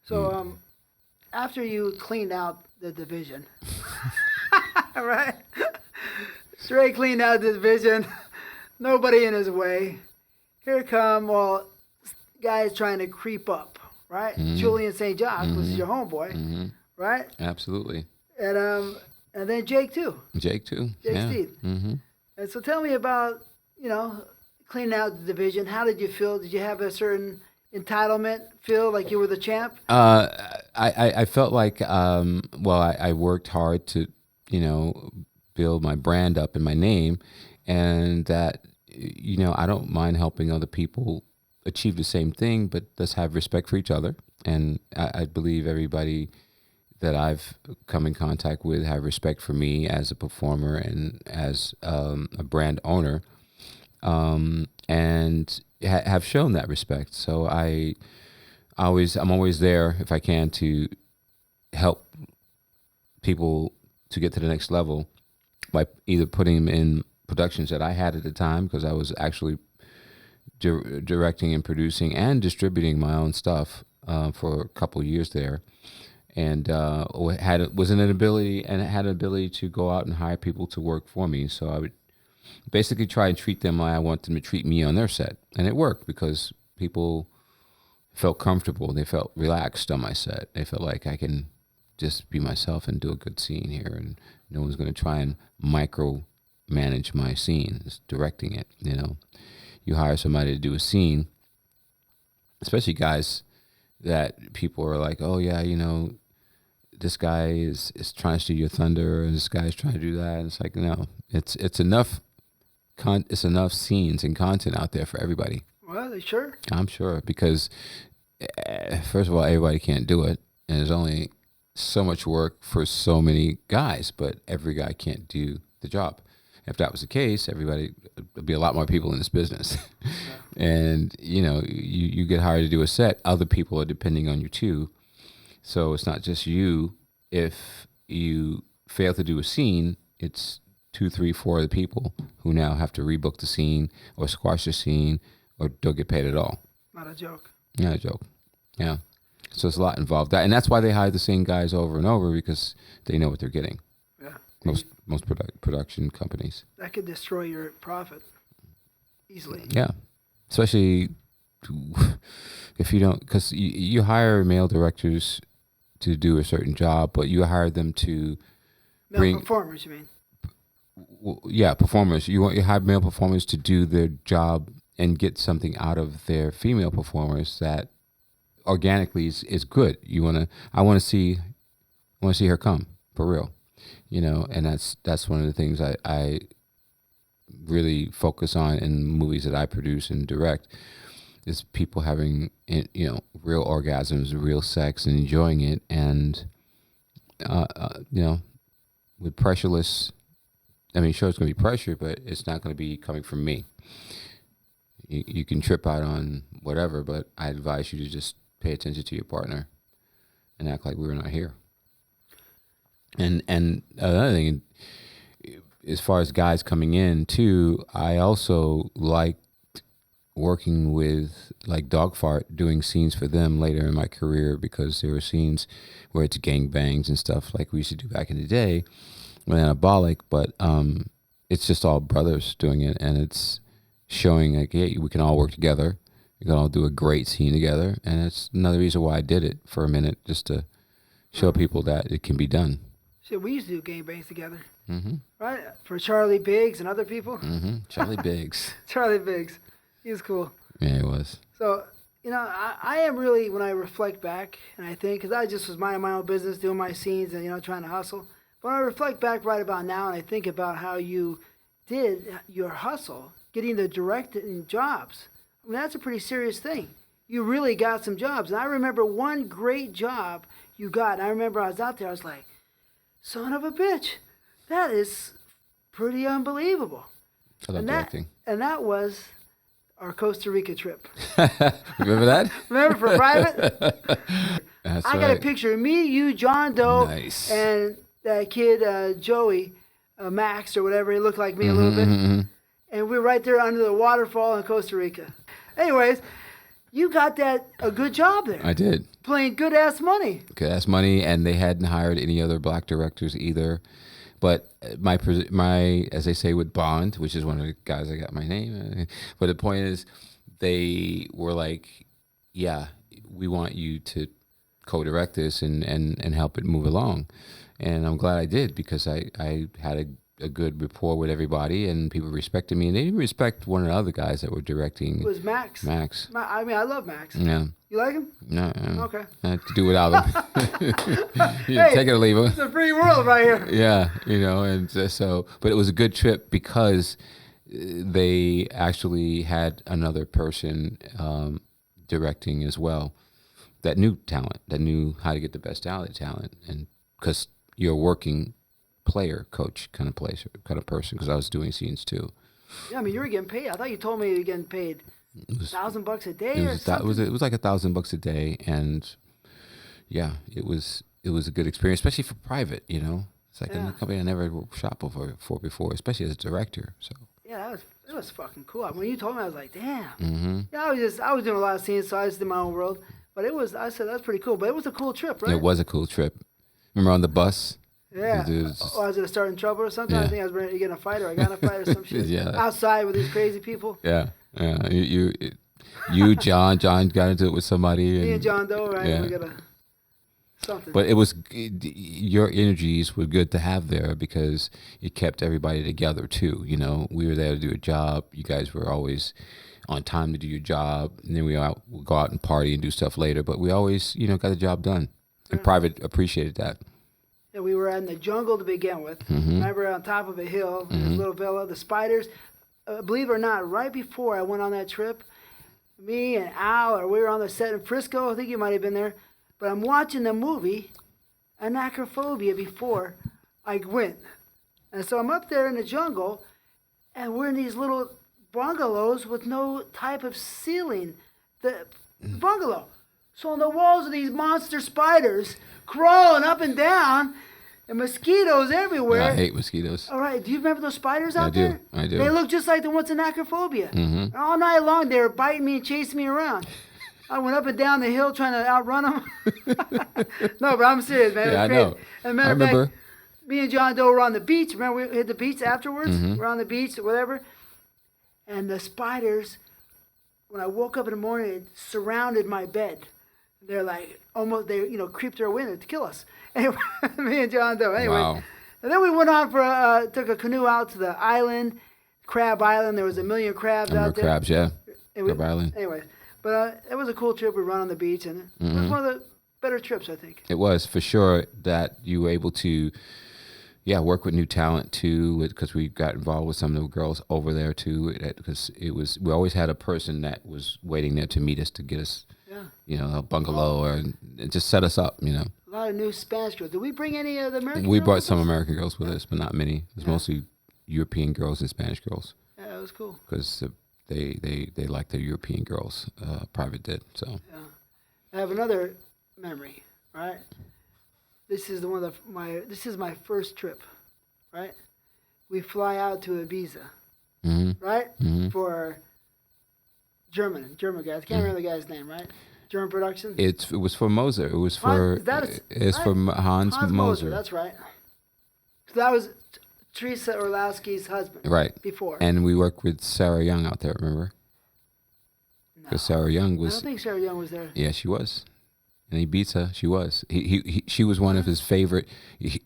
So after you cleaned out the division, right? Straight cleaned out the division, nobody in his way. Here come guys trying to creep up, right? Julian St. Jacques was your homeboy, right? Absolutely. And then Jake too. Jake too. Jake yeah. Steve. And so tell me about, cleaning out the division. How did you feel? Did you have a certain entitlement, feel like you were the champ? I felt like, I worked hard to, build my brand up and my name, and that, I don't mind helping other people achieve the same thing, but let's have respect for each other. And I believe everybody that I've come in contact with have respect for me as a performer and as a brand owner, and have shown that respect. So I'm always there if I can to help people to get to the next level by either putting them in productions that I had at the time, because I was actually directing and producing and distributing my own stuff for a couple of years there, and had an ability to go out and hire people to work for me. So I would basically try and treat them like I want them to treat me on their set, and it worked because people felt comfortable. They felt relaxed on my set. They felt like I can just be myself and do a good scene here, and no one's going to try and micromanage my scene. It's directing it. You hire somebody to do a scene, especially guys that people are like, oh yeah, this guy is trying to steal your thunder, and this guy's trying to do that. And it's like, no, it's enough. It's enough scenes and content out there for everybody. Well, sure. I'm sure, because first of all, everybody can't do it, and there's only so much work for so many guys, but every guy can't do the job. If that was the case, there'd be a lot more people in this business. Yeah. And, you get hired to do a set, other people are depending on you too. So it's not just you. If you fail to do a scene, it's 2, 3, 4 other people who now have to rebook the scene or squash the scene or don't get paid at all. Not a joke. Not a joke. Yeah. So it's a lot involved. And that's why they hire the same guys over and over, because they know what they're getting. Yeah. Most production companies. That could destroy your profit easily. Yeah. Especially if you don't, because you hire male directors to do a certain job, but you hire them to male performers, you mean? Yeah, performers. You hire male performers to do their job and get something out of their female performers that organically is good. I want to see her come for real, and that's one of the things I really focus on in movies that I produce and direct, is people having real orgasms, real sex, and enjoying it, and with pressureless. I mean, sure, it's going to be pressure, but it's not going to be coming from me. You can trip out on whatever, but I advise you to just pay attention to your partner and act like we were not here. And another thing, as far as guys coming in too, I also liked working with like Dogfart, doing scenes for them later in my career, because there were scenes where it's gangbangs and stuff like we used to do back in the day when anabolic, but it's just all brothers doing it, and it's showing like, hey, we can all work together. We can all do a great scene together, and that's another reason why I did it for a minute, just to show people that it can be done. Shit, we used to do gangbangs together, right? For Charlie Biggs and other people. Charlie Biggs. Charlie Biggs, he was cool. Yeah, he was. So I am really, when I reflect back and I think, because I just was minding my own business, doing my scenes and trying to hustle. But when I reflect back right about now and I think about how you did your hustle, getting the directing jobs. I mean, that's a pretty serious thing. You really got some jobs. And I remember one great job you got. And I remember I was out there, I was like, son of a bitch, that is pretty unbelievable. I love directing. And that was our Costa Rica trip. Remember that? Remember, for private? That's I got a picture of me, you, John Doe, nice. And that kid, Joey, Max or whatever. He looked like me a little bit. And we were right there under the waterfall in Costa Rica. Anyways, you got a good job there. I did. playing good ass money. Good ass money, and they hadn't hired any other black directors either. But my as they say with Bond, which is one of the guys that got my name. But the point is, they were like, yeah, we want you to co-direct this and help it move along. And I'm glad I did, because I had a good rapport with everybody, and people respected me, and they didn't respect one of the other guys that were directing. It was Max. I mean, I love Max. Yeah. You like him? No. Okay. I had to do without him. Hey, take it or leave it. It's a free world right here. Yeah, and so, but it was a good trip because they actually had another person directing as well that knew talent, that knew how to get the best out of talent, and because you're a working player, coach kind of person, because I was doing scenes too. Yeah, I mean, you were getting paid. I thought you told me you were getting paid $1,000 a day or something. It was like $1,000 a day, and yeah, it was a good experience, especially for private. It's like a company I never shot for before, especially as a director. So yeah, it was fucking cool. When you told me, I was like, damn. Mm-hmm. Yeah, I was doing a lot of scenes, so I just did my own world. But I said that's pretty cool. But it was a cool trip, right? It was a cool trip. Remember on the bus? Yeah. I was going to start in trouble or something. Yeah. I think I was ready to get in a fight, or I got in a fight or some shit. Yeah. Outside with these crazy people. Yeah. You, John got into it with somebody. Me and John Doe, right? Yeah. We got something. But it was, your energies were good to have there, because it kept everybody together too. We were there to do a job. You guys were always on time to do your job, and then we'll go out and party and do stuff later. But we always, got the job done. And private appreciated that. Yeah, we were in the jungle to begin with. Mm-hmm. Remember, on top of a hill, in this little villa, the spiders. Believe it or not, right before I went on that trip, me and Al, we were on the set in Frisco. I think you might have been there. But I'm watching the movie Anachrophobia before I went. And so I'm up there in the jungle, and we're in these little bungalows with no type of ceiling. The bungalow. So on the walls are these monster spiders crawling up and down, and mosquitoes everywhere. I hate mosquitoes. All right, do you remember those spiders out there? I do. They look just like the ones in Acrophobia. Mm-hmm. All night long, they were biting me and chasing me around. I went up and down the hill trying to outrun them. No, but I'm serious, man. Yeah, I know. And I remember. Me and John Doe were on the beach. Remember, we hit the beach afterwards? Mm-hmm. We're on the beach or whatever. And the spiders, when I woke up in the morning, it surrounded my bed. They're like, almost, they creeped their way in to kill us. Anyway, me and John Doe. Anyway. Wow. And then we went on took a canoe out to the island, Crab Island. There was a million crabs out there. Crabs, yeah. Crab Island. Anyway, but it was a cool trip. We run on the beach, and it was one of the better trips, I think. It was, for sure, that you were able to, work with new talent too, because we got involved with some of the girls over there too, because we always had a person that was waiting there to meet us, to get us, a bungalow, or just set us up, A lot of new Spanish girls. Did we bring any of the American girls? We brought some American girls with us, but not many. It was mostly European girls and Spanish girls. Yeah, it was cool. Because they like the European girls. Private did, so. Yeah. I have another memory, right? This is this is my first trip, right? We fly out to Ibiza, right? Mm-hmm. For German guys. I can't remember the guy's name, right? German production. It was for Moser. It was for from Hans Moser. That's right. So that was Teresa Orlowski's husband. Right. Before. And we worked with Sarah Young out there. Remember? Because Sarah Young was. I don't think Sarah Young was there. Yeah, she was. In Ibiza, she was. She was one of his favorite.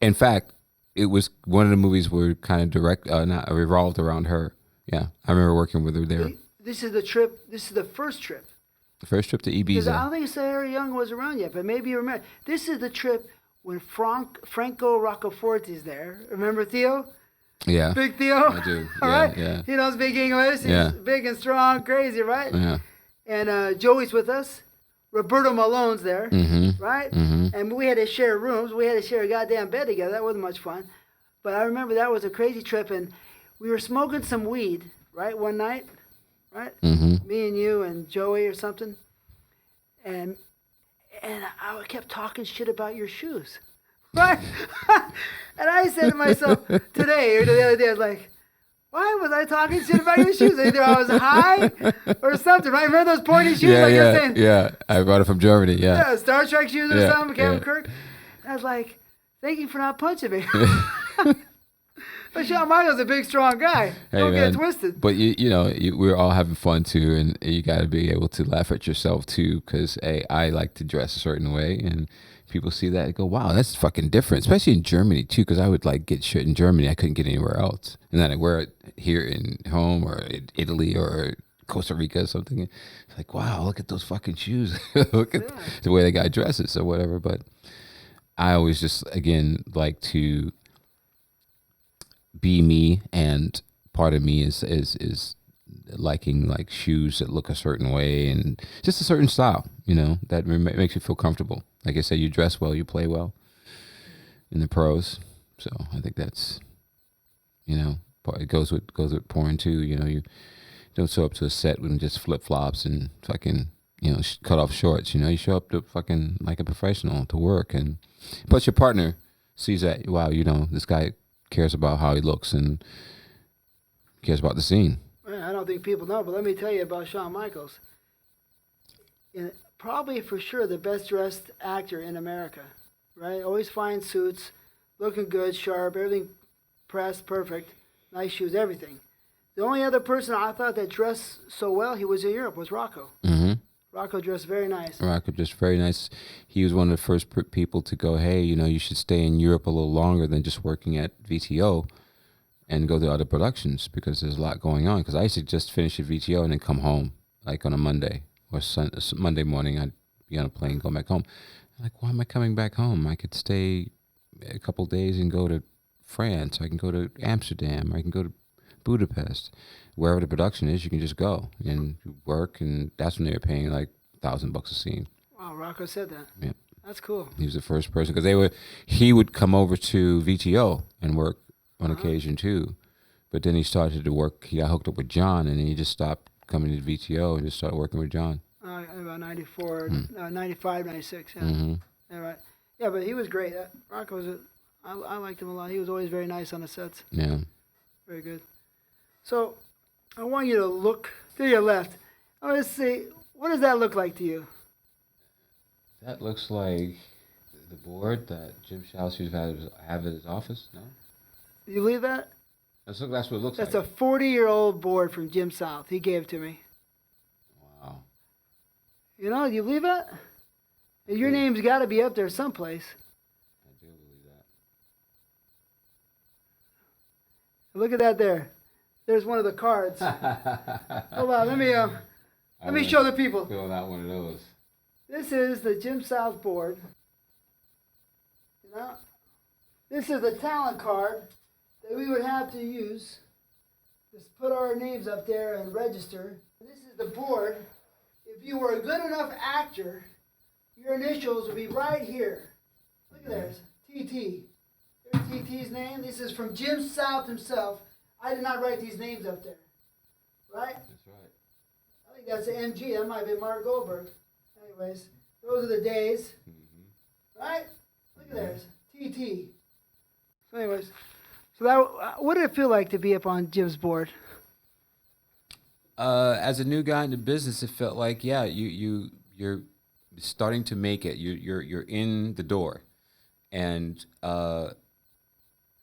In fact, it was one of the movies were kind of not revolved around her. Yeah, I remember working with her there. This is the trip. This is the first trip. The first trip to Ibiza. Because I don't think Sarah Young was around yet, but maybe you remember. This is the trip when Franco Roccaforte's there. Remember Theo? Yeah. Big Theo? I do. All yeah, right? Yeah. He knows big English. He's big and strong, crazy, right? Yeah. And Joey's with us. Roberto Malone's there, right? Mm-hmm. And we had to share rooms. We had to share a goddamn bed together. That wasn't much fun. But I remember that was a crazy trip, and we were smoking some weed, right, one night, right? Mm-hmm. Me and you and Joey or something. And I kept talking shit about your shoes, right? And I said to myself today or the other day, I was like, Why was I talking shit about your shoes? Either I was high or something, right? Remember those pointy shoes? Yeah, like you're yeah, saying? yeah. I brought it from Germany. Yeah. Yeah, Star Trek shoes or Yeah, something, Captain yeah. Kirk. I was like, thank you for not punching me. But Shawn Michaels a big, strong guy. Hey, Don't man. get it twisted. But we're all having fun too, and you got to be able to laugh at yourself too, because I like to dress a certain way, and people see that and go, "Wow, that's fucking different." Especially in Germany too, because I would like get shit in Germany I couldn't get anywhere else, and then I wear it here in home or in Italy or Costa Rica or something. It's like, wow, look at those fucking shoes. Look at the way the guy dresses or whatever. But I always just again like to be me, and part of me is liking like shoes that look a certain way and just a certain style, that makes you feel comfortable. Like I said, you dress well, you play well in the pros. So I think that's, it goes with porn too. You don't show up to a set with just flip flops and fucking, cut off shorts. You show up to fucking like a professional to work, and plus your partner sees that, wow, this guy cares about how he looks and cares about the scene. Well, I don't think people know, but let me tell you about Shawn Michaels. Probably for sure the best dressed actor in America, right? Always fine suits, looking good, sharp, everything pressed, perfect, nice shoes, everything. The only other person I thought that dressed so well, he was in Europe, was Rocco. Mm-hmm. Rocco dressed very nice. Rocco dressed very nice. He was one of the first people to go, hey, you should stay in Europe a little longer than just working at VTO and go to other productions, because there's a lot going on. Because I used to just finish at VTO and then come home, like on a Monday or Monday morning. I'd be on a plane, go back home. I'm like, why am I coming back home? I could stay a couple days and go to France. I can go to Amsterdam. I can go to Budapest. Wherever the production is, you can just go and work, and that's when they were paying like $1,000 a scene. Wow, Rocco said that. Yeah, that's cool. He was the first person, because he would come over to VTO and work on occasion too, but then he started to work. He got hooked up with John, and then he just stopped coming to VTO and just started working with John. About 94, 95, 96. Yeah. Mm-hmm. Yeah, right. Yeah, but he was great. Rocco was I liked him a lot. He was always very nice on the sets. Yeah. Very good. So, I want you to look to your left. I want to see, what does that look like to you? That looks like the board that Jim Schaus used to have at his office. No? You believe that? That's what it looks like. That's a 40-year-old board from Jim South. He gave it to me. Wow. You believe that? Your name's got to be up there someplace. I do believe that. Look at that there. There's one of the cards. Hold on, let me show the people. Fill out one of those. This is the Jim South board. This is the talent card that we would have to use. Just put our names up there and register. This is the board. If you were a good enough actor, your initials would be right here. Look at this, TT. There's TT's name. This is from Jim South himself. I did not write these names up there. Right? That's right. I think that's the MG. That might be Mark Goldberg. Anyways, those are the days. Mm-hmm. Right? Look at this. TT. So anyways, what did it feel like to be up on Jim's board? As a new guy in the business, it felt like, yeah, you're starting to make it. You're in the door. And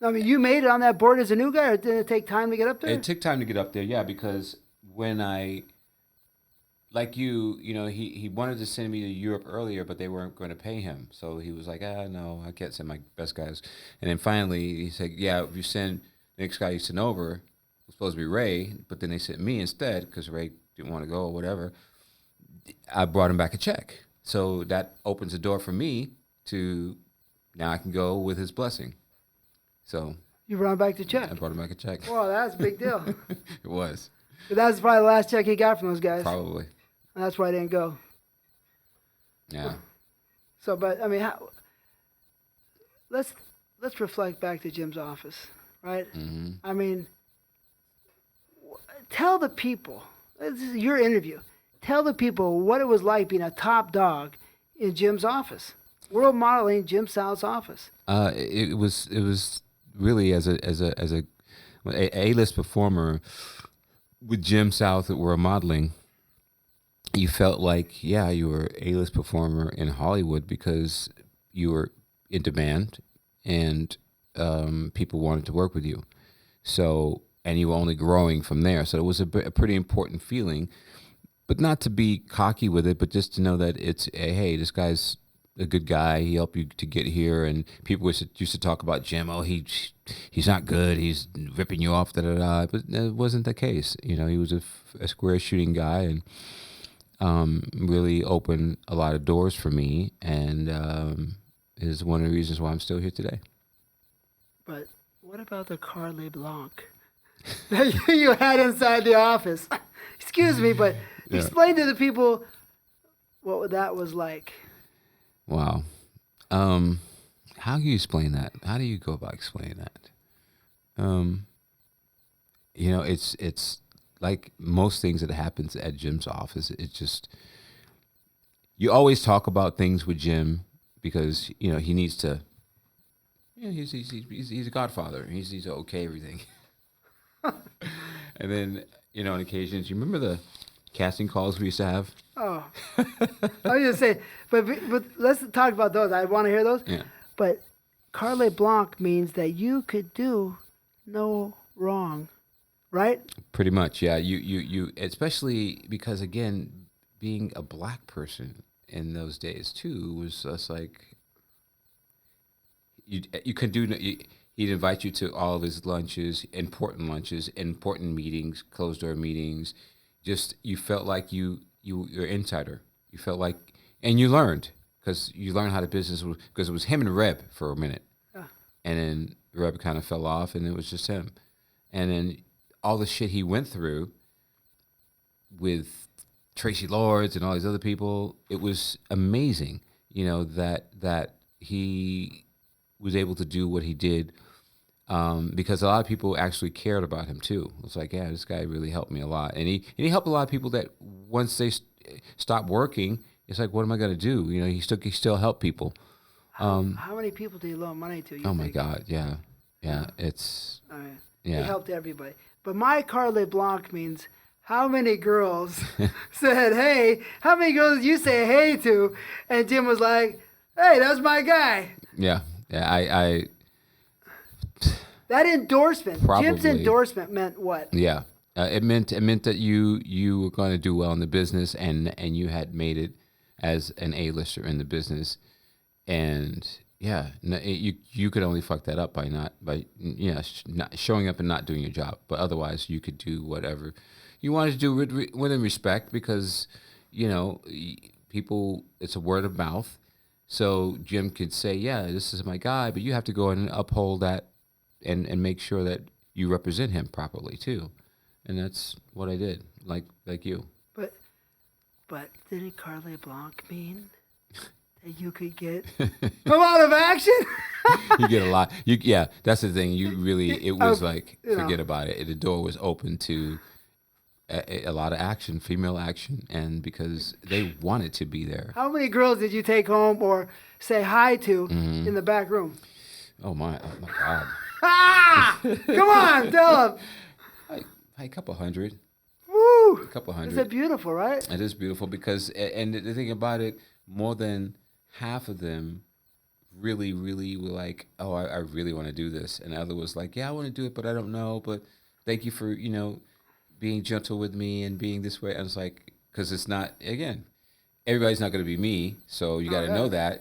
I mean, you made it on that board as a new guy, or did it take time to get up there? It took time to get up there, yeah, because when he wanted to send me to Europe earlier, but they weren't going to pay him. So he was like, no, I can't send my best guys. And then finally he said, yeah, if you send the next guy you sent over, it was supposed to be Ray, but then they sent me instead because Ray didn't want to go or whatever. I brought him back a check. So that opens the door for me to, now I can go with his blessing. So you brought him back the check. I brought him back a check. Wow, that's a big deal. It was. But that was probably the last check he got from those guys. Probably. And that's why I didn't go. Yeah. So, but I mean, let's reflect back to Jim's office, right? Mm-hmm. I mean, tell the people. This is your interview. Tell the people what it was like being a top dog in Jim's office. World modeling Jim South's office. It was really as a A-list performer with Jim South that were modeling, you felt like, yeah, you were A-list performer in Hollywood because you were in demand and people wanted to work with you. So, and you were only growing from there. So it was a pretty important feeling, but not to be cocky with it, but just to know that it's, hey, this guy's a good guy. He helped you to get here. And people used to talk about Jim. Oh, he's not good. He's ripping you off. Da da da. But it wasn't the case. You know, he was a square shooting guy and really opened a lot of doors for me. And is one of the reasons why I'm still here today. But what about the Carle Blanc that you had inside the office? Excuse me, but explain to the people what that was like. Wow. How do you explain that? How do you go about explaining that? You know, it's like most things that happens at Jim's office. It's just, you always talk about things with Jim because, you know, he needs to, yeah, he's a godfather. He's okay everything. And then, you know, on occasions, you remember the casting calls we used to have? Oh, I was just saying, but let's talk about those. I want to hear those. Yeah. But Carle Blanc means that you could do no wrong, right? Pretty much, yeah. You especially because, again, being a black person in those days too was just like you could do. He'd invite you to all of his lunches, important meetings, closed door meetings. Just you felt like you're insider. You felt like, and you learned because you learned how the business was, because it was him and Reb for a minute, and then Reb kind of fell off, and it was just him. And then all the shit he went through with Tracy Lords and all these other people, it was amazing. You know that he was able to do what he did. Because a lot of people actually cared about him too. It was like, yeah, this guy really helped me a lot, and he helped a lot of people that once they stopped working, it's like, what am I going to do? You know, he still helped people. How many people do you loan money to? My God, yeah, it's He helped everybody. But my Carle Blanc means how many girls said, hey, how many girls did you say hey to? And Jim was like, hey, that's my guy. Yeah, I that endorsement, probably, Jim's endorsement meant what? Yeah, it meant that you were going to do well in the business, and you had made it as an A-lister in the business, and yeah, you could only fuck that up by not showing up and not doing your job, but otherwise you could do whatever you wanted to do within respect, because you know people, it's a word of mouth, so Jim could say, yeah, this is my guy, but you have to go and uphold that. And make sure that you represent him properly too, and that's what I did, like you. But didn't Carle Blanc mean that you could get a lot of action? You get a lot. That's the thing. You really, it was like, forget about it. The door was open to a lot of action, female action, and because they wanted to be there. How many girls did you take home or say hi to in the back room? Oh my God. Come on, tell them. A couple hundred. Woo! A couple hundred. Is it beautiful, right? It is beautiful because, and the thing about it, more than half of them really, really were like, oh, I really want to do this. And the other was like, yeah, I want to do it, but I don't know. But thank you for, being gentle with me and being this way. I was like, because it's not, again, everybody's not going to be me. So you got to know that,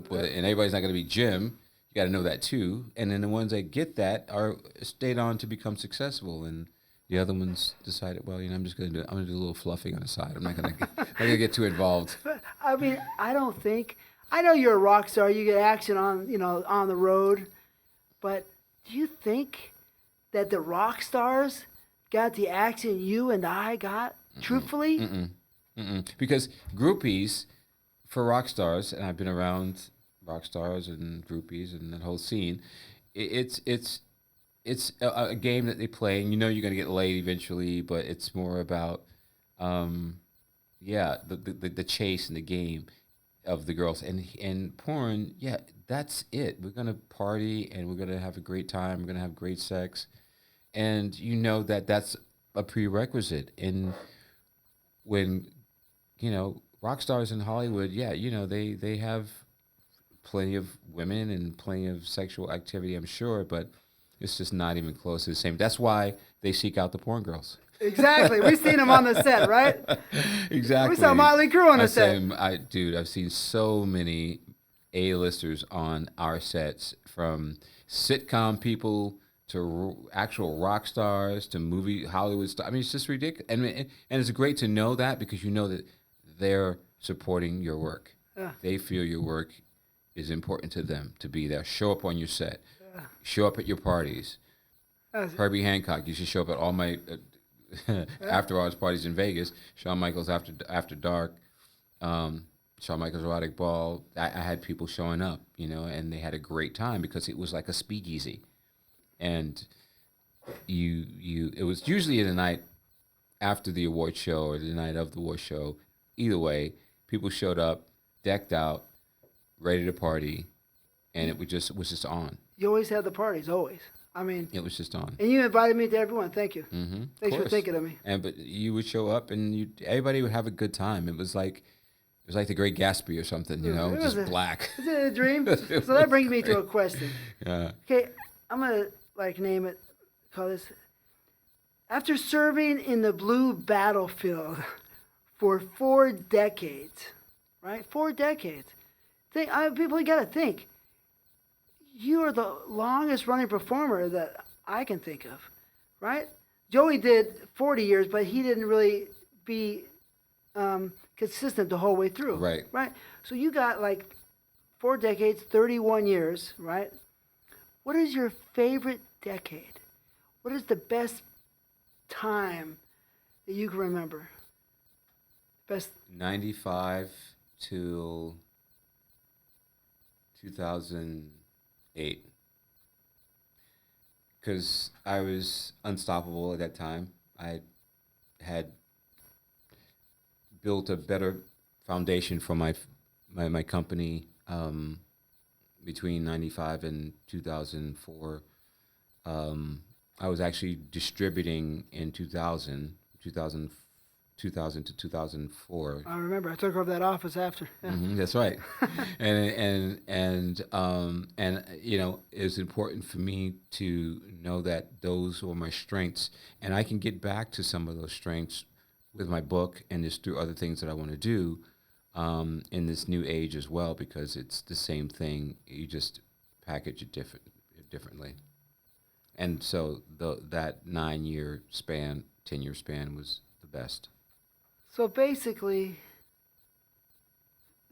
but, and everybody's not going to be Jim. You got to know that too. And then the ones that get that are stayed on to become successful. And the other ones decided, well, I'm just going to do a little fluffing on the side. I'm not going to get too involved. But, I mean, I know you're a rock star. You get action on, on the road. But do you think that the rock stars got the action you and I got, truthfully? Because groupies for rock stars, and I've been around rock stars and groupies and that whole scene, it's a game that they play, and you're going to get laid eventually, but it's more about the chase and the game of the girls. And porn, that's it. We're going to party and we're going to have a great time. We're going to have great sex. and you know that that's a prerequisite. And when rock stars in Hollywood, they have plenty of women and plenty of sexual activity, I'm sure, but it's just not even close to the same. That's why they seek out the porn girls. Exactly. We've seen them on the set, right? Exactly. We saw Motley Crue on the set. I've seen so many A-listers on our sets, from sitcom people to actual rock stars to movie Hollywood stars. I mean, it's just ridiculous. And it's great to know that, because you know that they're supporting your work. Yeah. They feel your work is important to them to be there. Show up on your set. Yeah. Show up at your parties. Herbie Hancock used to show up at all my after hours parties in Vegas. Shawn Michaels after dark. Shawn Michaels Erotic Ball. I had people showing up, and they had a great time because it was like a speakeasy. And it was usually the night after the award show or the night of the award show. Either way, people showed up, decked out, ready to party, and it was just on. You always had the parties, always. I mean, it was just on. And you invited me to everyone. Thank you. Mm-hmm. Thanks for thinking of me. But you would show up, and everybody would have a good time. It was like the Great Gatsby or something, just black. Is it a dream? So that brings me to a question. Yeah. Okay, I'm gonna name it. Call this. After serving in the blue battlefield for 4 decades, right? 4 decades. People gotta think. You are the longest running performer that I can think of, right? Joey did 40 years, but he didn't really be consistent the whole way through. Right. Right. So you got 4 decades, 31 years, right? What is your favorite decade? What is the best time that you can remember? Best 95 till 2008. Because I was unstoppable at that time. I had built a better foundation for my company between 95 and 2004. I was actually distributing in 2000 to 2004. I remember. I took over that office after. Yeah. Mm-hmm, that's right. and it's important for me to know that those were my strengths, and I can get back to some of those strengths with my book and just through other things that I want to do in this new age as well, because it's the same thing. You just package it differently. And so that 9-year span, 10-year span was the best. So basically,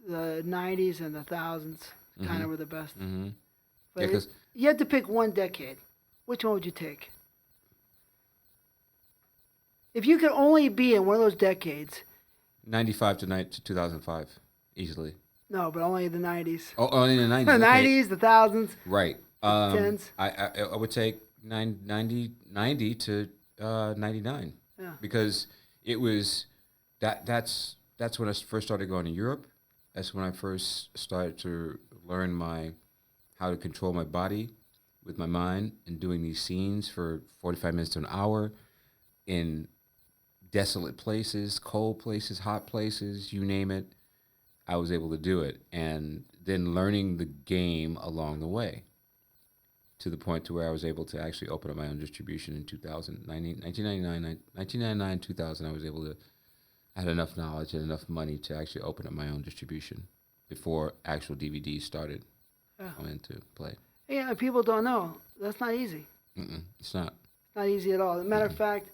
the 90s and the thousands kind of were the best. Mm-hmm. But you had to pick one decade. Which one would you take? If you could only be in one of those decades. 95 to 2005, easily. No, but only the 90s. Oh, only the 90s. The 90s, the thousands. Right. Tens. I would take 90 to 99. Yeah. Because it was that's when I first started going to Europe. That's when I first started to learn how to control my body with my mind, and doing these scenes for 45 minutes to an hour in desolate places, cold places, hot places, you name it. I was able to do it, and then learning the game along the way, to the point to where I was able to actually open up my own distribution in 1999, 2000. I had enough knowledge and enough money to actually open up my own distribution before actual DVDs started coming into play. Yeah, people don't know. That's not easy. It's not. Not easy at all. As a matter of fact,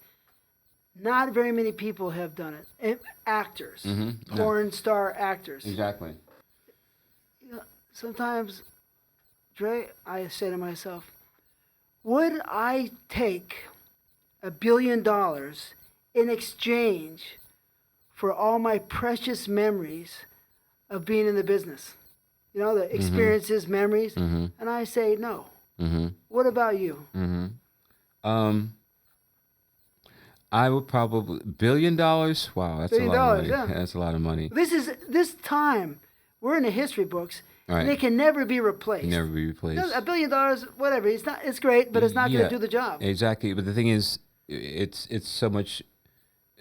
not very many people have done it. Actors, Pornstar actors. Exactly. Sometimes, Dre, I say to myself, would I take $1 billion in exchange for all my precious memories of being in the business? The experiences, memories. And I say no. What about you? I would probably $1 billion. Wow, that's a lot of money. Yeah. That's a lot of money. This time. We're in the history books. Right. And it can never be replaced. Never be replaced. $1 billion, whatever. It's great, but it's not going to do the job. Exactly. But the thing is, it's so much.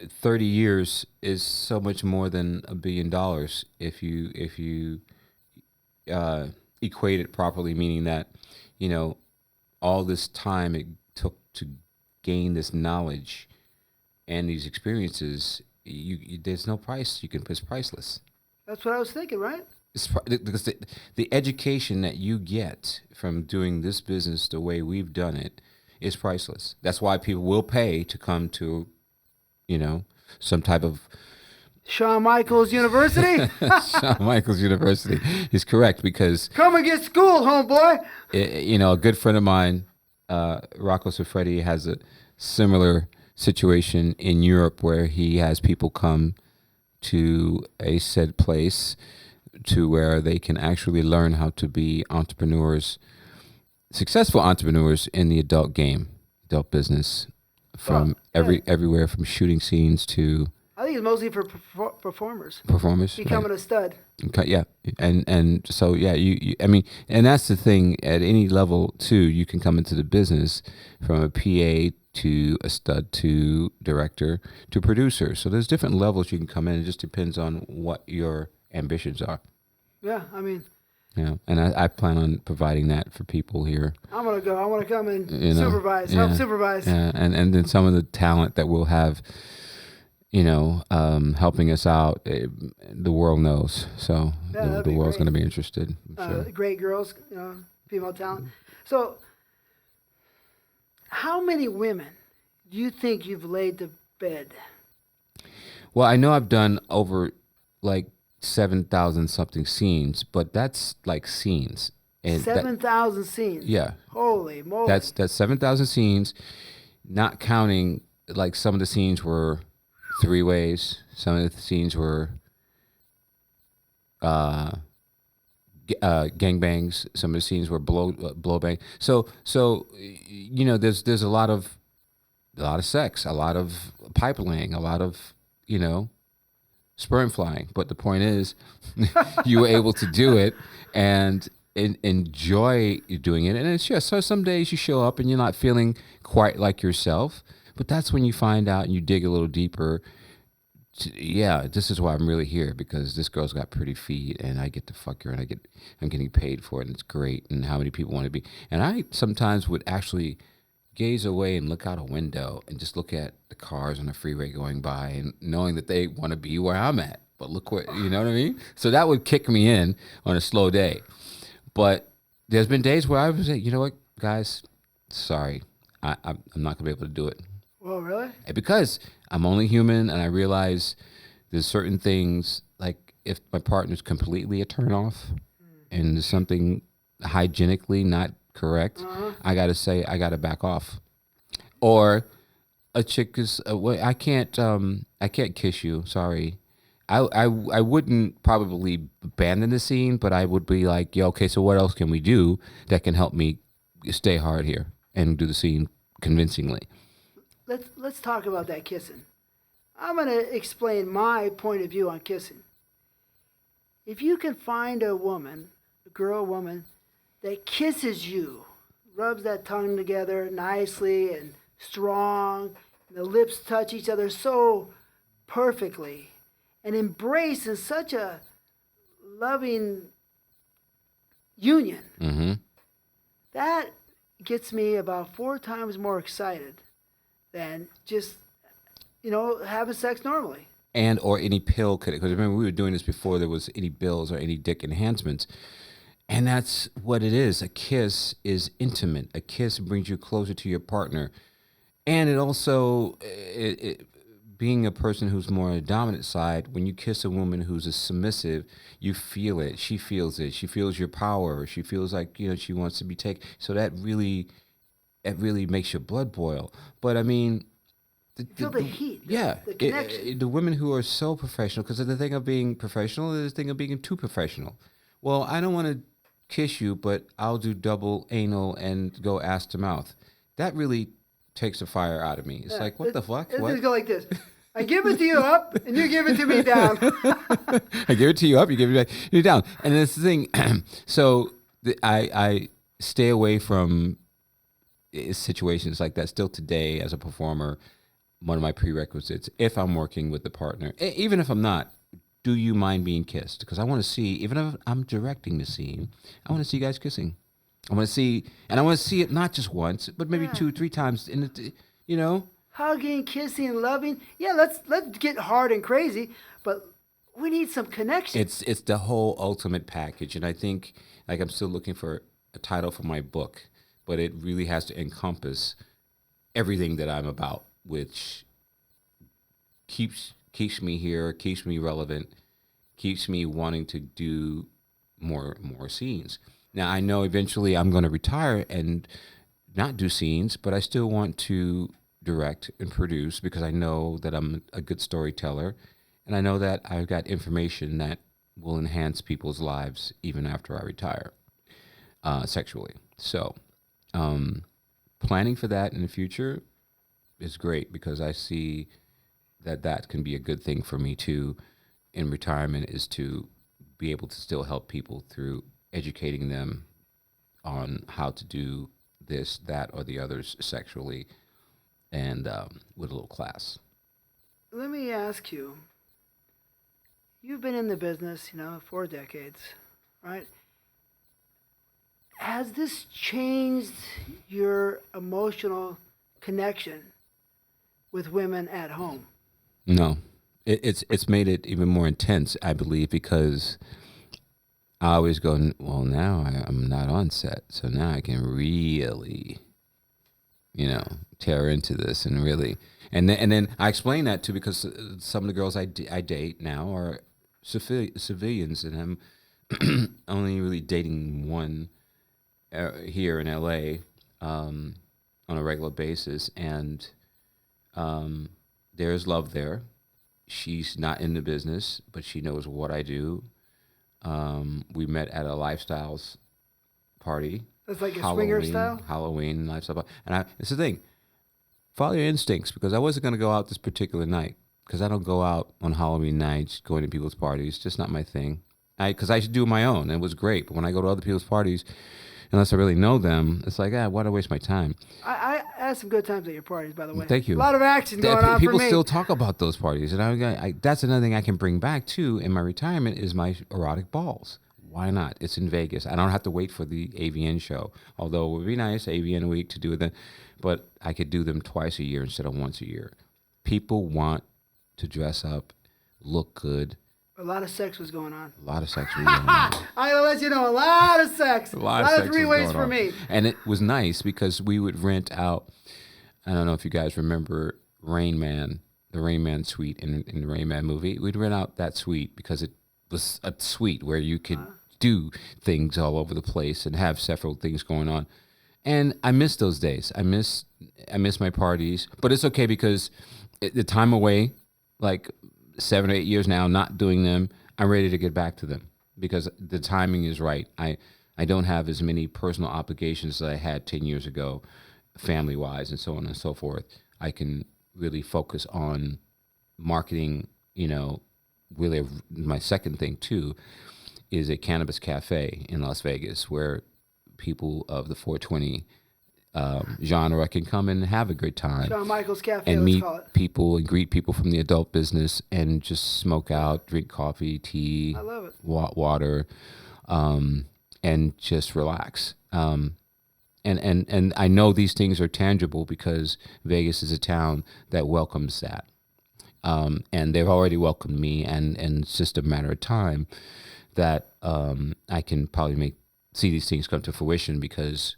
30 years is so much more than $1 billion if you equate it properly, meaning that, you know, all this time it took to gain this knowledge and these experiences, you there's no price you can put. It's priceless. That's what I was thinking, right? Because the education that you get from doing this business the way we've done it is priceless. That's why people will pay to come to, you know, some type of Shawn Michaels University. Shawn Michaels University is correct, because Come and get schooled, homeboy. you know, a good friend of mine, Rocco Siffredi, has a similar situation in Europe where he has people come to a said place to where they can actually learn how to be entrepreneurs, successful entrepreneurs in the adult game, adult business, from everywhere from shooting scenes to I think it's mostly for performers. performers. Becoming a stud. Okay, yeah, and so yeah, you I mean, and that's the thing. At any level, too, you can come into the business from a PA to a stud to director to producer. So there's different levels you can come in. It just depends on what your ambitions are. Yeah, I mean. Yeah, and I plan on providing that for people here. I'm gonna go. I want to come and You know, supervise, yeah, help supervise. Yeah, and then some of the talent that we'll have, you know, helping us out, the world knows. So the world's going to be interested. I'm sure. Great girls, you know, female talent. So, how many women do you think you've laid to bed? Well, I know I've done over like 7,000 something scenes, but that's like scenes. And 7,000 scenes. Yeah. Holy moly. That's 7,000 scenes, not counting like some of the scenes were three ways. Some of the scenes were gangbangs. Some of the scenes were blow bang. So you know, there's a lot of sex, a lot of pipe laying, a lot of, you know, sperm flying. But the point is, you were able to do it and enjoy doing it. And it's just, so some days you show up and you're not feeling quite like yourself. But that's when you find out and you dig a little deeper. Yeah, this is why I'm really here, because this girl's got pretty feet and I get to fuck her and I'm getting paid for it and it's great, and how many people want to be. And I sometimes would actually gaze away and look out a window and just look at the cars on the freeway going by and knowing that they want to be where I'm at. But look what, you know what I mean? So that would kick me in on a slow day. But there's been days where I was like, you know what, guys, sorry, I'm not going to be able to do it. Well, really? Because I'm only human, and I realize there's certain things, like if my partner's completely a turnoff and there's something hygienically not correct, I got to say, I got to back off. Or a chick is, I can't kiss you, sorry. I wouldn't probably abandon the scene, but I would be like, yeah, okay, so what else can we do that can help me stay hard here and do the scene convincingly? Let's talk about that kissing. I'm going to explain my point of view on kissing. If you can find a woman, woman, that kisses you, rubs that tongue together nicely and strong, the lips touch each other so perfectly, and embrace in such a loving union, that gets me about 4 times more excited than just, you know, having sex normally. And or any pill could, because remember we were doing this before there was any pills or any dick enhancements. And that's what it is. A kiss is intimate. A kiss brings you closer to your partner. And it also, being a person who's more on the dominant side, when you kiss a woman who's a submissive, you feel it. She feels it. She feels your power. She feels like, you know, she wants to be taken. So that really makes your blood boil. But I mean, feel the heat. Yeah, the connection. The women who are so professional, because the thing of being professional is the thing of being too professional. Well, I don't want to kiss you, but I'll do double anal and go ass to mouth. That really takes the fire out of me. It's like, what the fuck? Let's What? just go like this. I give it to you up, and you give it to me down. I give it to you up, you give it back, you're down. And that's the thing. So I stay away from situations like that. Still today, as a performer, one of my prerequisites, if I'm working with the partner, even if I'm not, do you mind being kissed? Because I want to see, even if I'm directing the scene, I want to see you guys kissing. I want to see, and I want to see it not just once, but maybe 2-3 times in the, you know. Hugging, kissing, loving. Yeah, let's get hard and crazy, but we need some connection. It's the whole ultimate package, and I think, like, I'm still looking for a title for my book, but it really has to encompass everything that I'm about, which keeps me here, keeps me relevant, keeps me wanting to do more scenes. Now, I know eventually I'm going to retire and not do scenes, but I still want to direct and produce because I know that I'm a good storyteller, and I know that I've got information that will enhance people's lives even after I retire, sexually. So, planning for that in the future is great because I see that can be a good thing for me too in retirement, is to be able to still help people through educating them on how to do this, that, or the others sexually, and with a little class. Let me ask you, you've been in the business, 4 decades, right? Has this changed your emotional connection with women at home? No, it's made it even more intense, I believe, because I always go, well, now I'm not on set, so now I can really, tear into this and really, and then I explain that too, because some of the girls I date now are civilians, and I'm only really dating one here in LA on a regular basis, and there's love there. She's not in the business, but she knows what I do. We met at a lifestyles party. That's like a swinger style? Halloween lifestyle party. And it's the thing, follow your instincts, because I wasn't going to go out this particular night, because I don't go out on Halloween nights going to people's parties. It's just not my thing. Because I should do my own. It was great. But when I go to other people's parties, unless I really know them, it's like, why do I waste my time? I had some good times at your parties, by the way. Thank you. A lot of action going on for me. People still talk about those parties, and that's another thing I can bring back too in my retirement is my erotic balls. Why not? It's in Vegas. I don't have to wait for the AVN show, although it would be nice, AVN a week, to do it then, but I could do them twice a year instead of once a year. People want to dress up, look good. A lot of sex was going on. A lot of sex was going on. I'll let you know, a lot of sex. A lot of three ways for me. And it was nice because we would rent out, I don't know if you guys remember Rain Man, the Rain Man suite in the Rain Man movie. We'd rent out that suite because it was a suite where you could do things all over the place and have several things going on. And I miss those days. I miss my parties, but it's okay because the time away, like 7 or 8 years now, not doing them, I'm ready to get back to them because the timing is right. I don't have as many personal obligations as I had 10 years ago, family-wise and so on and so forth. I can really focus on marketing, really my second thing too is a cannabis cafe in Las Vegas where people of the 420 genre can come and have a good time. Shawn Michaels Cafe, and let's meet call it. people and greet people from the adult business and just smoke out, drink coffee, tea, I love it. Water, and just relax. And I know these things are tangible because Vegas is a town that welcomes that. And they've already welcomed me, and it's just a matter of time that I can probably see these things come to fruition because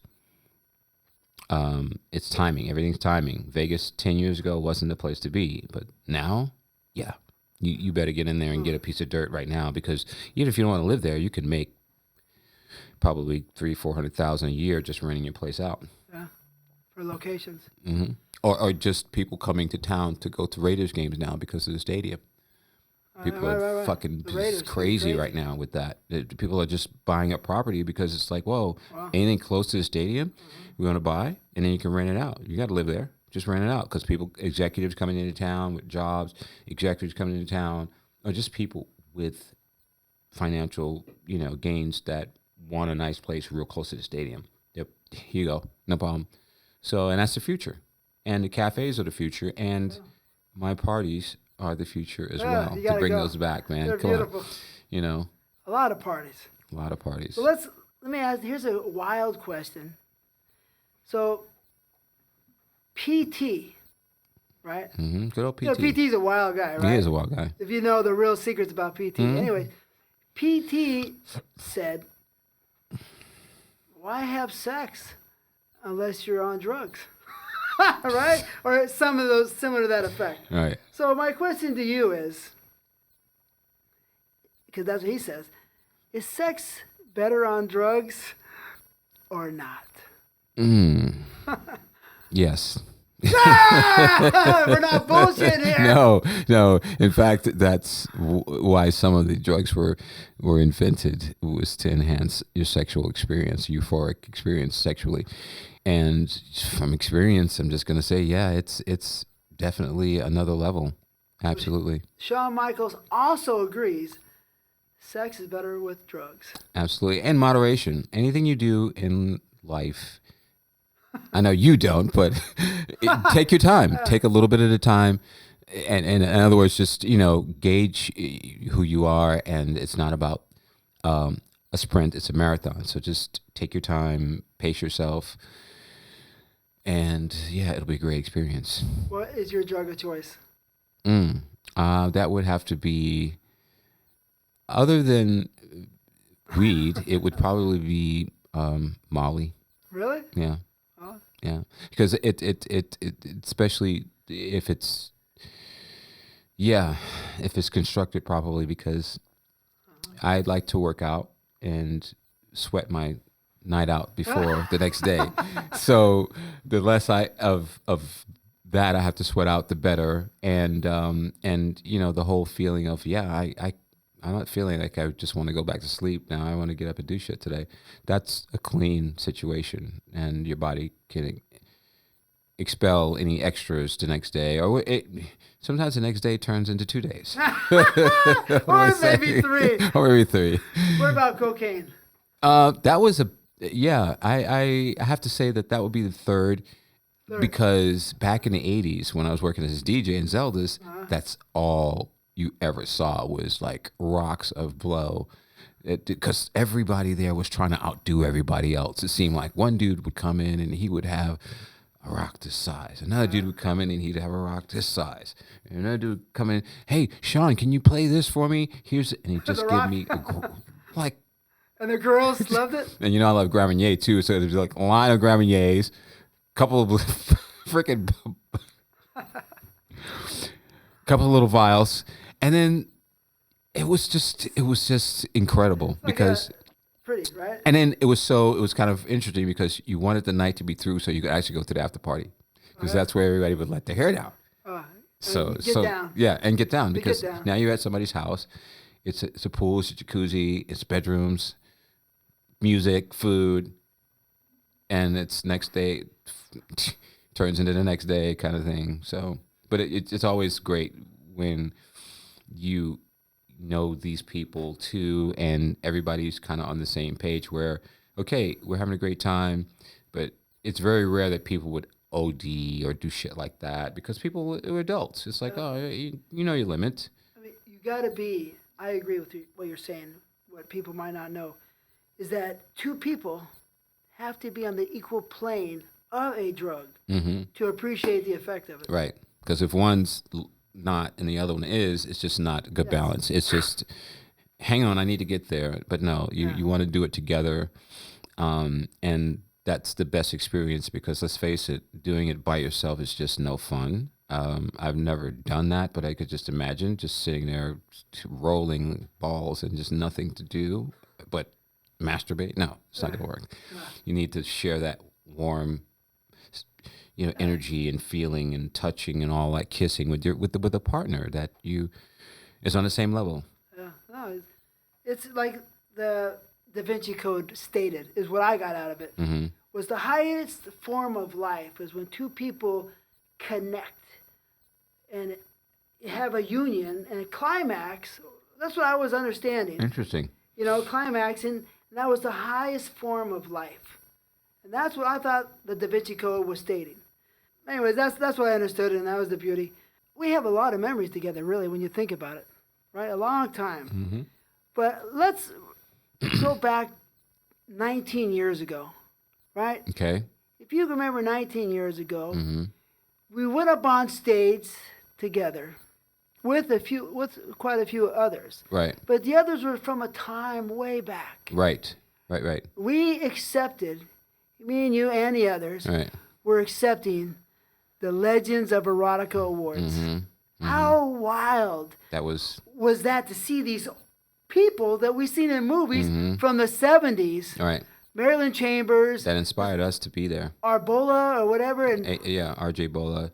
it's timing. Everything's timing. Vegas 10 years ago wasn't the place to be, but now, yeah, you better get in there and get a piece of dirt right now because even if you don't want to live there, you can make probably $300,000-$400,000 a year just renting your place out. Yeah, for locations. Mm-hmm. Or just people coming to town to go to Raiders games now because of the stadium. People are fucking just crazy right now with that. People are just buying up property because it's like, whoa, anything close to the stadium, we want to buy, and then you can rent it out. You got to live there. Just rent it out because executives coming into town with jobs, executives coming into town, or just people with financial, gains that want a nice place real close to the stadium. Yep, here you go, no problem. So, and that's the future, and the cafes are the future, and my parties are the future as well. You To gotta bring go. those back, man. They're Come beautiful. on, A lot of parties. a lot of parties. So let me ask. Here's a wild question. So, PT, right? Good old PT. PT's a wild guy, right? He is a wild guy. If you know the real secrets about PT. Anyway, PT said, "Why have sex unless you're on drugs?" Right? Or some of those similar to that effect. Right. So my question to you is, because that's what he says, is sex better on drugs or not? Yes. We're not bullshitting here. No. In fact, that's why some of the drugs were invented, was to enhance your sexual experience, euphoric experience sexually. And from experience, I'm just going to say, yeah, it's definitely another level. Absolutely. Shawn Michaels also agrees sex is better with drugs. Absolutely. And moderation. Anything you do in life, I know you don't, but take your time. Take a little bit at a time. And in other words, just, gauge who you are. And it's not about a sprint, it's a marathon. So just take your time, pace yourself. And yeah, it'll be a great experience. What is your drug of choice? That would have to be, other than weed, it would probably be Molly. Really? Yeah. Oh. Yeah. Because it especially if it's constructed properly, because I'd like to work out and sweat my night out before the next day. So the less of that I have to sweat out, the better. And the whole feeling of, I'm not feeling like I just want to go back to sleep now. I want to get up and do shit today. That's a clean situation, and your body can expel any extras the next day, or sometimes the next day turns into 2 days. Or maybe 3. Or maybe 3. What about cocaine? That was I have to say that would be the third. Because back in the 80s, when I was working as a DJ in Zelda's, that's all you ever saw was like rocks of blow. Because everybody there was trying to outdo everybody else. It seemed like one dude would come in and he would have a rock this size. Another dude would come in and he'd have a rock this size. And another dude would come in, hey, Sean, can you play this for me? And he'd just give me like. And the girls loved it? And I love Grand Marnier too. So there's like a line of Grand Marniers. Couple of freaking couple of little vials, and then it was just incredible because pretty, right? And then it was kind of interesting because you wanted the night to be through so you could actually go to the after party, because that's where everybody would let their hair down. Get down. Yeah, and get down, because down. now you're at somebody's house. It's a pool, it's a jacuzzi, it's bedrooms, music, food, and it's next day turns into the next day kind of thing. So, but it's always great when you know these people too, and everybody's kind of on the same page where, okay, we're having a great time, but it's very rare that people would OD or do shit like that, because people are adults. It's like, you know your limit. I mean, you gotta be, I agree with what you're saying. What people might not know is that 2 people have to be on the equal plane of a drug to appreciate the effect of it. Right. Because if one's not and the other one is, it's just not a good balance. It's just, hang on, I need to get there. But no, you want to do it together. And that's the best experience, because let's face it, doing it by yourself is just no fun. I've never done that, but I could just imagine just sitting there rolling balls and just nothing to do but masturbate. No, it's not going to work. No. You need to share that warm, energy and feeling and touching and all that, kissing with a partner that is on the same level. Yeah, no, it's like the Da Vinci Code stated, is what I got out of it. Was the highest form of life is when 2 people connect and have a union and climax. That's what I was understanding. Interesting. You know, climax, and that was the highest form of life. And that's what I thought the Da Vinci Code was stating. Anyways, that's what I understood, and that was the beauty. We have a lot of memories together, really, when you think about it, right? A long time. Mm-hmm. But let's go back 19 years ago, right? Okay. If you remember 19 years ago, Mm-hmm. we went up on stage together with quite a few others. Right. But the others were from a time way back. Right. Right. We accepted, me and you and the others, Right. were accepting the Legends of Erotica Awards. Mm-hmm. Mm-hmm. How wild That was that to see these people that we've seen in movies Mm-hmm. from the 70s, all right. Marilyn Chambers, That inspired us to be there. Arbola or whatever, and Yeah, R.J. Bola.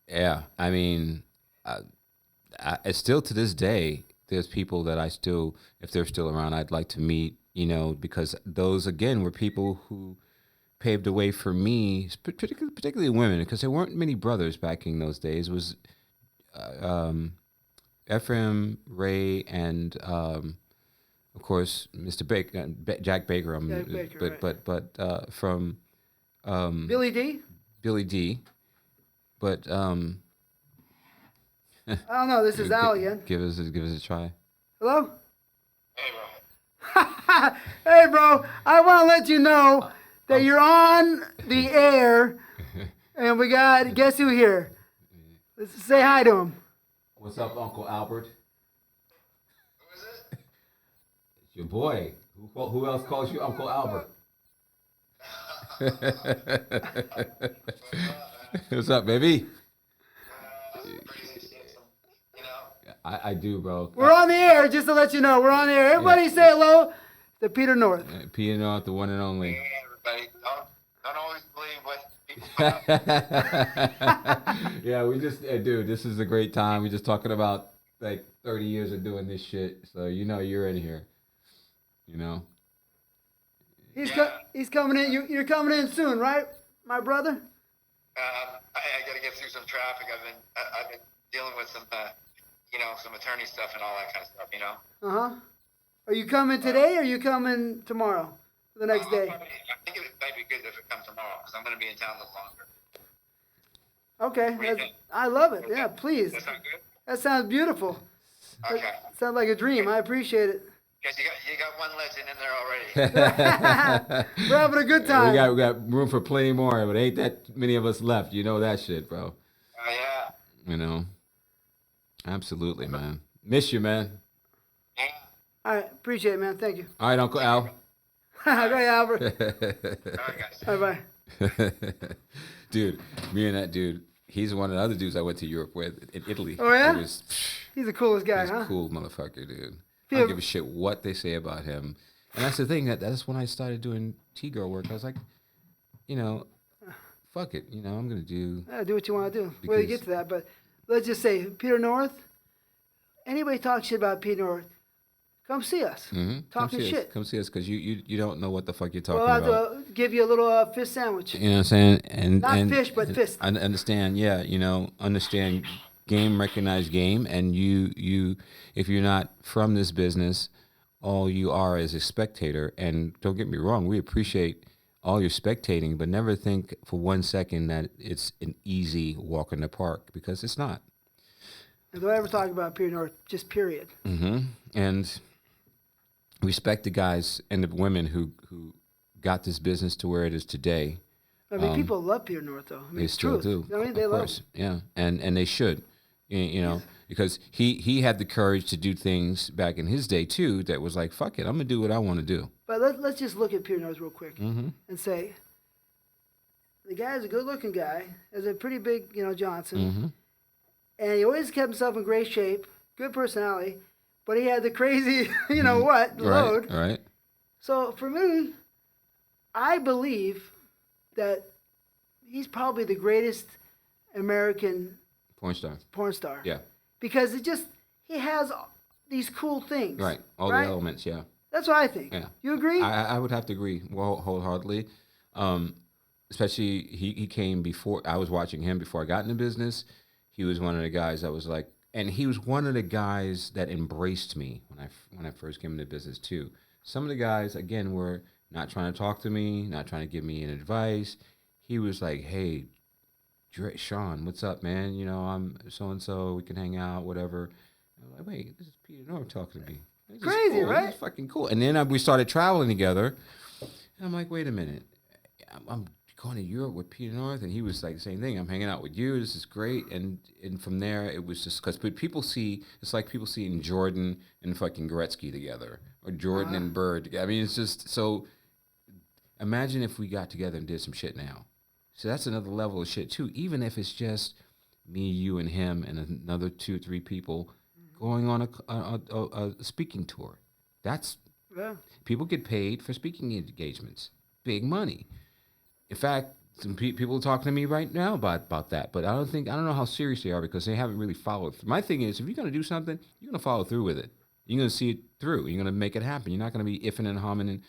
Yeah, I mean, still to this day, there's people that I still, if they're still around, I'd like to meet. You know, because those again were people who paved the way for me, particularly women, because there weren't many brothers back in those days. It was Ephraim, Ray, and of course Mr. Baker, Jack Baker. Jack Baker, but from Billy D. Billy D. But I don't know. This is Al again. Give us a try. Hello. Hey, bro. Hey, bro. I want to let you know that you're on the air, and we got guess who here. Let's say hi to him. What's up, Uncle Albert? Who is this? It's your boy. Who else calls you Uncle Albert? What's up, baby? Crazy shit, you know? I do, bro. We're on the air, just to let you know. We're on the air. Everybody say hello to Peter North. P and R, the one and only. Hey, everybody. Don't always believe what people put out. Yeah, we just, dude, this is a great time. We're just talking about like 30 years of doing this shit. So, you know, you're in here. You know? He's coming in. You're coming in soon, right, my brother? I got to get through some traffic. I've been dealing with some, some attorney stuff and all that kind of stuff, you know? Uh-huh. Are you coming today or are you coming tomorrow? The next day? I think it might be good if it comes tomorrow because I'm going to be in town a little longer. Okay. I love it. Yeah, please. That sound good? That sounds beautiful. Okay. That sounds like a dream. I appreciate it. Because you got one legend in there already. We're having a good time. We got room for plenty more, but ain't that many of us left. You know that shit, bro. Oh, yeah. You know? Absolutely, man. Miss you, man. Yeah. All right. Appreciate it, man. Thank you. All right, Uncle Al. All right, Albert. All right, guys. Bye-bye. Dude, me and that dude, he's one of the other dudes I went to Europe with in Italy. Oh, yeah? He was, He's the coolest guy, he's huh? a cool motherfucker, dude. I Yeah. don't give a shit what they say about him. And that's the thing, that's when I started doing T-girl work. I was like, you know, fuck it. You know, I'm going to do... Yeah, do what you want to do. We'll get to that, but let's just say, Peter North, anybody talk shit about Peter North, come see us. Mm-hmm. Talking shit. Come see us, because you don't know what the fuck you're talking We'll have about. to give you a little fish sandwich. You know what I'm saying? And Not and, fish, but fist. I understand, yeah, understand game, recognize game, and you if you're not from this business, all you are is a spectator. And don't get me wrong, we appreciate all your spectating, but never think for 1 second that it's an easy walk in the park, because it's not. And don't ever talk about Peter North, just period. Mm-hmm. And respect the guys and the women who got this business to where it is today. I mean, people love Peter North, though. I mean, They it's still truth. do. I mean, they of love course. him. Yeah, and they should, because he had the courage to do things back in his day too. That was like, fuck it, I'm gonna do what I want to do. But let's just look at Peter North real quick and say, the guy's a good-looking guy, has a pretty big, Johnson, and he always kept himself in great shape, good personality, but he had the crazy, load. Right. So for me, I believe that he's probably the greatest American Porn star. Yeah. because he has these cool things. Right. All the elements. Yeah. That's what I think. Yeah. You agree? I would have to agree wholeheartedly. especially he came before I was watching him before I got into business. He was one of the guys that was like, and he was one of the guys that embraced me when I first came into business too. Some of the guys again were not trying to talk to me, not trying to give me any advice. He was like, "Hey, Sean, what's up, man? You know, I'm so and so. We can hang out, whatever." I'm like, "Wait, this is Peter North talking to me. This is Crazy, cool. right? This is fucking cool." And then we started traveling together, and I'm like, "Wait a minute, I'm going to Europe with Peter North," and he was like the same thing. "I'm hanging out with you. This is great." And from there, it was just because, but people see it's like people seeing Jordan and fucking Gretzky together, or Jordan and Bird together. I mean, it's just so. Imagine if we got together and did some shit now. So that's another level of shit too. Even if it's just me, you, and him, and another 2 or 3 people going on a speaking tour. That's people get paid for speaking engagements. Big money. In fact, some people are talking to me right now about that. But I don't know how serious they are because they haven't really followed through. My thing is, if you're going to do something, you're going to follow through with it. You're going to see it through. You're going to make it happen. You're not going to be iffing and humming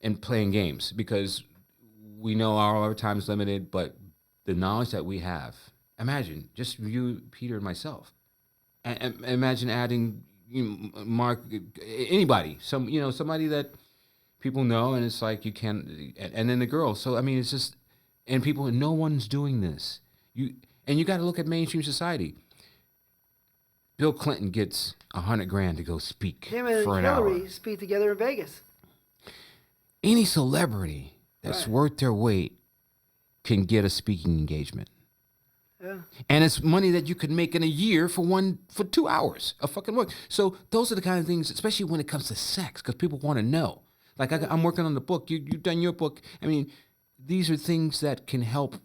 and playing games because we know our time is limited, but the knowledge that we have, imagine just you, Peter, and myself. And imagine adding Mark, anybody, somebody that people know, and it's like you can, and then the girl. So I mean, it's just, and people, no one's doing this. You got to look at mainstream society. Bill Clinton gets $100,000 to go speak Him and for an Hillary hour. speak together in Vegas. Any celebrity that's worth their weight can get a speaking engagement. Yeah. And it's money that you could make in a year for 2 hours of fucking work. So those are the kind of things, especially when it comes to sex, because people want to know. Like I'm working on the book. You've done your book. I mean, these are things that can help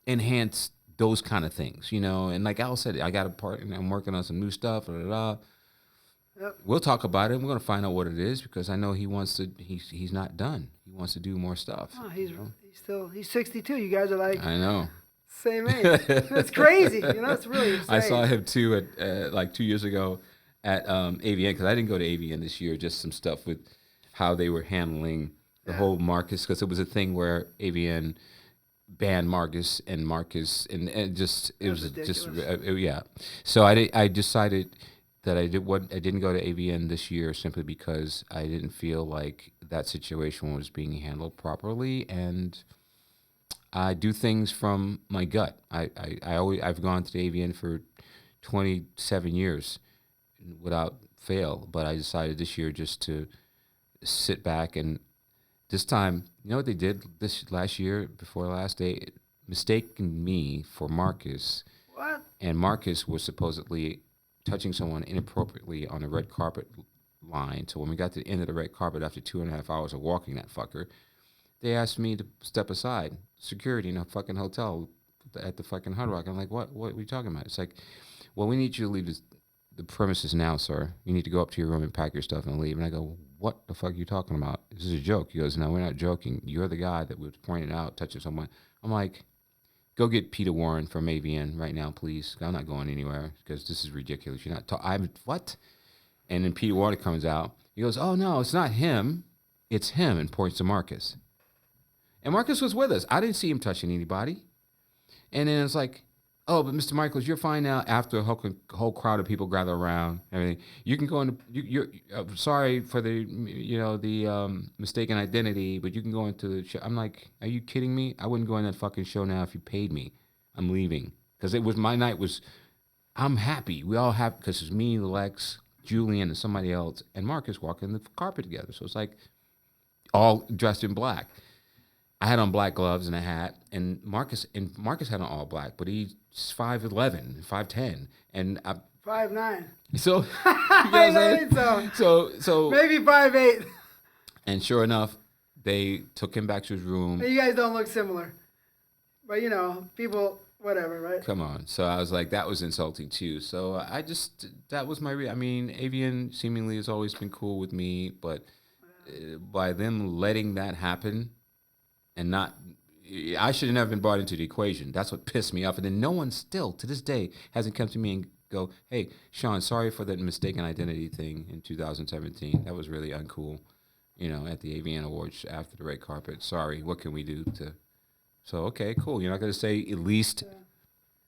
enhance those kind of things, And like Al said, I got a part, and I'm working on some new stuff. Blah, blah, blah. Yep. We'll talk about it. We're going to find out what it is because I know he wants to. He's not done. He wants to do more stuff. Oh, he's 62. You guys are like I know. same age. It's crazy. It's really insane. I saw him too at like 2 years ago at AVN because I didn't go to AVN this year. Just some stuff with how they were handling the whole Marcus because it was a thing where AVN banned Marcus and it was just yeah. So I decided that I didn't go to AVN this year simply because I didn't feel like that situation was being handled properly, and I do things from my gut. I've gone to the AVN for 27 years without fail, but I decided this year just to sit back, and this time, you know what they did this last year before last day? Mistaken me for Marcus. What? And Marcus was supposedly touching someone inappropriately on the red carpet line. So when we got to the end of the red carpet after 2.5 hours of walking that fucker, they asked me to step aside. Security in a fucking hotel at the fucking Hard Rock. I'm like, what are we talking about? It's like, well, we need you to leave the premises now, sir. You need to go up to your room and pack your stuff and leave. And I go, what the fuck are you talking about? This is a joke. He goes, no, we're not joking. You're the guy that was pointing out, touching someone. I'm like, go get Peter Warren from AVN right now, please. I'm not going anywhere because this is ridiculous. You're not I'm what? And then Peter Warren comes out. He goes, oh, no, it's not him. It's him, and points to Marcus. And Marcus was with us. I didn't see him touching anybody. And then it's like, oh, but Mr. Michaels, you're fine now. After a whole crowd of people gather around, everything, you can go into. You're sorry for the mistaken identity, but you can go into the show. I'm like, are you kidding me? I wouldn't go in that fucking show now if you paid me. I'm leaving because it was my night. I'm happy. We all happy because it's me, Lex, Julian, and somebody else, and Marcus walking the carpet together. So it's like all dressed in black. I had on black gloves and a hat, and Marcus had on all black, but he's 5'11", 5'10", and 5'9". So I know so maybe 5'8". And sure enough, they took him back to his room. You guys don't look similar, but people, whatever, right? Come on. So I was like, that was insulting too. So that was I mean, AVN seemingly has always been cool with me, but by them letting that happen. And I should have never been brought into the equation. That's what pissed me off. And then no one still, to this day, hasn't come to me and go, hey, Sean, sorry for that mistaken identity thing in 2017. That was really uncool, at the AVN Awards after the red carpet. Sorry, what can we do to So, okay, cool. You're not going to say at least,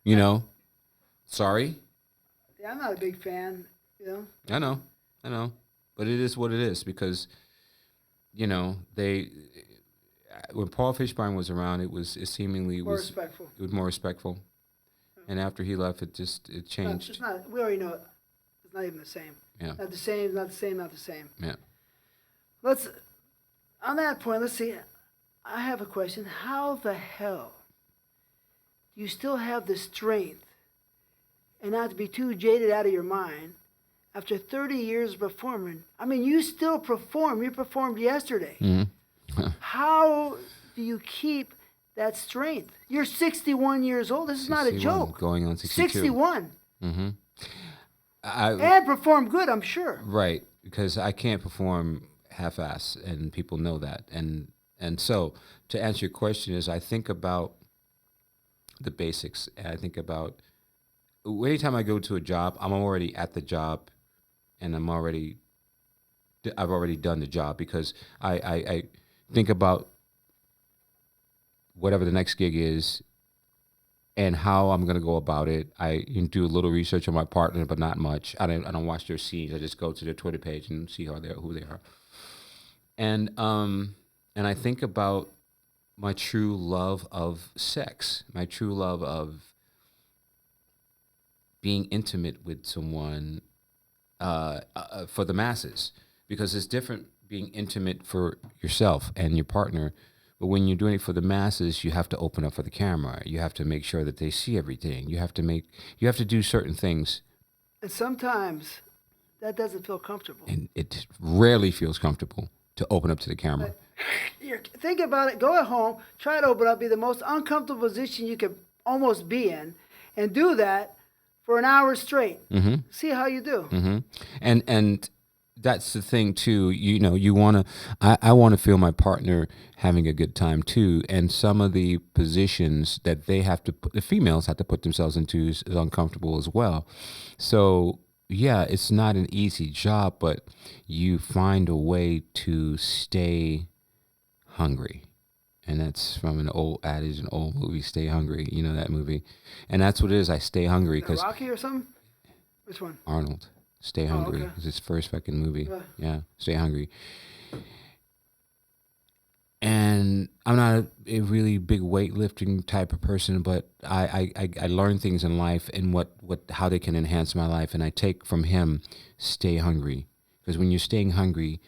you know, sorry. Yeah, I'm not a big fan, you know. I know. But it is what it is because, you know, when Paul Fishburne was around, it seemingly More was respectful. It was more respectful. And after he left, it changed. It's not. We already know it. It's not even the same. Yeah. Not the same. Not the same. Not the same. Yeah. On that point, let's see. I have a question. How the hell do you still have the strength and not to be too jaded out of your mind after 30 years of performing? I mean, you still perform. You performed yesterday. Mm-hmm. How do you keep that strength? You're 61 years old. This is not a joke. Going on 62. 61. Mm-hmm. And perform good, I'm sure. Right, because I can't perform half-ass, and people know that. And so, to answer your question, is I think about the basics. And I think about anytime I go to a job, I'm already at the job, and I've already done the job because I think about whatever the next gig is and how I'm going to go about it. I do a little research on my partner, but not much. I don't watch their scenes. I just go to their Twitter page and see who they are. And I think about my true love of sex, my true love of being intimate with someone for the masses, because it's different being intimate for yourself and your partner. But when you're doing it for the masses, you have to open up for the camera. You have to make sure that they see everything. You have to do certain things. And sometimes that doesn't feel comfortable. And it rarely feels comfortable to open up to the camera. Think about it. Go at home. Try to open up. Be the most uncomfortable position you could almost be in. And do that for an hour straight. Mm-hmm. See how you do. Mm-hmm. And that's the thing too. You know, I want to feel my partner having a good time too. And some of the positions that the females have to put themselves into is uncomfortable as well. So yeah, it's not an easy job, but you find a way to stay hungry. And that's from an old adage, an old movie, Stay Hungry. You know that movie? And that's what it is. I stay hungry because Rocky or something? Which one? Arnold. Stay Hungry. Okay. It's his first fucking movie. Yeah, Stay Hungry. And I'm not a really big weightlifting type of person, but I learn things in life and how they can enhance my life. And I take from him, stay hungry. Because when you're staying hungry,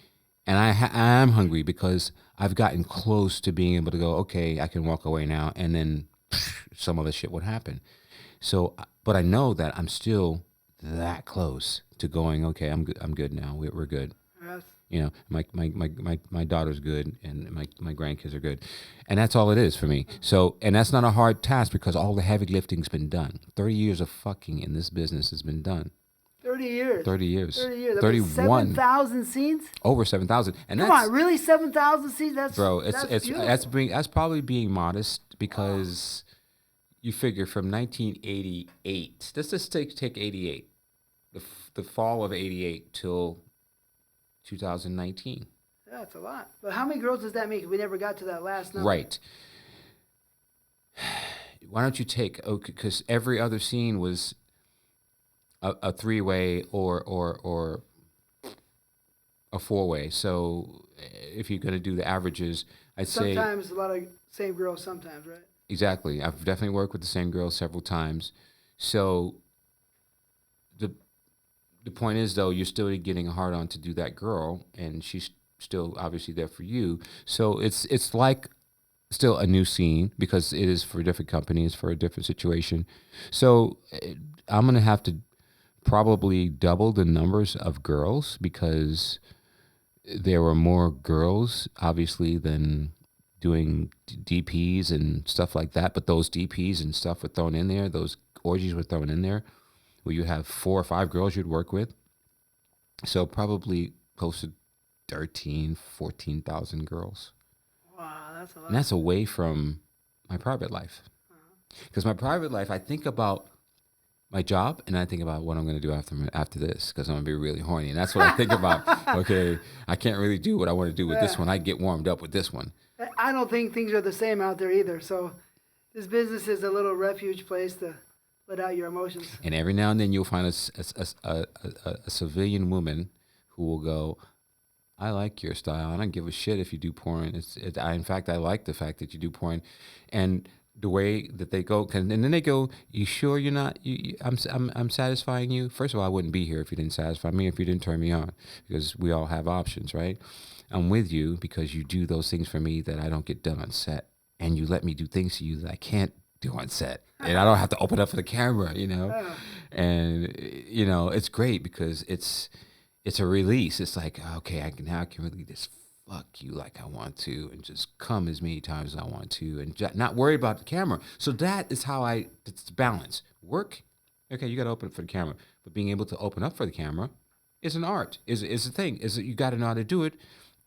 and I am hungry because I've gotten close to being able to go, okay, I can walk away now. And then some other shit would happen. So, but I know that I'm still that close to going, okay, I'm good now. We're good. Yes. You know, my daughter's good and my grandkids are good. And that's all it is for me. So, and that's not a hard task because all the heavy lifting's been done. 30 years of fucking in this business has been done. 30 years. 30 years. 30 years. 31. 7,000 scenes? Over 7,000. And Come that's, on, really? 7,000 scenes? That's beautiful. That's probably being modest because you figure from 1988. Let's just take 88. The fall of 88 till 2019. Yeah, that's a lot. But how many girls does that make? We never got to that last number. Right. Why don't you take, because every other scene was a three-way or a four-way. So if you're going to do the averages, I'd say... Sometimes a lot of same girls sometimes, right? Exactly. I've definitely worked with the same girl several times. So the point is, though, you're still getting a hard-on to do that girl, and she's still obviously there for you. So it's like still a new scene because it is for different companies, for a different situation. So I'm going to have to probably double the numbers of girls because there were more girls, obviously, than doing DPs and stuff like that. But those DPs and stuff were thrown in there. Those orgies were thrown in there where you have 4 or 5 girls you'd work with. So probably close to 13, 14,000 girls. Wow, that's a lot. And that's away from my private life. Because my private life, I think about my job, and I think about what I'm going to do after this, because I'm going to be really horny. And that's what I think about. Okay, I can't really do what I want to do with this one. I get warmed up with this one. I don't think things are the same out there either. So this business is a little refuge place to let out your emotions. And every now and then you'll find a civilian woman who will go, I like your style. I don't give a shit if you do porn. In fact, I like the fact that you do porn. And the way that they go, and then they go, you sure you're not, I'm satisfying you? First of all, I wouldn't be here if you didn't satisfy me, if you didn't turn me on, because we all have options, right? I'm with you because you do those things for me that I don't get done on set. And you let me do things to you that I can't do on set. And I don't have to open up for the camera, you know? And, you know, it's great because it's a release. It's like, okay, I can really just fuck you like I want to and just come as many times as I want to and not worry about the camera. So that is how it's balance. Work, okay, you got to open up for the camera. But being able to open up for the camera is an art, is a thing. You got to know how to do it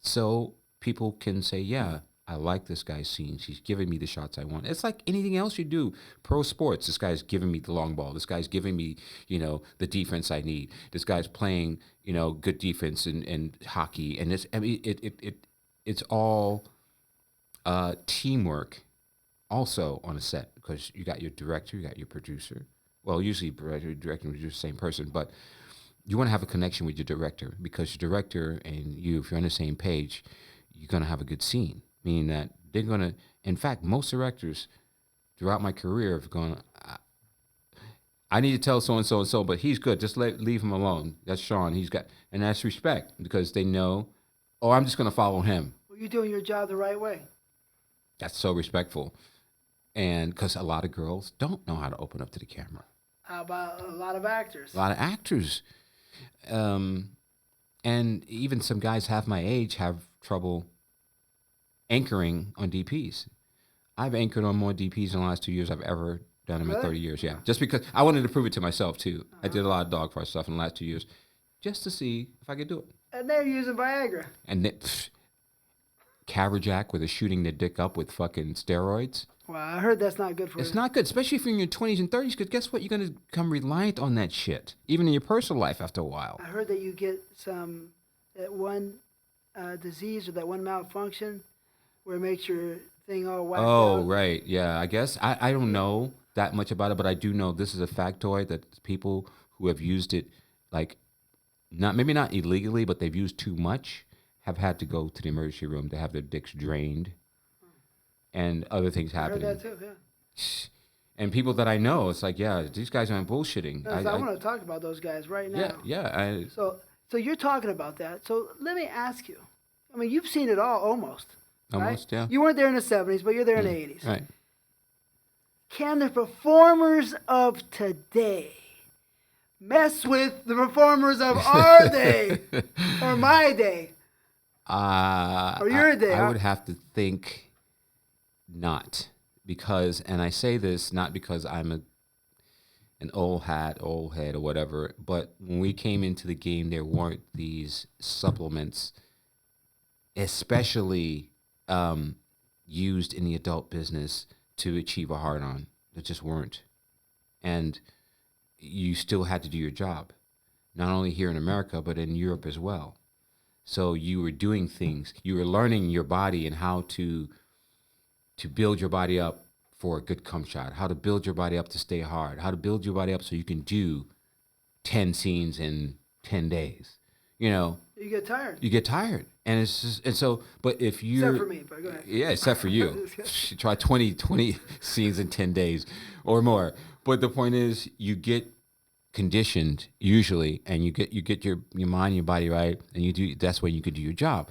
so people can say, yeah, I like this guy's scenes. He's giving me the shots I want. It's like anything else you do. Pro sports, this guy's giving me the long ball. This guy's giving me, you know, the defense I need. This guy's playing, you know, good defense and hockey. And it's all teamwork also on a set, because you got your director, you got your producer. Well, usually director and producer are the same person, but you want to have a connection with your director, because your director and you, if you're on the same page, you're going to have a good scene. Meaning that they're going to, in fact, most directors throughout my career have gone, I need to tell so-and-so and so, but he's good. Just leave him alone. That's Sean. And that's respect, because they know, oh, I'm just going to follow him. Well, you're doing your job the right way. That's so respectful. And because a lot of girls don't know how to open up to the camera. How about a lot of actors? A lot of actors. And even some guys half my age have trouble anchoring on DPs. I've anchored on more DPs in the last 2 years I've ever done in my 30 years. Yeah, just because I wanted to prove it to myself too. I did a lot of dog fight stuff in the last 2 years, just to see if I could do it. And they're using Viagra. And Caverjack, where they're shooting their dick up with fucking steroids. Well, I heard that's not good for you. It's not good, especially if you're in your 20s and 30s, because guess what? You're going to become reliant on that shit, even in your personal life after a while. I heard that you get that one disease or that one malfunction where it makes your thing all whacked out. Oh, right. Yeah, I guess. I don't know that much about it, but I do know this is a factoid that people who have used it, like, maybe not illegally, but they've used too much, have had to go to the emergency room to have their dicks drained and other things happening. I heard that too, yeah. And people that I know, it's like, yeah, these guys aren't bullshitting. I want to talk about those guys right now. Yeah. So you're talking about that. So let me ask you. I mean, you've seen it all almost. Almost, right? yeah. You weren't there in the 70s, but you're there in the 80s. Right. Can the performers of today mess with the performers of our day or my day or your day? I would have to think not, because, and I say this not because I'm an old head or whatever, but when we came into the game, there weren't these supplements, especially used in the adult business to achieve a hard-on. There just weren't. And you still had to do your job, not only here in America, but in Europe as well. So you were doing things, you were learning your body and how to build your body up for a good cum shot, how to build your body up to stay hard, how to build your body up so you can do 10 scenes in 10 days. You know, you get tired. And it's just, and so, but if you're... Except for me, but go ahead. Yeah, except for you. Try 20 scenes in 10 days or more. But the point is, you get conditioned usually, and you get your mind, your body right, and that's when you could do your job.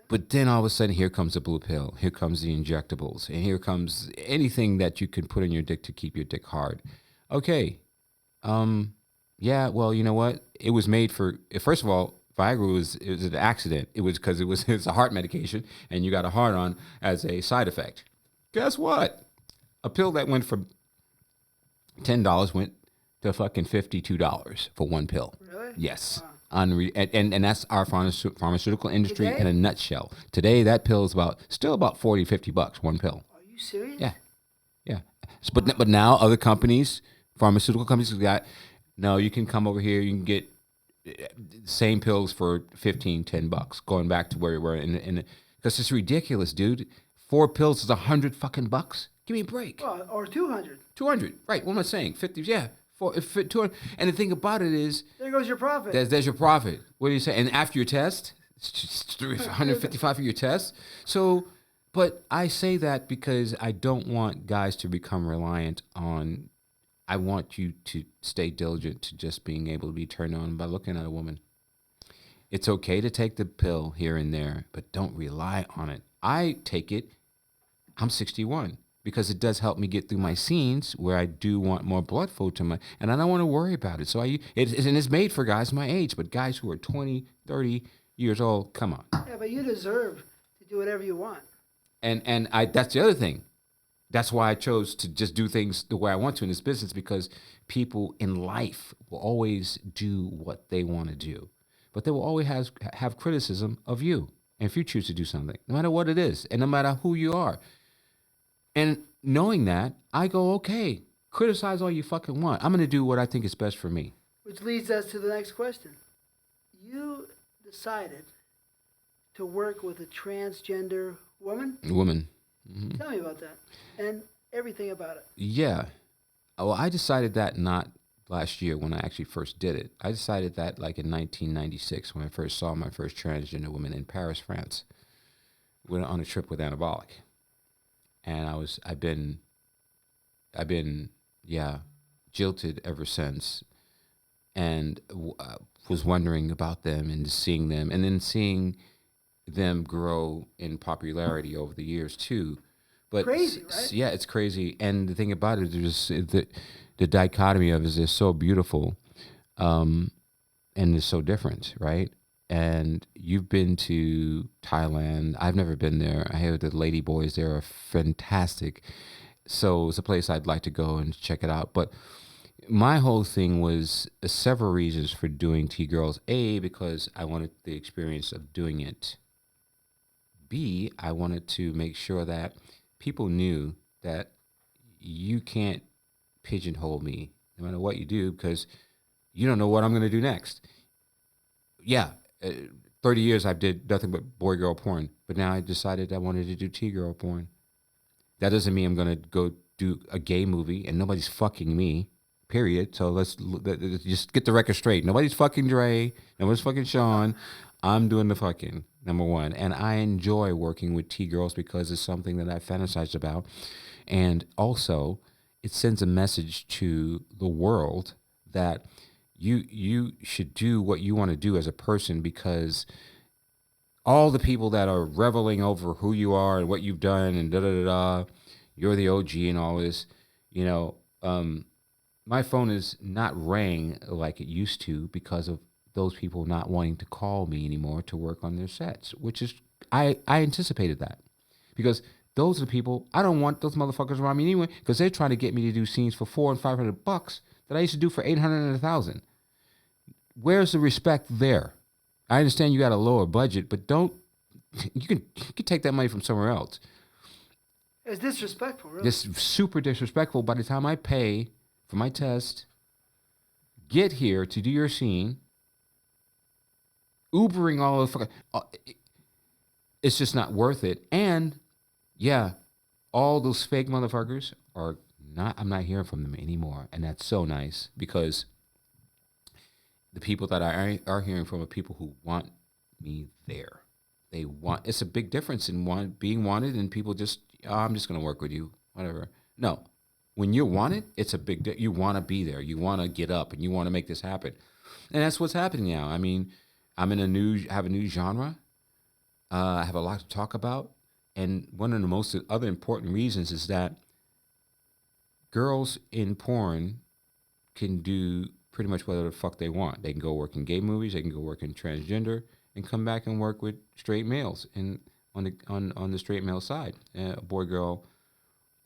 But then all of a sudden, here comes the blue pill, here comes the injectables, and here comes anything that you can put in your dick to keep your dick hard. Okay, yeah, well, you know what? It was made for, first of all, Viagra was an accident. It was because it's a heart medication, and you got a hard-on as a side effect. Guess what? A pill that went from $10 went to fucking $52 for one pill. Really? Yes. Wow. And that's our pharmaceutical industry Today? in a nutshell. Today, that pill is still about $40, $50, one pill. Are you serious? Yeah. But now other companies Pharmaceutical companies got, no, you can come over here, you can get same pills for $10, going back to where we were because it's ridiculous, dude. 4 pills is $100 Give me a break. Well, or 200. 200, right? What am I saying? 50, yeah. 200. And the thing about it is, there goes your profit. There's your profit. What do you say? And after your test, it's just $155 for your test. So, but I say that because I don't want guys to become reliant on. I want you to stay diligent to just being able to be turned on by looking at a woman. It's okay to take the pill here and there, but don't rely on it. I take it. I'm 61 because it does help me get through my scenes where I do want more blood flow to my, and I don't want to worry about it. So and it's made for guys my age, but guys who are 20, 30 years old, come on. Yeah, but you deserve to do whatever you want. And that's the other thing. That's why I chose to just do things the way I want to in this business, because people in life will always do what they want to do, but they will always have criticism of you. And if you choose to do something, no matter what it is, and no matter who you are, and knowing that, I go, okay, criticize all you fucking want. I'm going to do what I think is best for me. Which leads us to the next question. You decided to work with a transgender woman? Woman. Mm-hmm. Tell me about that and everything about it. Yeah. Well, I decided that not last year when I actually first did it. I decided that like in 1996 when I first saw my first transgender woman in Paris, France. We went on a trip with Anabolic. And I've been, jilted ever since, and was wondering about them and seeing them, and then seeing them grow in popularity over the years too. But crazy, right? Yeah, it's crazy. And the thing about it is the dichotomy of it is they're so beautiful, and they're so different, right? And you've been to Thailand. I've never been there. I hear the lady boys there are fantastic. So it's a place I'd like to go and check it out. But my whole thing was several reasons for doing T-Girls. A, because I wanted the experience of doing it. B, I wanted to make sure that people knew that you can't pigeonhole me no matter what you do, because you don't know what I'm going to do next. Yeah. 30 years I've did nothing but boy-girl porn, but now I decided I wanted to do T-girl porn. That doesn't mean I'm going to go do a gay movie, and nobody's fucking me, period. So let's just get the record straight. Nobody's fucking Dre, nobody's fucking Sean. I'm doing the fucking, number one. And I enjoy working with T-girls because it's something that I fantasized about. And also, it sends a message to the world that you should do what you want to do as a person, because all the people that are reveling over who you are and what you've done and you're the OG and all this, my phone is not rang like it used to because of those people not wanting to call me anymore to work on their sets, which is, I anticipated that, because those are the people, I don't want those motherfuckers around me anyway, because they're trying to get me to do scenes for $400 and $500 that I used to do for $800 and $1,000. Where's the respect there? I understand you got a lower budget, but you can take that money from somewhere else. It's disrespectful, really. It's super disrespectful. By the time I pay for my test, get here to do your scene, Ubering all the fucking, it's just not worth it. And yeah, all those fake motherfuckers are not, I'm not hearing from them anymore. And that's so nice, because the people that I are hearing from are people who want me there. It's a big difference in being wanted and people just, I'm just going to work with you, whatever. No, when you're wanted, it's a big, you want to be there. You want to get up and you want to make this happen. And that's what's happening now. I mean, have a new genre. I have a lot to talk about. And one of the most other important reasons is that girls in porn can do pretty much whatever the fuck they want. They can go work in gay movies, they can go work in transgender, and come back and work with straight males on the straight male side, boy girl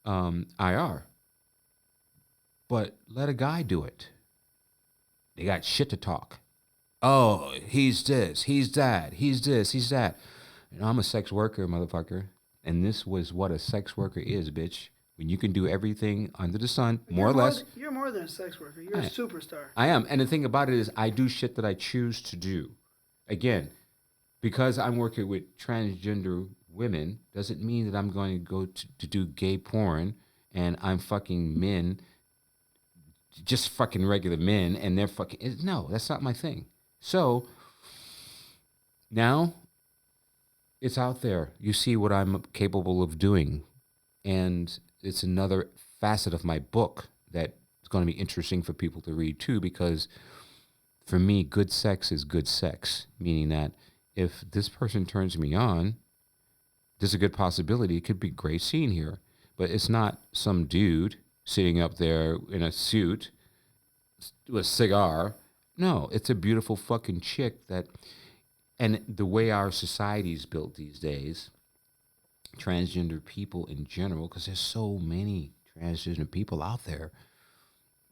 IR. But let a guy do it. They got shit to talk. Oh, he's this, he's that, he's this, he's that. I'm a sex worker, motherfucker. And this was what a sex worker is, bitch. when you can do everything under the sun, more You're or less. You're more than a sex worker. You're a superstar. I am. And the thing about it is I do shit that I choose to do. Again, because I'm working with transgender women doesn't mean that I'm going to go to do gay porn and I'm fucking men, just fucking regular men, and they're fucking... No, that's not my thing. So now it's out there. You see what I'm capable of doing. And it's another facet of my book that is going to be interesting for people to read too, because for me, good sex is good sex, meaning that if this person turns me on, there's a good possibility it could be a great scene here. But it's not some dude sitting up there in a suit with a cigar. No, it's a beautiful fucking chick that... And the way our society is built these days, transgender people in general, because there's so many transgender people out there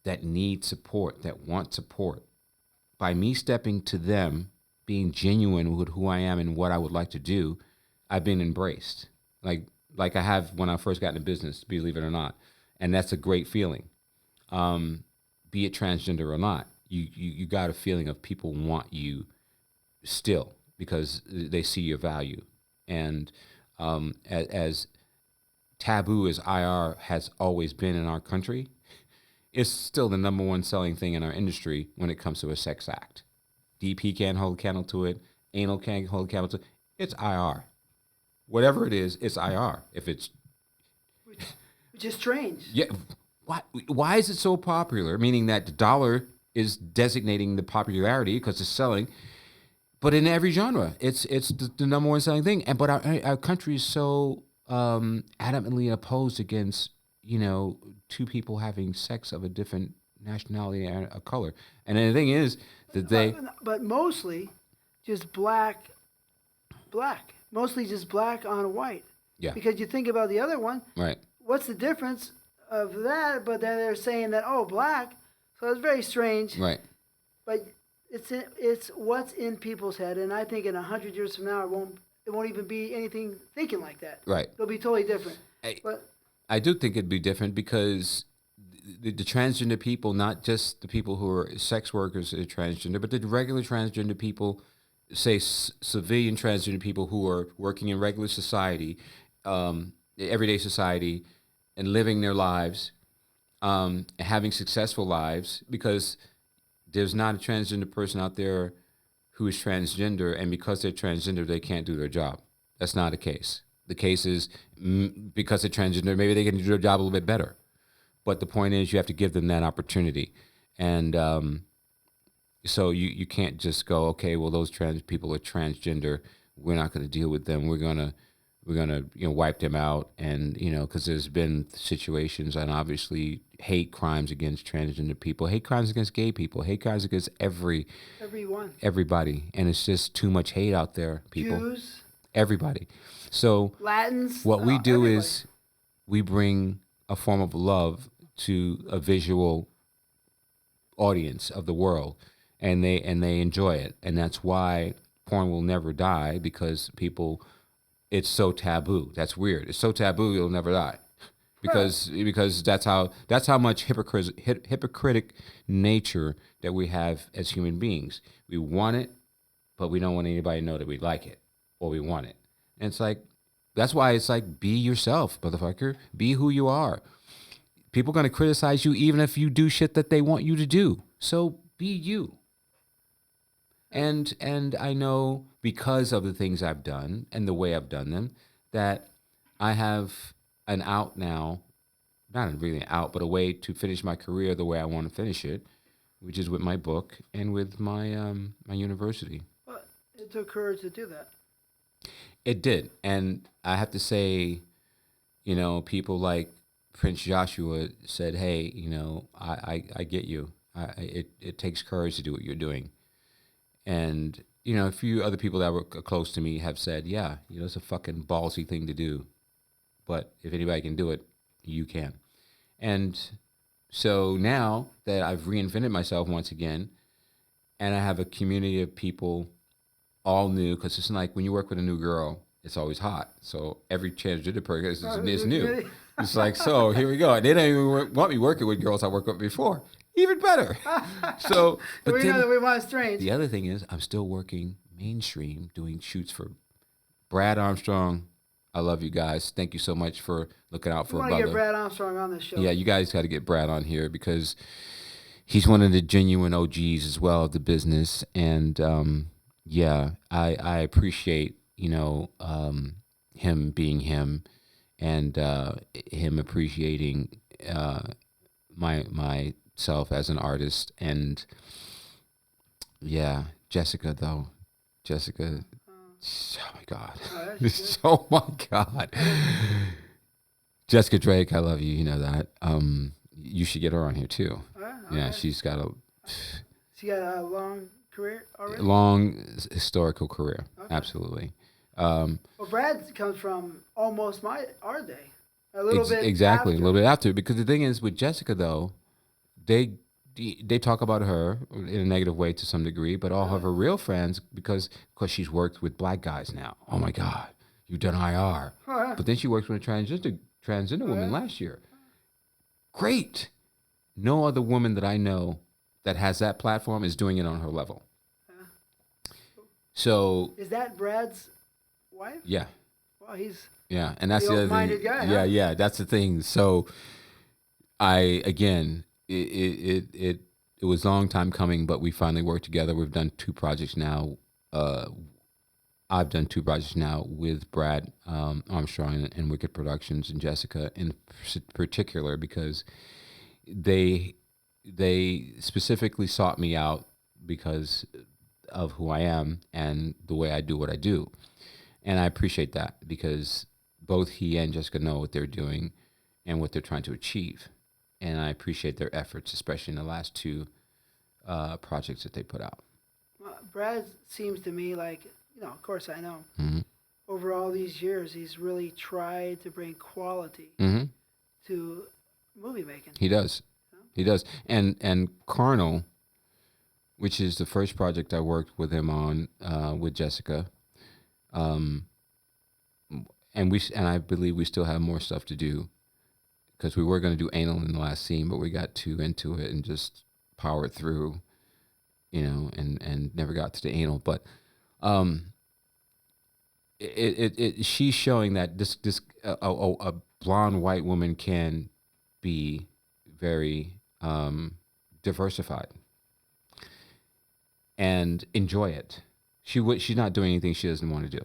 that need support, that want support. By me stepping to them, being genuine with who I am and what I would like to do, I've been embraced. Like I have when I first got into business, believe it or not. And that's a great feeling. Be it transgender or not, you got a feeling of people want you still because they see your value. And as taboo as IR has always been in our country, it's still the number one selling thing in our industry when it comes to a sex act. DP can't hold a candle to it. Anal can't hold a candle to it. It's IR. Whatever it is, it's IR. If it's... Which is strange. Yeah. Why is it so popular? Meaning that the dollar is designating the popularity because it's selling. But in every genre, it's the number one selling thing. But our country is so adamantly opposed against, two people having sex of a different nationality and a color. And then the thing is that they... But mostly just black. Mostly just black on white. Yeah. Because you think about the other one. Right. What's the difference of that? But then they're saying that, black. So it's very strange. Right. But it's what's in people's head. And I think in 100 years from now, it won't even be anything thinking like that. Right. It'll be totally different. I do think it'd be different because the transgender people, not just the people who are sex workers are transgender, but the regular transgender people, say civilian transgender people who are working in regular society, everyday society, and living their lives, having successful lives, because there's not a transgender person out there who is transgender, and because they're transgender, they can't do their job. That's not the case. The case is because they're transgender, maybe they can do their job a little bit better. But the point is you have to give them that opportunity. And so you can't just go, okay, well, those trans people are transgender. We're not going to deal with them. We're gonna wipe them out. And because there's been situations and obviously hate crimes against transgender people, hate crimes against gay people, hate crimes against everybody. And it's just too much hate out there. People, Jews, everybody. So Latins. What we do everybody. is we bring a form of love to a visual audience of the world. And they enjoy it, and that's why porn will never die, because it's so taboo. That's weird. It's so taboo it'll never die, because that's how much hypocritic nature that we have as human beings. We want it, but we don't want anybody to know that we like it or we want it. And it's like that's why it's like, be yourself, motherfucker. Be who you are. People are gonna criticize you even if you do shit that they want you to do. So be you. And I know because of the things I've done and the way I've done them that I have an out now, not really an out, but a way to finish my career the way I want to finish it, which is with my book and with my my university. Well, it took courage to do that. It did, and I have to say, people like Prince Joshua said, "Hey, I get you. It takes courage to do what you're doing." And, a few other people that were close to me have said, yeah, it's a fucking ballsy thing to do. But if anybody can do it, you can. And so now that I've reinvented myself once again, and I have a community of people all new, because it's like when you work with a new girl, it's always hot. So every transgender person is new. It's like, so here we go. And they don't even want me working with girls I worked with before. Even better. So, but we then, know that we want strange. the other thing is, I'm still working mainstream, doing shoots for Brad Armstrong. I love you guys. Thank you so much for looking out for We a want to brother. get Brad Armstrong on the show. Yeah, you guys got to get Brad on here because he's one of the genuine OGs as well of the business. And yeah, I appreciate, him being him, and him appreciating myself as an artist. And yeah, Jessica, oh my God. Oh, that's good. Oh my God. Jessica Drake, I love you. You know that. You should get her on here too. Yeah, Okay. she's got a She got a long career already? long historical career. Okay. Absolutely. Well, Brad comes from almost our day. A little bit exactly, after. a little bit after. Because the thing is, with Jessica though, they talk about her in a negative way to some degree, but all of her real friends, because she's worked with black guys now. Oh my God, you've done IR. Oh, yeah. But then she worked with a transgender woman last year. Great. No other woman that I know that has that platform is doing it on her level. So Is that Brad's wife? yeah, Well, he's yeah, and that's The the other thing. open-minded guy, Yeah, huh? yeah, that's the thing. So it was a long time coming, but we finally worked together. We've done 2 projects now. I've done 2 projects now with Brad Armstrong and Wicked Productions and Jessica in particular, because they specifically sought me out because of who I am and the way I do what I do. And I appreciate that because both he and Jessica know what they're doing and what they're trying to achieve. And I appreciate their efforts, especially in the last 2 projects that they put out. Brad seems to me like, of course I know. Mhm. Over all these years, he's really tried to bring quality Mm-hmm. to movie making. He does. He does. And Carnal, which is the first project I worked with him on with Jessica, and I believe we still have more stuff to do because we were going to do anal in the last scene, but we got too into it and just powered through, and never got to the anal. But she's showing that a blonde white woman can be very diversified and enjoy it. She's not doing anything she doesn't want to do.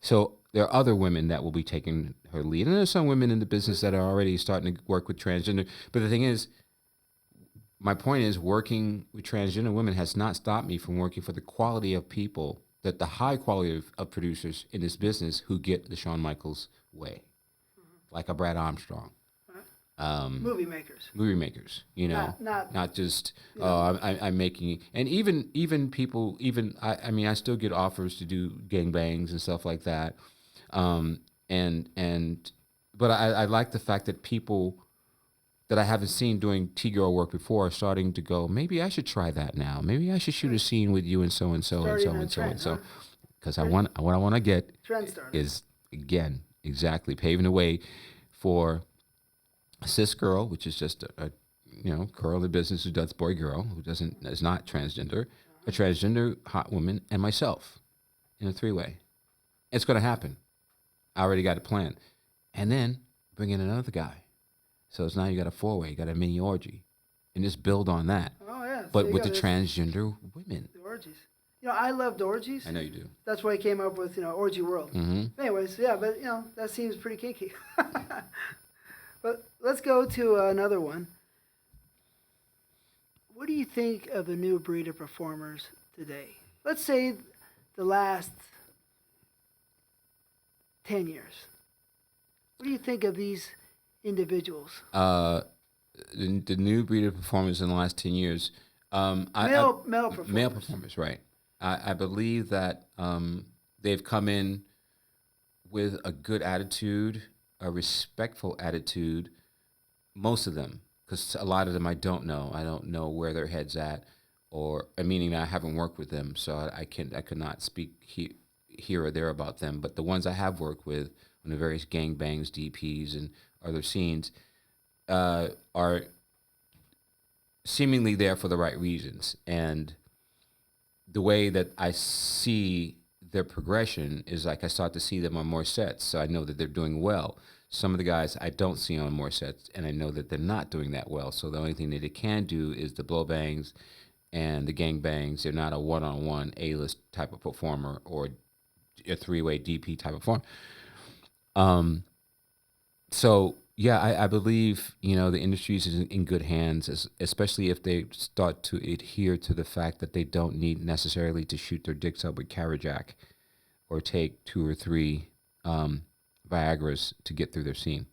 So there are other women that will be taking her lead, and there's some women in the business that are already starting to work with transgender. But the thing is, my point is, working with transgender women has not stopped me from working for the quality of people, that the high quality of producers in this business who get the Shawn Michaels way, like a Brad Armstrong. Movie makers. Movie makers, not just I'm making, and even people, I mean I still get offers to do gangbangs and stuff like that, but I like the fact that people that I haven't seen doing T-girl work before are starting to go, maybe I should try that now. Maybe I should shoot a scene with you and so and so and so and so and so, because what I want to get Trend starter. is, again, exactly paving the way for a cis girl, which is just a girl in the business who does boy girl, who is not transgender, a transgender hot woman, and myself in a 3-way. It's going to happen. I already got it planned. And then bring in another guy. So it's now you got a 4-way, you got a mini orgy, and just build on that. Oh yeah. But So with the this- transgender women. the orgies. I loved orgies. I know you do. That's why I came up with Orgy World. Mm-hmm. Anyways, yeah, but that seems pretty kinky. But let's go to another one. What do you think of the new breed of performers today? Let's say the last 10 years. What do you think of these individuals? The new breed of performers in the last 10 years. Male performers. Male performers, right. I believe that they've come in with a good attitude, a respectful attitude, most of them, because a lot of them I don't know. I don't know where their head's at, or meaning that I haven't worked with them, so I could not speak here or there about them. But the ones I have worked with on the various gangbangs, DPs, and other scenes, are seemingly there for the right reasons. And the way that I see their progression is like I start to see them on more sets, so I know that they're doing well. Some of the guys I don't see on more sets, and I know that they're not doing that well. So the only thing that they can do is the blow bangs and the gang bangs. They're not a one-on-one A-list type of performer or a three-way DP type of performer. So yeah, I believe, you know, the industry is in good hands, especially if they start to adhere to the fact that they don't need necessarily to shoot their dicks up with Carajack or take 2 or 3 Viagras to get through their scene.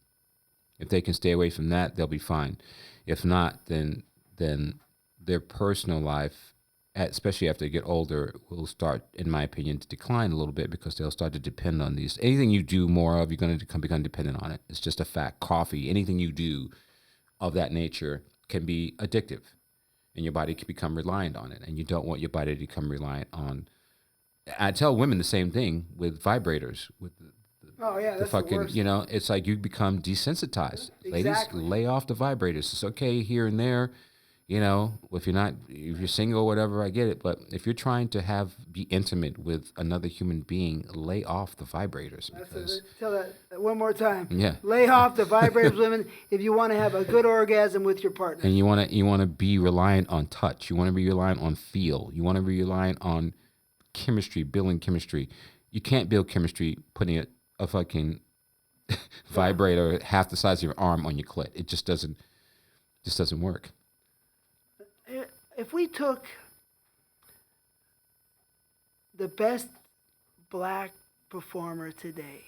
If they can stay away from that, they'll be fine. If not, then their personal life, especially after they get older, will start, in my opinion, to decline a little bit because they'll start to depend on these. Anything you do more of, you're going to become dependent on it. It's just a fact. Coffee, anything you do of that nature can be addictive, and your body can become reliant on it, and you don't want your body to become reliant on. I tell women the same thing with vibrators, with Oh yeah, that's the worst. you know, it's like you become desensitized. Exactly. Ladies, lay off the vibrators. It's okay here and there, you know, if you're single or whatever, I get it. But if you're trying to be intimate with another human being, lay off the vibrators. Tell that one more time. Yeah. Lay off the vibrators, women, if you want to have a good orgasm with your partner. And you want to be reliant on touch. You want to be reliant on feel. You want to be reliant on chemistry, building chemistry. You can't build chemistry putting a fucking vibrator half the size of your arm on your clit. It just doesn't work. If we took the best black performer today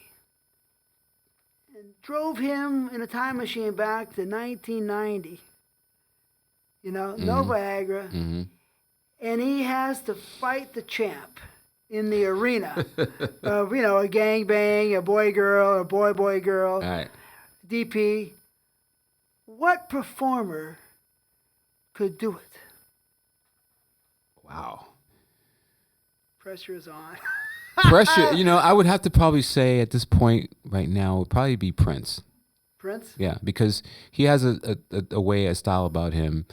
and drove him in a time machine back to 1990, you know, no Viagra, and he has to fight the champ in the arena of, you know, a gangbang, a boy-girl, a boy-boy-girl, All right. DP, what performer could do it? Wow. Pressure is on. Pressure, you know, I would have to probably say at this point right now would probably be Prince. Prince? Yeah, because he has a style about him,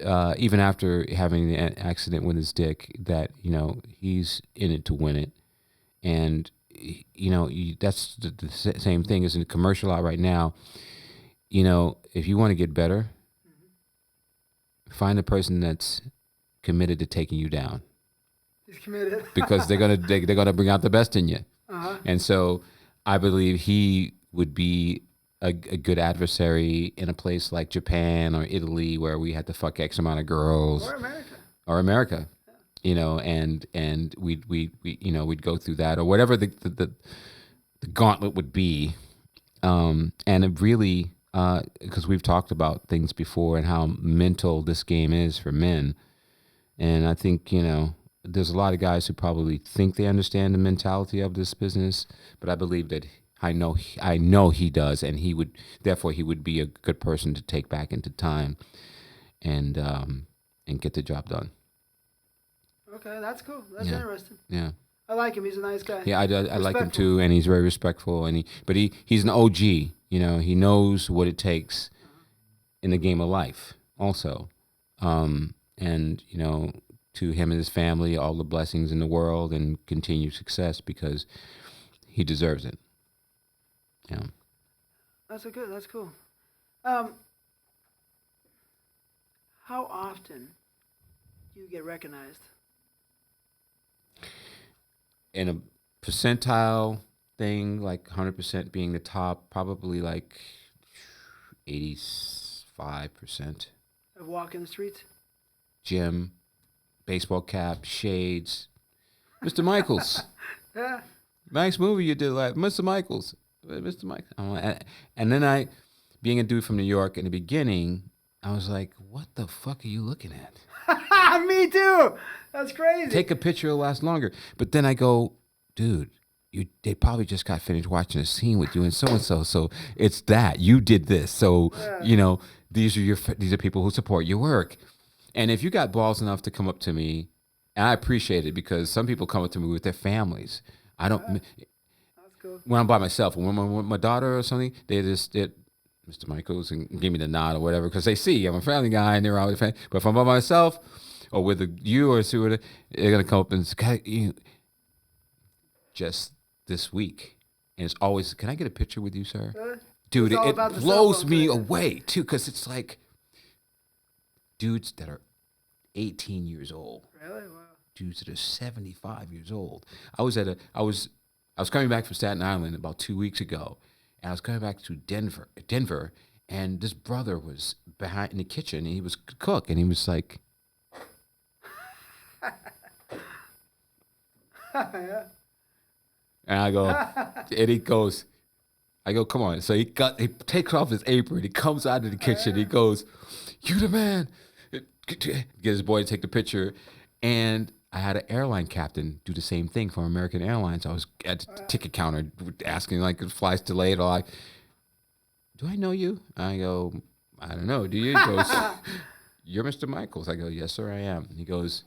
even after having the accident with his dick, that, you know, he's in it to win it. And, you know, that's the same thing as in the commercial out right now. You know, if you want to get better, find a person that's committed to taking you down. He's committed. Because they're gonna bring out the best in you. And so I believe he would be a good adversary in a place like Japan or Italy, where we had to fuck X amount of girls, or America, yeah. You know, and we'd you know, we'd go through that or whatever the gauntlet would be, and it really, because we've talked about things before and how mental this game is for men. And I think, you know, there's a lot of guys who probably think they understand the mentality of this business, but I believe that I know he does, and he would be a good person to take back into time and get the job done. Okay, that's cool. That's interesting. Yeah. I like him. He's a nice guy. Yeah, I like him too, and he's very respectful, and he's an OG. You know, he knows what it takes in the game of life also. And, you know, to him and his family, all the blessings in the world and continued success, because he deserves it. Yeah. That's cool. How often do you get recognized? In a percentile thing, like 100% being the top, probably like 85%. Of walking the streets? Gym, baseball cap, shades. Mr. Michaels. Yeah. Nice movie you did last. Mr. Michaels. Mr. Michaels. And then being a dude from New York in the beginning, I was like, what the fuck are you looking at? Me too. That's crazy. Take a picture, it'll last longer. But then I go, dude, they probably just got finished watching a scene with you and so. So it's that. You did this. So, you know, these are people who support your work. And if you got balls enough to come up to me, and I appreciate it, because some people come up to me with their families. I don't. cool. when I'm by myself. When I'm with my daughter or something, they just did Mr. Michaels and give me the nod or whatever because they see I'm a family guy and they're always fan. But if I'm by myself or with you or Sue, they're gonna come up and say, just this week, and it's always, can I get a picture with you, sir? Dude, it blows me away too because it's like dudes that are 18 years old. Really? Wow. Dudes that are 75 years old. I was coming back from Staten Island about 2 weeks ago, and I was coming back to Denver, and this brother was behind in the kitchen, and he was cook, and he was like, Yeah. and I go, and he goes, I go, come on. So he takes off his apron, he comes out of the kitchen, he goes, you the man. Get his boy to take the picture, and I had an airline captain do the same thing for American Airlines. I was at the ticket counter asking, like, if flight's delayed, or like, do I know you? I go, I don't know. Do you? He goes, you're Mr. Michaels. I go, yes, sir, I am. He goes,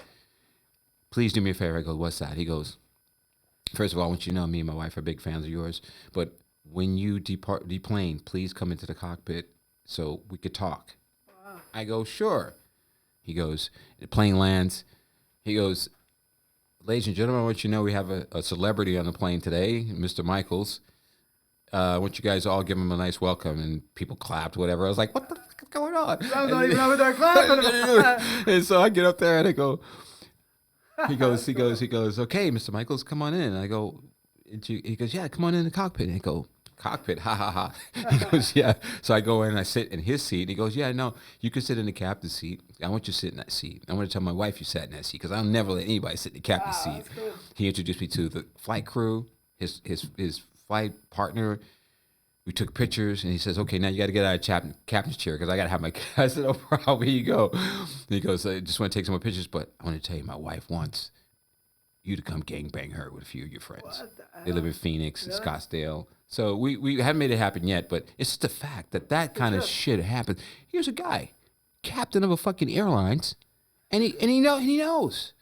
please do me a favor. I go, what's that? He goes, first of all, I want you to know me and my wife are big fans of yours, but when you deplane, please come into the cockpit so we could talk. Wow. I go, sure. He goes, the plane lands. He goes, ladies and gentlemen, I want you to know we have a celebrity on the plane today, Mr. Michaels. I want you guys to all give him a nice welcome. And people clapped, whatever. I was like, what the fuck is going on? I don't even know what they're clapping. And so I get up there and I go, he goes, okay, Mr. Michaels, come on in. And I go, he goes, yeah, come on in the cockpit. And I go, cockpit, ha ha ha. He goes, yeah. So I go in and I sit in his seat. He goes, yeah, no, you can sit in the captain's seat. I want you to sit in that seat. I want to tell my wife you sat in that seat because I'll never let anybody sit in the captain's seat. Cool. He introduced me to the flight crew, his flight partner. We took pictures, and he says, okay, now you got to get out of captain's chair because I got to have my. I said, no problem. Here you go. And he goes, I just want to take some more pictures, but I want to tell you, my wife wants you to come gangbang her with a few of your friends. They live in Phoenix and Scottsdale. So we haven't made it happen yet, but it's just the fact that kind of shit happens. Here's a guy, captain of a fucking airlines, and he knows.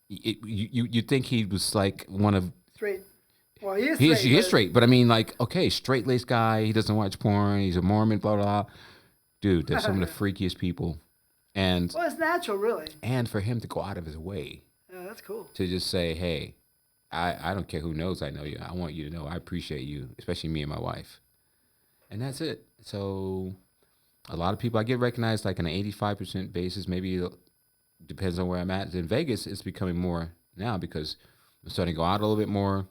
You think he was like one of straight. Well, he is straight. He is straight, but I mean, like, okay, straight-laced guy. He doesn't watch porn. He's a Mormon, blah, blah, blah. Dude, they're some of the freakiest people. And well, it's natural, really. And for him to go out of his way. Yeah, that's cool. To just say, hey, I don't care who knows I know you. I want you to know I appreciate you, especially me and my wife. And that's it. So a lot of people, I get recognized like on an 85% basis. Maybe it depends on where I'm at. In Vegas, it's becoming more now because I'm starting to go out a little bit more.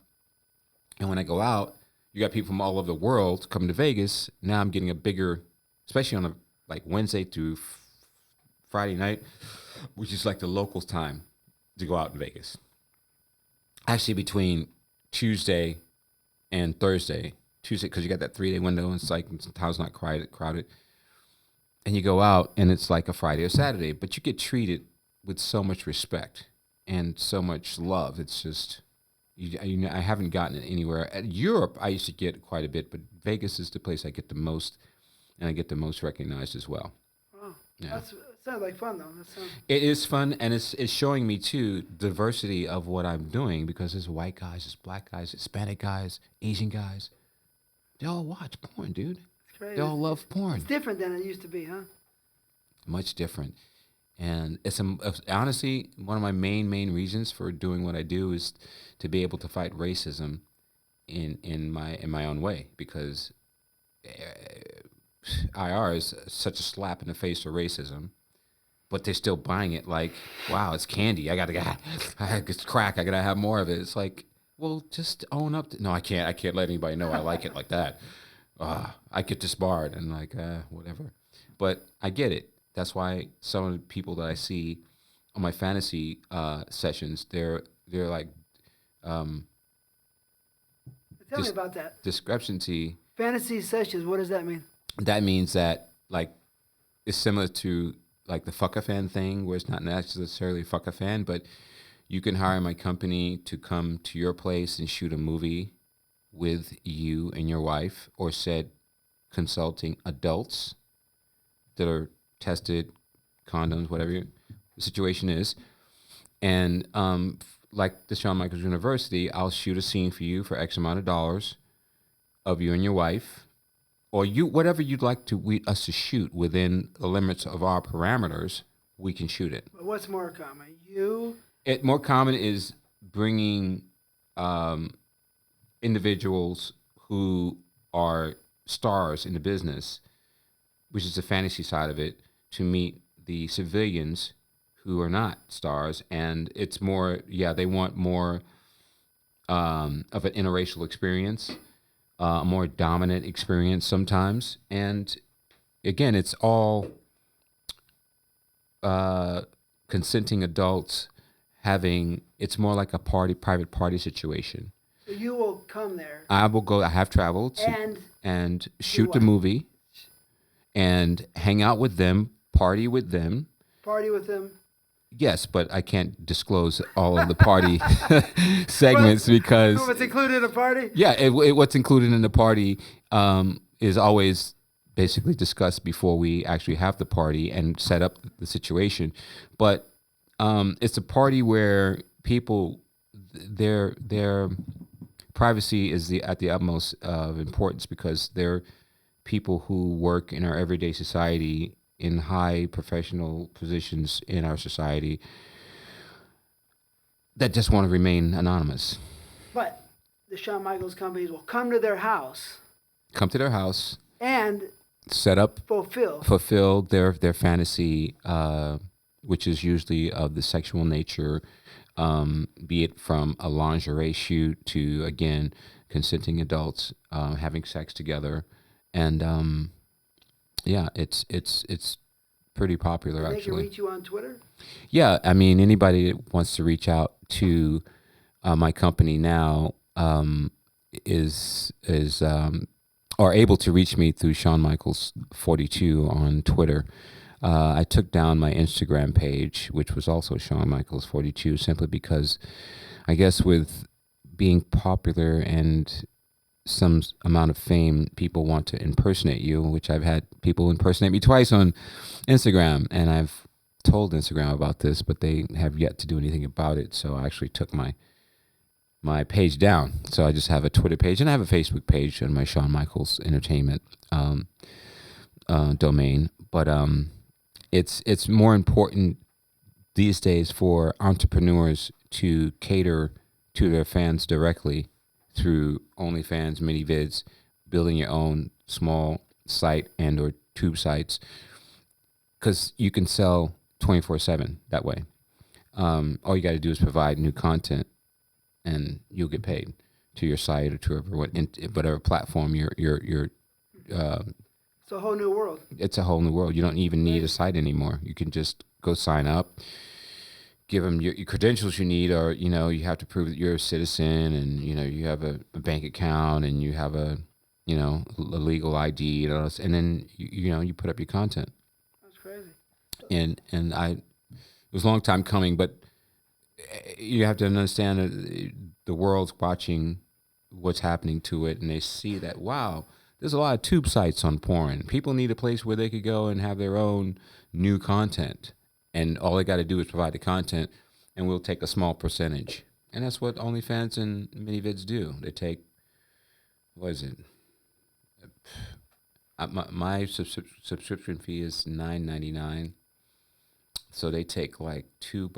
And when I go out, you got people from all over the world coming to Vegas. Now I'm getting a bigger, especially on a like Wednesday through Friday night, which is like the locals' time to go out in Vegas. Actually, between Tuesday and Thursday. Tuesday, because you got that 3-day window, and it's like town's not crowded. And you go out, and it's like a Friday or Saturday, but you get treated with so much respect and so much love. It's just, I haven't gotten it anywhere. At Europe, I used to get quite a bit, but Vegas is the place I get the most, and I get the most recognized as well. Wow. Yeah. That sounds like fun, though. It is fun, and it's showing me, too, diversity of what I'm doing, because there's white guys, there's black guys, Hispanic guys, Asian guys. They all watch porn, dude. It's crazy. They all love porn. It's different than it used to be, huh? Much different. And it's honestly, one of my main reasons for doing what I do is to be able to fight racism in my own way, because IR is such a slap in the face for racism, but they're still buying it like, wow, it's candy. It's crack. I gotta have more of it. It's like, well, just own up. No, I can't. I can't let anybody know I like it like that. I get disbarred and like whatever. But I get it. That's why some of the people that I see on my fantasy sessions, they're like, tell me about that. Discrepancy. Fantasy sessions. What does that mean? That means that like it's similar to like the fuck a fan thing, where it's not necessarily fuck a fan, but you can hire my company to come to your place and shoot a movie with you and your wife, or said consulting adults that are tested, condoms, whatever the situation is. And like the Shawn Michaels University, I'll shoot a scene for you for X amount of dollars of you and your wife, or you, whatever you'd like us to shoot within the limits of our parameters, we can shoot it. But what's more common? More common is bringing individuals who are stars in the business, which is the fantasy side of it, to meet the civilians who are not stars. And it's more, they want more of an interracial experience, a more dominant experience sometimes. And again, it's all consenting adults it's more like a private party situation. So you will come there. I will go. I have traveled and shoot the movie, and hang out with them, party with them. Party with them. Yes, but I can't disclose all of the party segments because what's included in a party. Yeah, what's included in the party is always basically discussed before we actually have the party and set up the situation. But it's a party where people, their privacy is at the utmost of importance, because they're people who work in our everyday society in high professional positions in our society that just want to remain anonymous. But the Shawn Michaels companies will come to their house. And set up, fulfill their fantasy, which is usually of the sexual nature, be it from a lingerie shoot to, again, consenting adults having sex together. And it's pretty popular, actually. They can reach you on Twitter? Yeah, I mean, anybody that wants to reach out to my company now are able to reach me through Shawn Michaels 42 on Twitter. I took down my Instagram page, which was also Shawn Michaels 42, simply because I guess with being popular and some amount of fame, people want to impersonate you, which I've had people impersonate me twice on Instagram, and I've told Instagram about this, but they have yet to do anything about it. So I actually took my page down. So I just have a Twitter page, and I have a Facebook page on my Shawn Michaels Entertainment domain. But it's more important these days for entrepreneurs to cater to their fans directly through OnlyFans, mini vids, building your own small site and or tube sites, because you can sell 24/7 that way. All you got to do is provide new content, and you'll get paid to your site or to whatever platform you're. It's a whole new world. It's a whole new world. You don't even need a site anymore. You can just go sign up, give them your credentials you need, or you have to prove that you're a citizen, and you have a bank account, and you have a legal ID, and then you put up your content. That's crazy. And it was a long time coming, but you have to understand that the world's watching what's happening to it, and they see that, wow, there's a lot of tube sites on porn. People need a place where they could go and have their own new content. And all they got to do is provide the content, and we'll take a small percentage. And that's what OnlyFans and MiniVids do. They take, what is it? My subscription fee is $9.99. So they take like $2,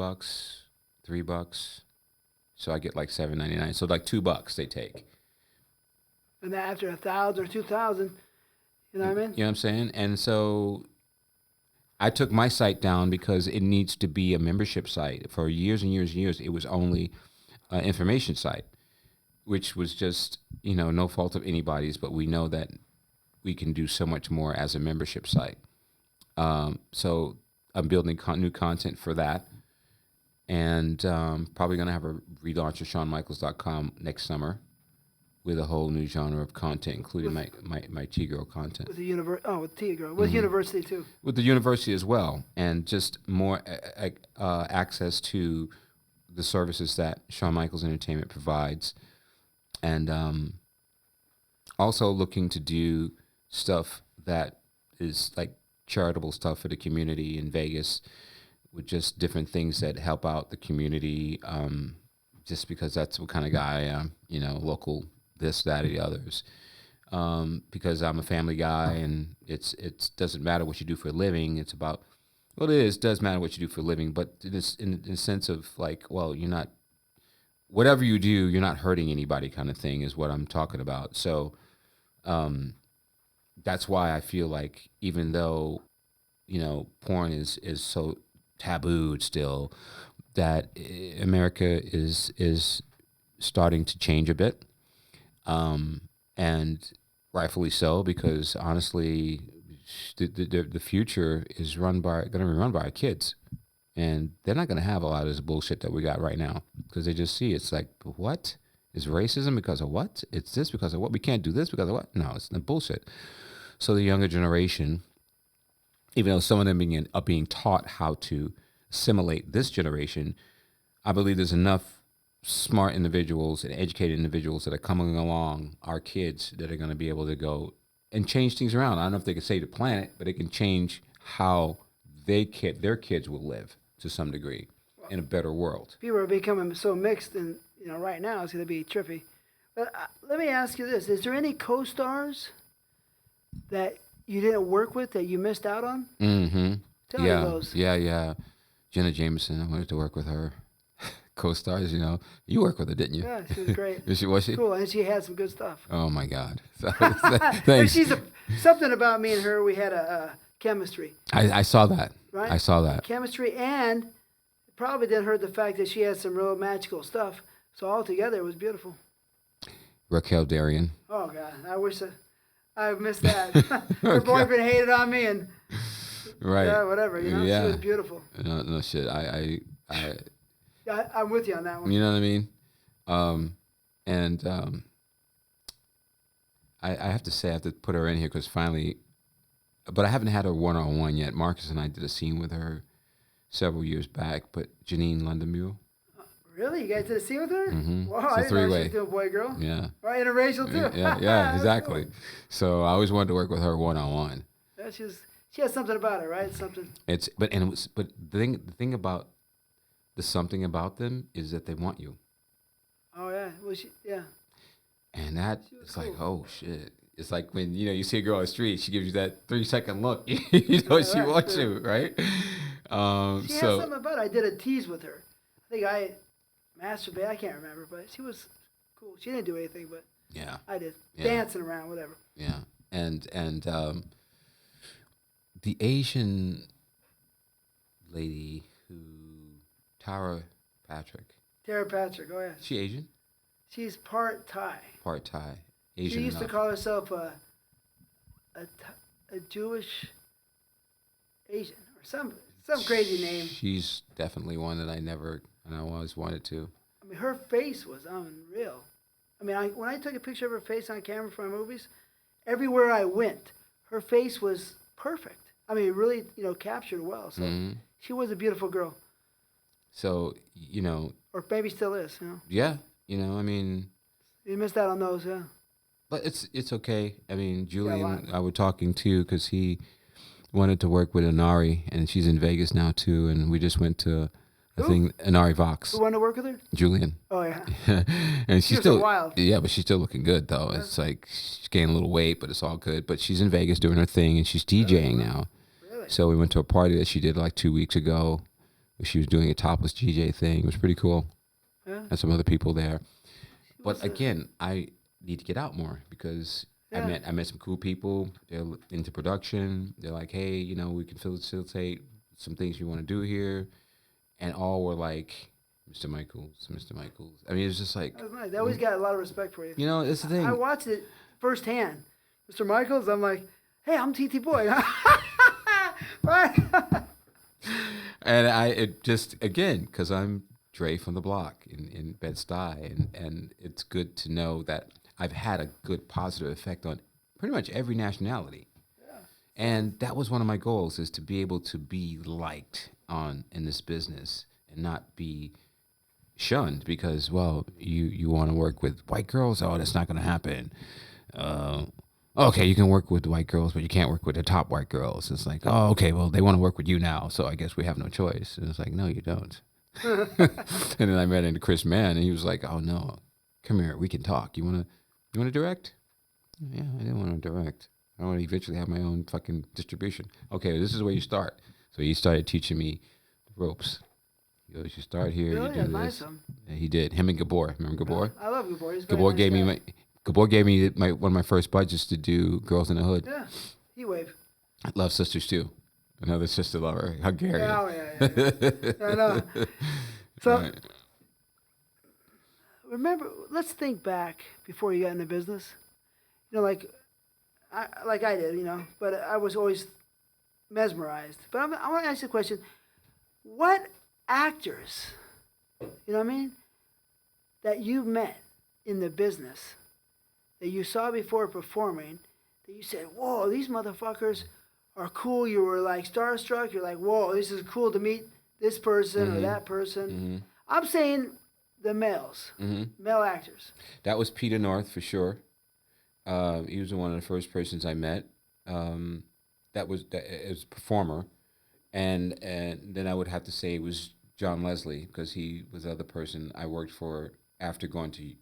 $3. So I get like $7.99. So like $2 they take. And then after 1,000 or 2,000, you know what I mean? You know what I'm saying? And so I took my site down because it needs to be a membership site. For years and years and years, it was only an information site, which was just, no fault of anybody's, but we know that we can do so much more as a membership site. So I'm building new content for that, and probably going to have a relaunch of ShawnMichaels.com next summer with a whole new genre of content, including my T-Girl content. With the with T-Girl. With university, too. With the university as well, and just more access to the services that Shawn Michaels Entertainment provides. And also looking to do stuff that is like charitable stuff for the community in Vegas, with just different things that help out the community, just because that's what kind of guy I am, you know, local, this, that, or the others. Because I'm a family guy, and it doesn't matter what you do for a living. It's about, well, does matter what you do for a living, but it's in the sense of like, well, you're not, whatever you do, you're not hurting anybody kind of thing is what I'm talking about. So that's why I feel like even though, you know, porn is so tabooed still, that America is starting to change a bit. And rightfully so, because honestly, the future is going to be run by our kids, and they're not going to have a lot of this bullshit that we got right now, because they just see it's like, what is racism because of what? It's this because of what? We can't do this because of what? No, it's the bullshit. So the younger generation, even though some of them are being taught how to assimilate this generation, I believe there's enough smart individuals and educated individuals that are coming along, our kids, that are going to be able to go and change things around. I don't know if they can save the planet, but they can change how their kids will live to some degree in a better world. People are becoming so mixed, and you know, right now it's going to be trippy. But let me ask you this: is there any co-stars that you didn't work with that you missed out on? Mm-hmm. Tell me those. Yeah. Jenna Jameson, I wanted to work with her. Co-stars, you know, you worked with her, didn't you? Yeah, she was great. Was she? Cool, and she had some good stuff. Oh my God! Thanks. Something about me and her. We had a chemistry. I saw that. Right? I saw that. Chemistry, and it probably didn't hurt the fact that she had some real magical stuff. So altogether, it was beautiful. Raquel Darian. Oh God, I wish I missed that. Her boyfriend hated on me, and right, whatever. You know, yeah. She was beautiful. No shit. I'm with you on that one. You know what I mean? I have to say, I have to put her in here because finally, but I haven't had her one-on-one yet. Marcus and I did a scene with her several years back, but Janine Londonmule. Really? You guys did a scene with her? Mm-hmm. Wow, I didn't know she was doing boy-girl. Yeah. Right, interracial too. Yeah, exactly. Cool. So I always wanted to work with her one-on-one. Yeah, she has something about her, right? Something. But the thing about the something about them is that they want you. Oh yeah, well yeah. And that it's cool. Like, oh shit. It's like when you see a girl on the street, she gives you that 3-second look. She wants you, right? She has something about it. I did a tease with her. I think I masturbated. I can't remember, but she was cool. She didn't do anything, but yeah, I did. Yeah. Dancing around, whatever. Yeah, and the Asian lady Tara Patrick. Tara Patrick. Oh yeah. She Asian? She's part Thai. Part Thai. Asian. She used enough. to call herself a Jewish Asian or some crazy name. She's definitely one that I always wanted to. I mean, her face was unreal. I mean, when I took a picture of her face on camera for my movies, everywhere I went, her face was perfect. I mean, really, captured well. So she was a beautiful girl. So, or maybe still is, Yeah, I mean. You missed out on those, yeah. But it's okay. I mean, Julian, I was talking to because he wanted to work with Inari, and she's in Vegas now too. And we just went to a thing, Inari Vox. Who wanted to work with her? Julian. Oh yeah. And she's still wild. Yeah, but she's still looking good though. Yeah. It's like she's gaining a little weight, but it's all good. But she's in Vegas doing her thing, and she's DJing now. Really? So we went to a party that she did like 2 weeks ago. She was doing a topless DJ thing. It was pretty cool. Yeah. And some other people there. But again, I need to get out more because I met some cool people. They're into production. They're like, hey, we can facilitate some things you want to do here. And all were like, Mr. Michaels. I mean, it's just like. That was nice. They always got a lot of respect for you. It's the thing. I watched it firsthand. Mr. Michaels, I'm like, hey, I'm TTBoy. Right? And it just, again, because I'm Dre from the block in Bed-Stuy, and it's good to know that I've had a good positive effect on pretty much every nationality. Yeah. And that was one of my goals, is to be able to be liked in this business and not be shunned because, well, you want to work with white girls? Oh, that's not going to happen. Okay, you can work with white girls, but you can't work with the top white girls. It's like, oh, okay, well, they want to work with you now, so I guess we have no choice. And it's like, no, you don't. And then I ran into Chris Mann, and he was like, "Oh no, come here, we can talk. You wanna direct?" Yeah, I didn't want to direct. I want to eventually have my own fucking distribution. Okay, this is where you start. So he started teaching me the ropes. He goes, you start here, Really? you do That's nice this. of him. And he did. Him and Gabor. Remember Gabor? I love Gabor. He's a very Gabor nice gave guy. me Gabor gave me one of my first budgets to do Girls in the Hood. Yeah, he wave. Love Sisters too. Another sister lover, Hungarian. Yeah. I know. So Right. remember, let's think back before you got into business. You know, like I did, you know, but I was always mesmerized. But I want to ask you a question. What actors, you know what I mean, that you met in the business, that you saw before performing, that you said, whoa, these motherfuckers are cool. You were like starstruck. You're like, whoa, this is cool to meet this person or that person. I'm saying the males, male actors. That was Peter North for sure. He was one of the first persons I met. That was as a performer, and then I would have to say it was John Leslie, because he was the other person I worked for after going to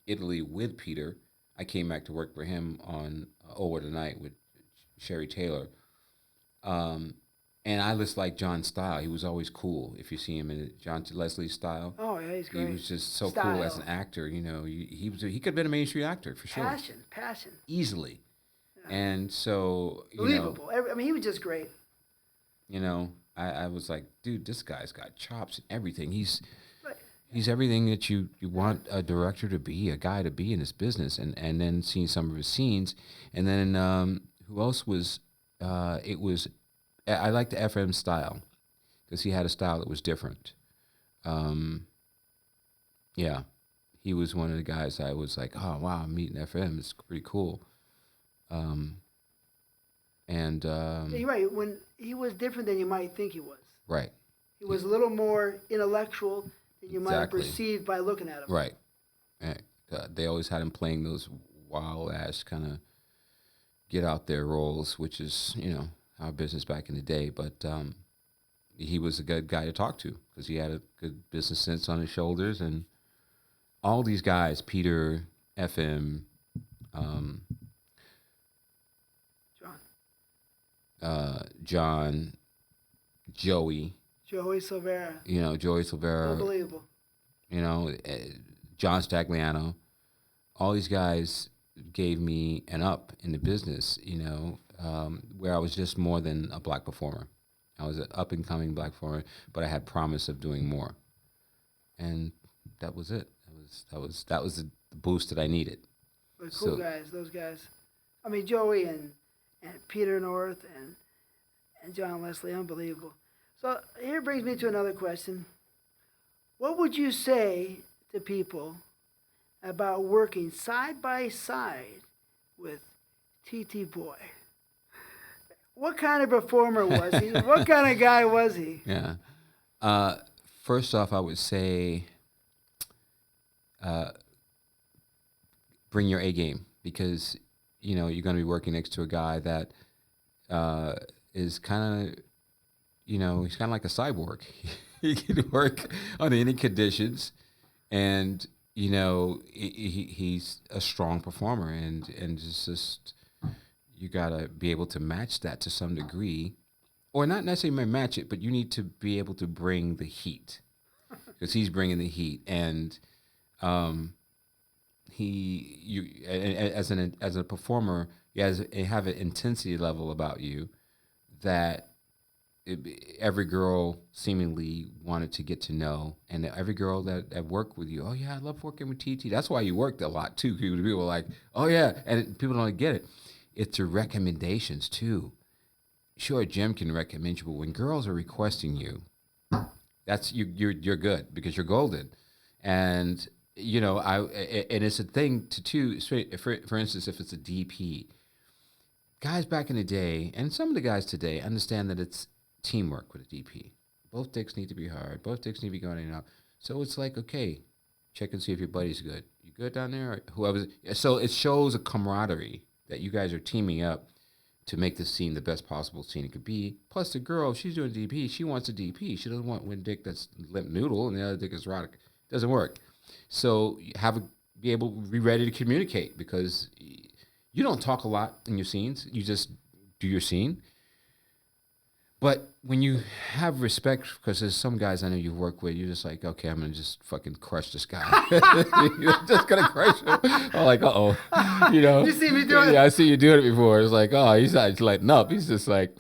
Italy with Peter. I came back to work for him on Over the Night with Sherry Taylor. And I just like John's style. He was always cool. If you see him in John Leslie's style, Oh yeah, he's great. he was just so Style. cool as an actor. You know, he could have been a mainstream actor for sure, Passion. easily. And so Believable. I mean, he was just great. I was like, dude, this guy's got chops and everything. He's Right. he's everything that you want a director to be, a guy to be in this business. And then seeing some of his scenes, and then who else was? It was. I liked the FM style because he had a style that was different. Yeah, he was one of the guys I was like, oh wow, I'm meeting FM. It's pretty cool. And Yeah, you're right. When he was different than you might think he was. right, He was a little more intellectual than you might have Exactly. perceived by looking at him. right. They always had him playing those wild ass kind of get out there roles, which is our business back in the day. But he was a good guy to talk to because he had a good business sense on his shoulders, and all these guys, Peter, FM, John, Joey, Silvera. Joey Silvera, Unbelievable. John Stagliano, all these guys gave me an up in the business, where I was just more than a black performer. I was an up and coming black performer, but I had promise of doing more, and that was it. That was the boost that I needed. But cool guys, those guys. I mean, Joey and Peter North and John Leslie, unbelievable. So here brings me to another question. What would you say to people about working side by side with TTBoy? What kind of performer was he? What kind of guy was he? Yeah. First off, I would say bring your A game, because you're going to be working next to a guy that is kind of he's kind of like a cyborg. He can work under any conditions, and he's a strong performer, and it's just you gotta be able to match that to some degree, or not necessarily match it, but you need to be able to bring the heat, because he's bringing the heat, and as a performer, you have an intensity level about you that every girl seemingly wanted to get to know, and every girl that worked with you, oh yeah, I love working with TT. That's why you worked a lot too. People were like, oh yeah, and people don't get it. It's your recommendations too. Sure, Jim can recommend you, but when girls are requesting you, that's you're good, because you're golden, and and it's a thing to for instance, if it's a DP, guys back in the day, and some of the guys today understand that it's teamwork with a DP. Both dicks need to be hard. Both dicks need to be going in and out. So it's like, okay, check and see if your buddy's good. You good down there? Or whoever. So it shows a camaraderie that you guys are teaming up to make the scene the best possible scene it could be. Plus, the girl, if she's doing DP, she wants a DP. She doesn't want one dick that's limp noodle and the other dick is erotic. It doesn't work. So be ready to communicate, because you don't talk a lot in your scenes. You just do your scene. But when you have respect, because there's some guys I know you work with, you're just like, okay, I'm going to just fucking crush this guy. You're just going to crush him. I'm like, uh-oh. You know? You see me doing it? Yeah, I see you doing it before. It's like, oh, he's not letting up. He's just like,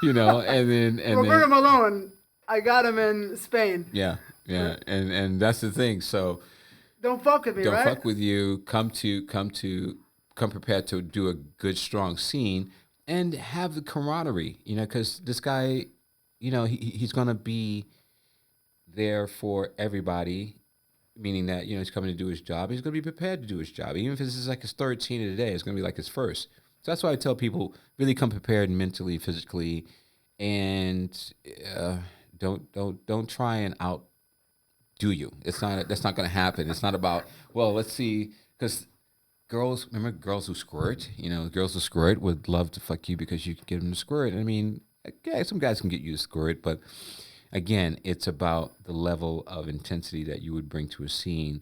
and then... Roberto Malone, I got him in Spain. Yeah, and that's the thing. So... Don't fuck with me, Don't right? fuck with you. Come prepared to do a good, strong scene and have the camaraderie, because this guy, he's going to be there for everybody, meaning that, he's coming to do his job. He's going to be prepared to do his job. Even if this is like his third scene of the day, it's going to be like his first. So that's why I tell people, really come prepared mentally, physically, and don't try and outdo you. That's not going to happen. It's not about, well, let's see, because remember girls who squirt? Girls who squirt would love to fuck you because you can get them to squirt. I mean, yeah, some guys can get you to squirt, but again, it's about the level of intensity that you would bring to a scene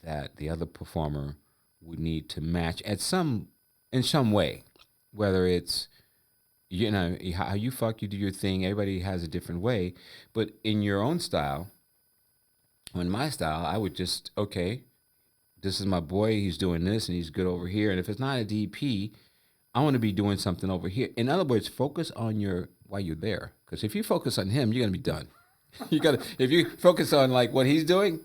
that the other performer would need to match in some way, whether it's, how you fuck, you do your thing. Everybody has a different way, but in your own style, in my style, I would just, okay, this is my boy, he's doing this and he's good over here. And if it's not a DP, I want to be doing something over here. In other words, focus on while you're there. Because if you focus on him, you're going to be done. If you focus on like what he's doing,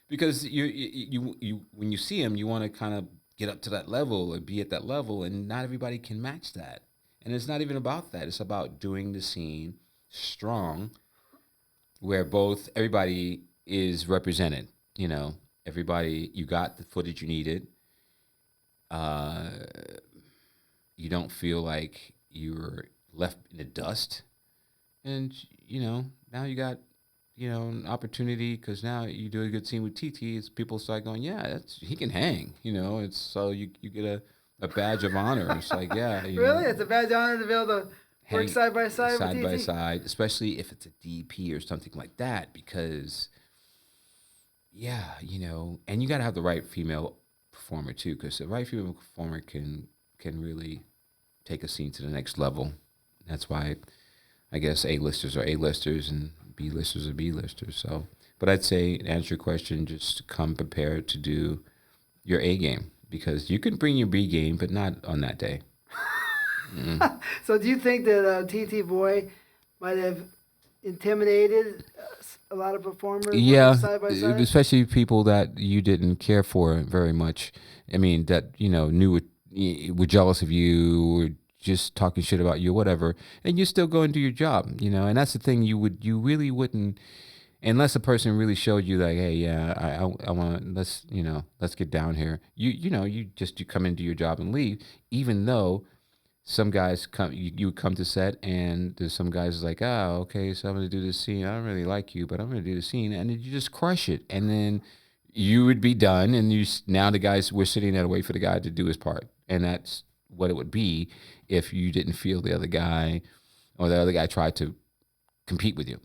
because you when you see him, you want to kind of get up to that level or be at that level, and not everybody can match that. And it's not even about that. It's about doing the scene strong, where everybody is represented, Everybody, you got the footage you needed. You don't feel like you're left in the dust. And, now you got, an opportunity, because now you do a good scene with TT. It's people start going, yeah, he can hang, It's so you get a badge of honor. It's like, yeah. Really? It's a badge of honor to be able to work side by side with TT? Side by side, especially if it's a DP or something like that, because... yeah, and you got to have the right female performer too, because the right female performer can really take a scene to the next level. That's why I guess A-listers are A-listers and B-listers are B-listers. So, but I'd say, to answer your question, just come prepared to do your A game, because you can bring your B game, but not on that day. So do you think that TTBoy might have intimidated a lot of performers? Yeah, side by side? especially people that you didn't care for very much. I mean, that were jealous of you, or just talking shit about you, whatever, and you still go and do your job, And that's the thing, you really wouldn't, unless a person really showed you like, hey, yeah, I want, let's get down here. You come in, do your job and leave, even though. Some guys you come to set, and there's some guys like, oh, okay, so I'm going to do this scene. I don't really like you, but I'm going to do the scene. And then you just crush it. And then you would be done. And now we're sitting there to wait for the guy to do his part. And that's what it would be if you didn't feel the other guy, or the other guy tried to compete with you.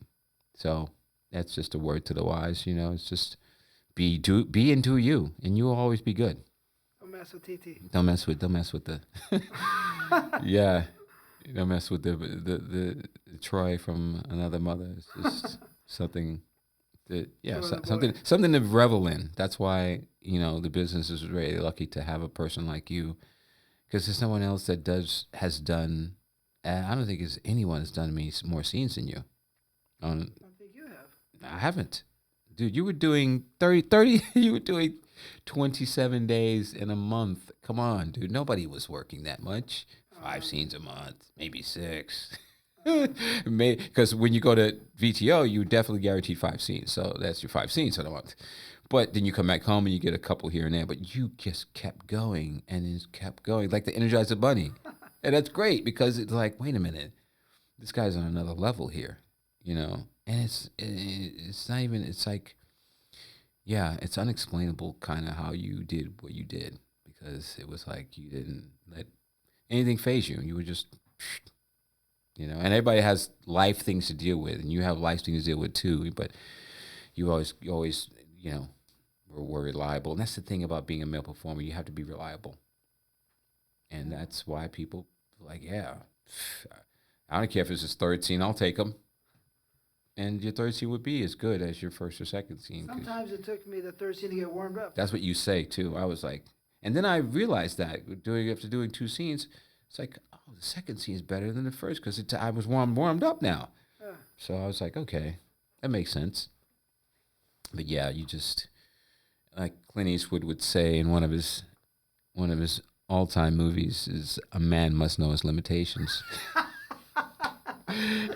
So that's just a word to the wise, It's just be and do you, and you will always be good. Don't mess with TT. Don't mess with the yeah. Don't mess with the Troy from Another Mother. It's just something that something to revel in. That's why, the business is really lucky to have a person like you, because there's no one else that has done. I don't think anyone has done more scenes than you. I think you have. I haven't, dude. You were doing 30 you were doing 27 days in a month. Come on, dude. Nobody was working that much. 5 scenes a month, maybe 6. Because when you go to VTO, you definitely guarantee 5 scenes. So that's your 5 scenes in a month. But then you come back home and you get a couple here and there. But you just kept going and it kept going, like the Energizer Bunny. And that's great, because it's like, wait a minute, this guy's on another level here, And it's not even. It's like. Yeah, it's unexplainable kind of how you did what you did, because it was like you didn't let anything phase you. You would just, you know, and everybody has life things to deal with, and you have life things to deal with too. But you always, you know, were reliable. And that's the thing about being a male performer. You have to be reliable. And that's why people like, yeah, I don't care if it's his third scene, I'll take him. And your third scene would be as good as your first or second scene. Sometimes it took me the third scene to get warmed up. That's what you say too. I was like, and then I realized that after doing two scenes, it's like, oh, the second scene is better than the first because I was warmed up now. Yeah. So I was like, okay, that makes sense. But yeah, you just, like Clint Eastwood would say in one of his all-time movies, is a man must know his limitations.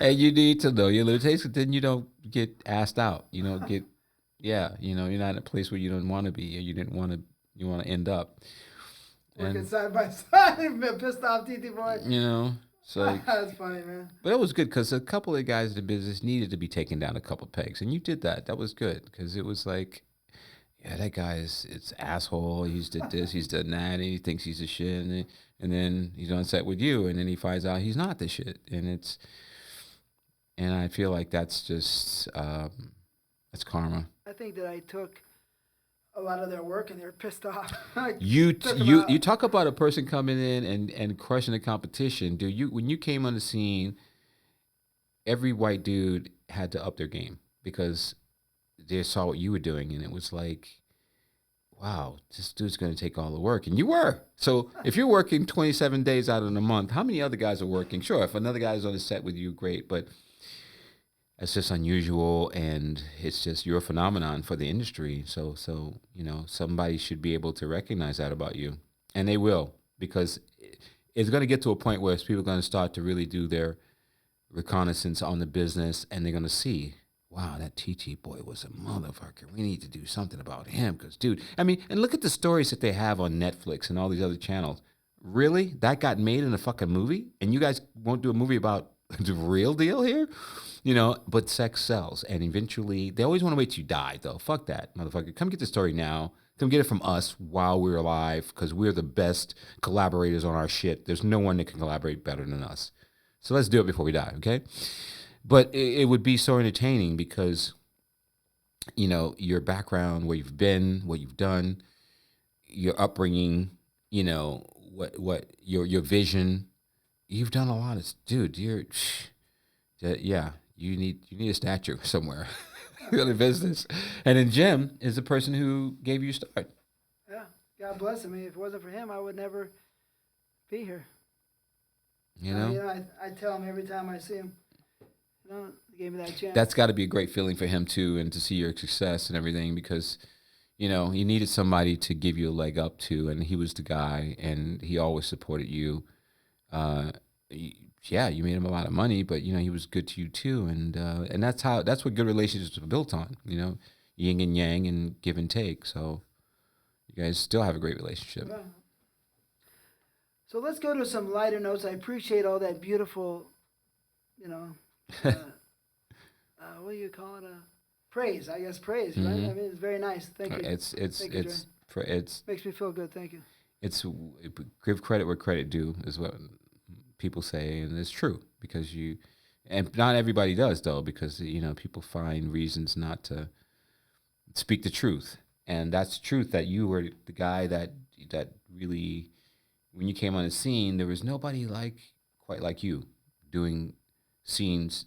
And you need to know your limitations, then you don't get asked out. You don't get, yeah, you know, you're not in a place where you don't want to be, or you want to end up. Working side by side, been pissed off TTBoy. You know, so like, that's funny, man. but it was good because a couple of guys in the business needed to be taken down a couple of pegs, and you did that. That was good because it was like, yeah, that guy it's asshole. He's did this, he's done that, and he thinks he's a shit, and then he's on set with you, and then he finds out he's not the shit, and I feel like that's just that's karma. I think that I took a lot of their work and they're pissed off. You talk about a person coming in and crushing the competition, dude. When you came on the scene, every white dude had to up their game because they saw what you were doing, and it was like, wow, this dude's going to take all the work. And you were. So if you're working 27 days out of the month, how many other guys are working? Sure, if another guy is on the set with you, great. But it's just unusual, and it's just, you're a phenomenon for the industry. So you know, somebody should be able to recognize that about you. And they will, because it's going to get to a point where people are going to start to really do their reconnaissance on the business, and they're going to see, wow, that TT boy was a motherfucker. We need to do something about him because, dude, I mean, and look at the stories that they have on Netflix and all these other channels. Really? That got made in a fucking movie? And you guys won't do a movie about the real deal here? You know, but sex sells. And eventually, they always want to wait till you die, though. Fuck that, motherfucker. Come get the story now. Come get it from us while we're alive because we're the best collaborators on our shit. There's no one that can collaborate better than us. So let's do it before we die, okay? But it would be so entertaining because, you know, your background, where you've been, what you've done, your upbringing, you know, what your vision. You've done a lot of, dude. Yeah. You need a statue somewhere in the business. And then Jim is the person who gave you a start. Yeah, God bless him. I mean, if it wasn't for him, I would never be here. You know, I tell him every time I see him. You know, he gave me that chance. That's got to be a great feeling for him too, and to see your success and everything, because, you know, you needed somebody to give you a leg up to, and he was the guy, and he always supported you. Yeah, you made him a lot of money, but, you know, he was good to you too, and that's what good relationships are built on. You know, yin and yang and give and take. So you guys still have a great relationship. Yeah. So let's go to some lighter notes. I appreciate all that beautiful, you know, what do you call it? Praise, I guess. Praise, right? Mm-hmm. I mean, it's very nice. Thank you. It's makes me feel good. Thank you. It's give credit where credit due is what people say, and it's true because and not everybody does though, because, you know, people find reasons not to speak the truth, and that's the truth, that you were the guy that really, when you came on the scene, there was nobody quite like you doing scenes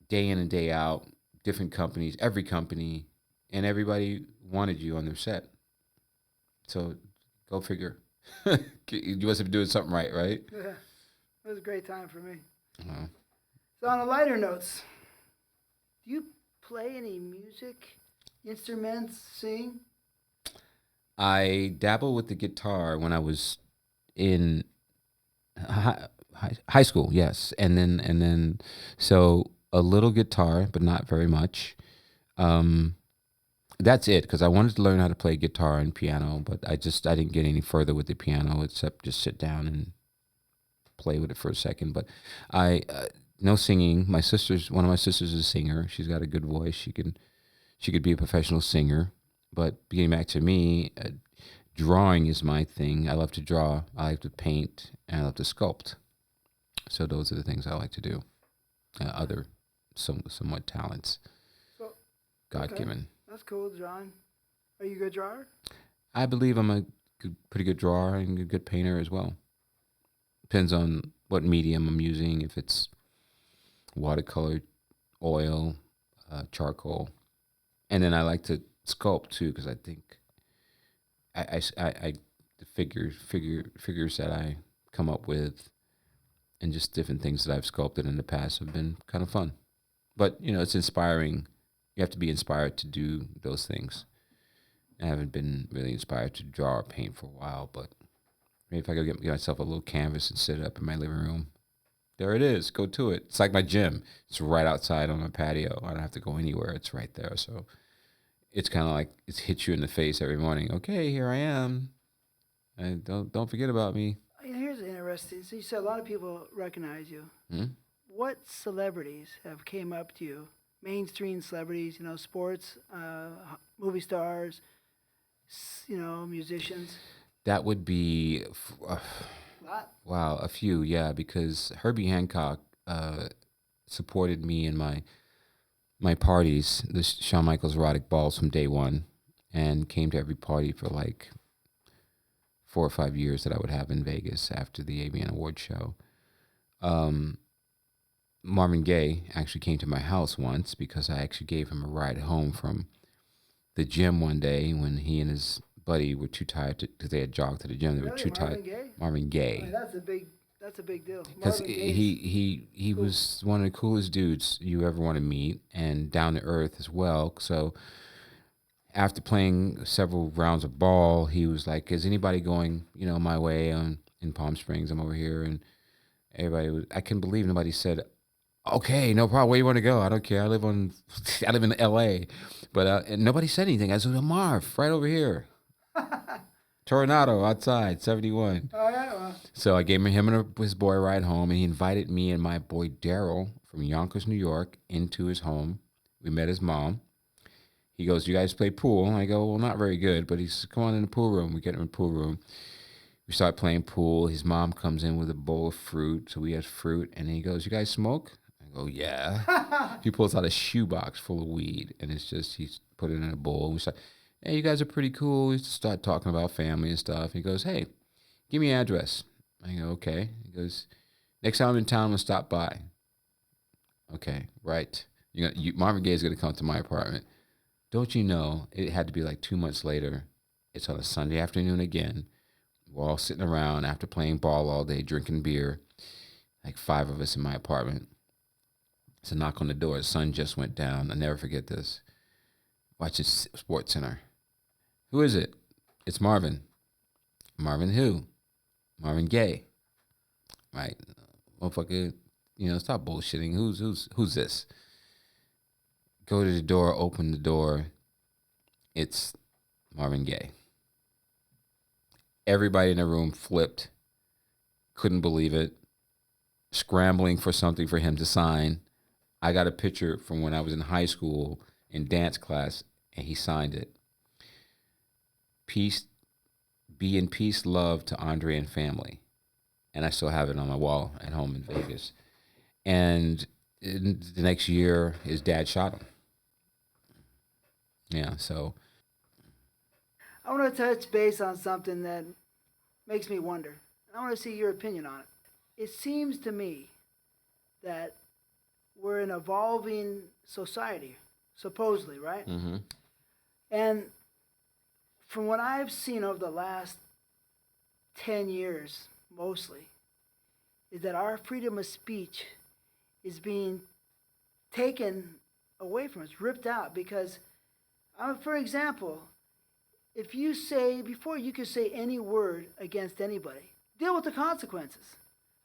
day in and day out, different companies, every company, and everybody wanted you on their set. So go figure. You must have been doing something right? Yeah, it was a great time for me. Uh-huh. So on a lighter notes, do you play any music, instruments, sing? I dabbled with the guitar when I was in high school, yes, and then so a little guitar, but not very much. That's it, because I wanted to learn how to play guitar and piano, but I didn't get any further with the piano except just sit down and play with it for a second. But no singing. One of my sisters is a singer. She's got a good voice. She could be a professional singer. But getting back to me, drawing is my thing. I love to draw. I like to paint, and I love to sculpt. So those are the things I like to do. Other somewhat talents, So, God okay. given. That's cool, drawing. Are you a good drawer? I believe I'm a pretty good drawer and a good painter as well. Depends on what medium I'm using. If it's watercolor, oil, charcoal, and then I like to sculpt too because I think the figures that I come up with and just different things that I've sculpted in the past have been kind of fun. But it's inspiring. You have to be inspired to do those things. I haven't been really inspired to draw or paint for a while, but maybe if I could get myself a little canvas and sit it up in my living room, there it is. Go to it. It's like my gym. It's right outside on my patio. I don't have to go anywhere. It's right there. So it's kind of like it hits you in the face every morning. Okay, here I am. And don't forget about me. Here's interesting. So you said a lot of people recognize you. Hmm? What celebrities have came up to you? Mainstream celebrities, sports, movie stars, musicians. That would be, A lot. wow, a few, yeah, because Herbie Hancock supported me in my parties, the Shawn Michaels erotic balls from day one, and came to every party for like 4 or 5 years that I would have in Vegas after the AVN Award show. Marvin Gaye actually came to my house once because I actually gave him a ride home from the gym one day when he and his buddy were too tired because they had jogged to the gym. They were Really? too Marvin tired. Gaye? Marvin Gaye. I mean, that's a big deal. Because Marvin Gaye's he cool. was one of the coolest dudes you ever want to meet, and down to earth as well. So after playing several rounds of ball, he was like, "Is anybody going, my way in Palm Springs? I'm over here." And everybody was. I couldn't believe nobody said, "Okay, no problem. Where you want to go? I don't care. I live in L.A." But and nobody said anything. I said, "Marv, right over here." Tornado outside, 71. Oh yeah. Well, So I gave him and his boy a ride home, and he invited me and my boy Daryl from Yonkers, New York, into his home. We met his mom. He goes, "You guys play pool?" I go, "Well, not very good," but he says, "Come on in the pool room." We get in the pool room. We start playing pool. His mom comes in with a bowl of fruit, so we had fruit, and he goes, "You guys smoke?" I go, "Yeah." He pulls out a shoebox full of weed, and he's put it in a bowl. We start, "Hey, you guys are pretty cool." We start talking about family and stuff. He goes, "Hey, give me your address." I go, "Okay." He goes, "Next time I'm in town, I'm gonna stop by." Okay, right. Marvin Gaye is gonna come to my apartment. Don't you know? It had to be like 2 months later. It's on a Sunday afternoon again. We're all sitting around after playing ball all day, drinking beer. Like 5 of us in my apartment. It's a knock on the door. The sun just went down. I'll never forget this. Watching Sports Center. "Who is it?" "It's Marvin." "Marvin who?" "Marvin Gaye." Right, motherfucker. Stop bullshitting. Who's this? Go to the door. Open the door. It's Marvin Gaye. Everybody in the room flipped. Couldn't believe it. Scrambling for something for him to sign. I got a picture from when I was in high school in dance class, and he signed it. "Peace, be in peace, love to Andre and family." And I still have it on my wall at home in Vegas. And in the next year, his dad shot him. Yeah, so. I want to touch base on something that makes me wonder. I want to see your opinion on it. It seems to me that we're an evolving society, supposedly, right? Mm-hmm. And from what I've seen over the last 10 years, mostly, is that our freedom of speech is being taken away from us, ripped out. Because, for example, if you say, before you could say any word against anybody, deal with the consequences.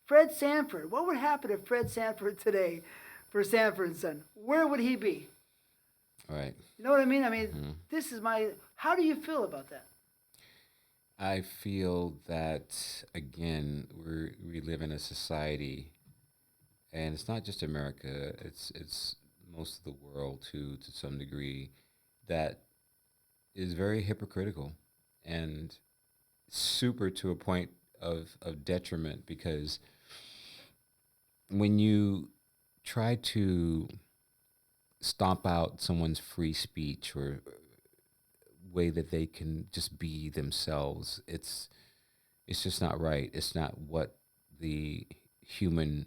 Fred Sanford, what would happen if Fred Sanford today, for Sanford and Son, where would he be? Right. You know what I mean? This is how do you feel about that? I feel that, again, we live in a society, and it's not just America, it's most of the world too, to some degree, that is very hypocritical. And super to a point of detriment, because when you try to stomp out someone's free speech or way that they can just be themselves, it's just not right. It's not what the human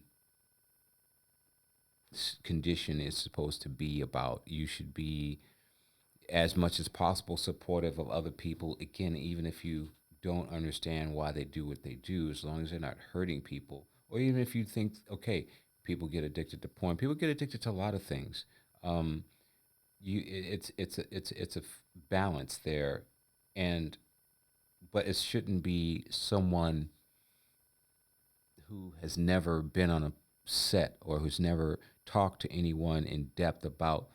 condition is supposed to be about. You should be, as much as possible, supportive of other people. Again, even if you don't understand why they do what they do, as long as they're not hurting people, or even if you think, okay, people get addicted to porn, people get addicted to a lot of things. Um, it's a balance there, and but it shouldn't be someone who has never been on a set or who's never talked to anyone in depth about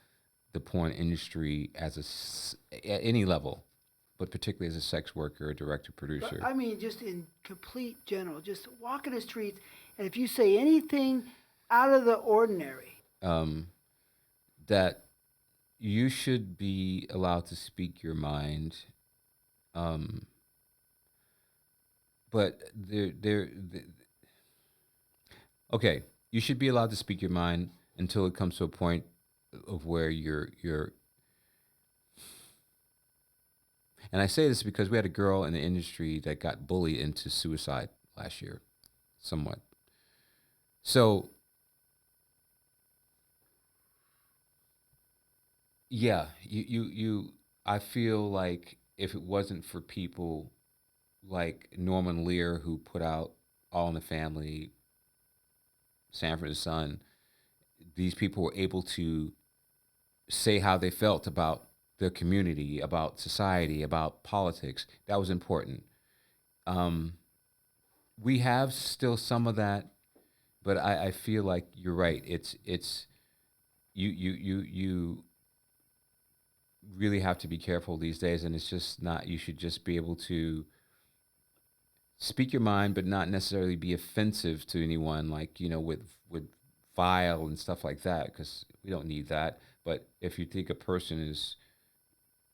the porn industry at any level, but particularly as a sex worker, director, producer. I mean, just in complete general, just walking the streets, and if you say anything out of the ordinary, That you should be allowed to speak your mind, um, but okay, you should be allowed to speak your mind until it comes to a point of where you're. And I say this because we had a girl in the industry that got bullied into suicide last year, somewhat. So yeah, I feel like if it wasn't for people like Norman Lear, who put out All in the Family, Sanford and Son, these people were able to say how they felt about their community, about society, about politics. That was important. Um, we have still some of that, but I feel like you're right. It's you really have to be careful these days, and it's just not. You should just be able to speak your mind, but not necessarily be offensive to anyone, like with vile and stuff like that, because we don't need that. But if you think a person is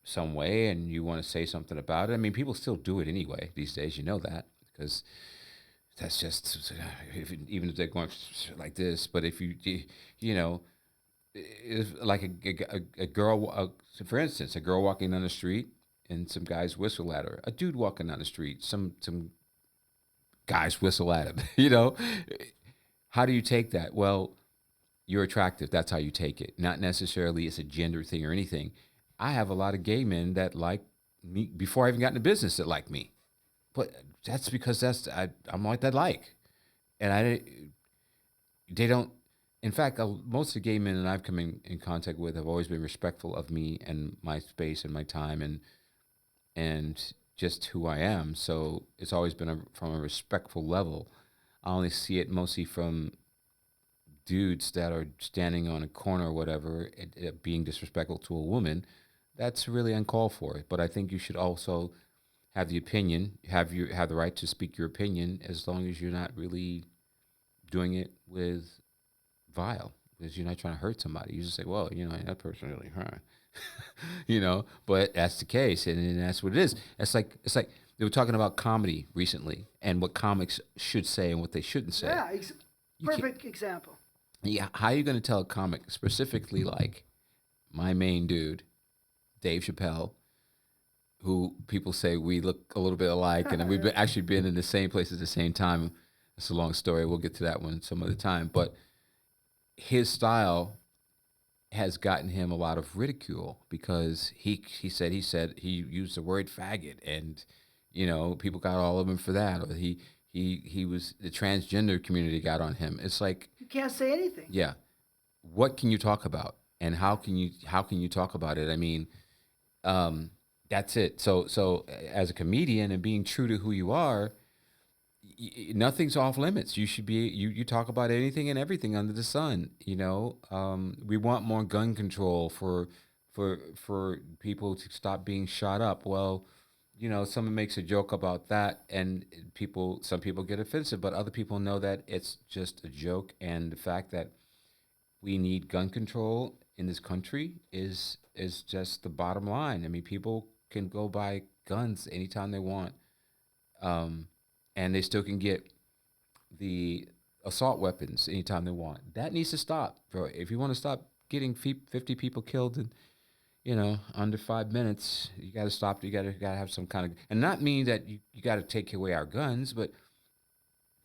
some way and you want to say something about it, I mean, people still do it anyway these days. You know that, because that's just even if they're going like this. But if you know, if like a girl, for instance, a girl walking down the street and some guys whistle at her, a dude walking down the street, some guys whistle at him. How do you take that? Well, you're attractive. That's how you take it. Not necessarily it's a gender thing or anything. I have a lot of gay men that like me before I even got into business that like me, but that's because I'm like that like, and they don't. In fact, most of the gay men that I've come in contact with have always been respectful of me and my space and my time and just who I am. So it's always been from a respectful level. I only see it mostly from dudes that are standing on a corner or whatever, being disrespectful to a woman. That's really uncalled for. But I think you should also have the opinion, have the right to speak your opinion, as long as you're not really doing it with vile, because you're not trying to hurt somebody. You just say, well, that person really hurt. But that's the case, and that's what it is. It's like they were talking about comedy recently and what comics should say and what they shouldn't say. yeah, perfect example. Yeah, how are you going to tell a comic, specifically like my main dude, Dave Chappelle, who people say we look a little bit alike, and we've actually been in the same place at the same time. It's a long story. We'll get to that one some other time. But his style has gotten him a lot of ridicule because he said he used the word faggot, and people got all of him for that. Or he was, the transgender community got on him. It's like You can't say anything. yeah, what can you talk about, and how can you talk about it? I mean, that's it. So as a comedian and being true to who you are, nothing's off limits. You should be you talk about anything and everything under the sun. We want more gun control for people to stop being shot up. Well, someone makes a joke about that, and some people get offensive, but other people know that it's just a joke, and the fact that we need gun control in this country is just the bottom line. I mean, people can go buy guns anytime they want. and they still can get the assault weapons anytime they want. That needs to stop, bro. If you want to stop getting 50 people killed in, under 5 minutes, you got to stop. You got to have some kind of, and not mean that you got to take away our guns, but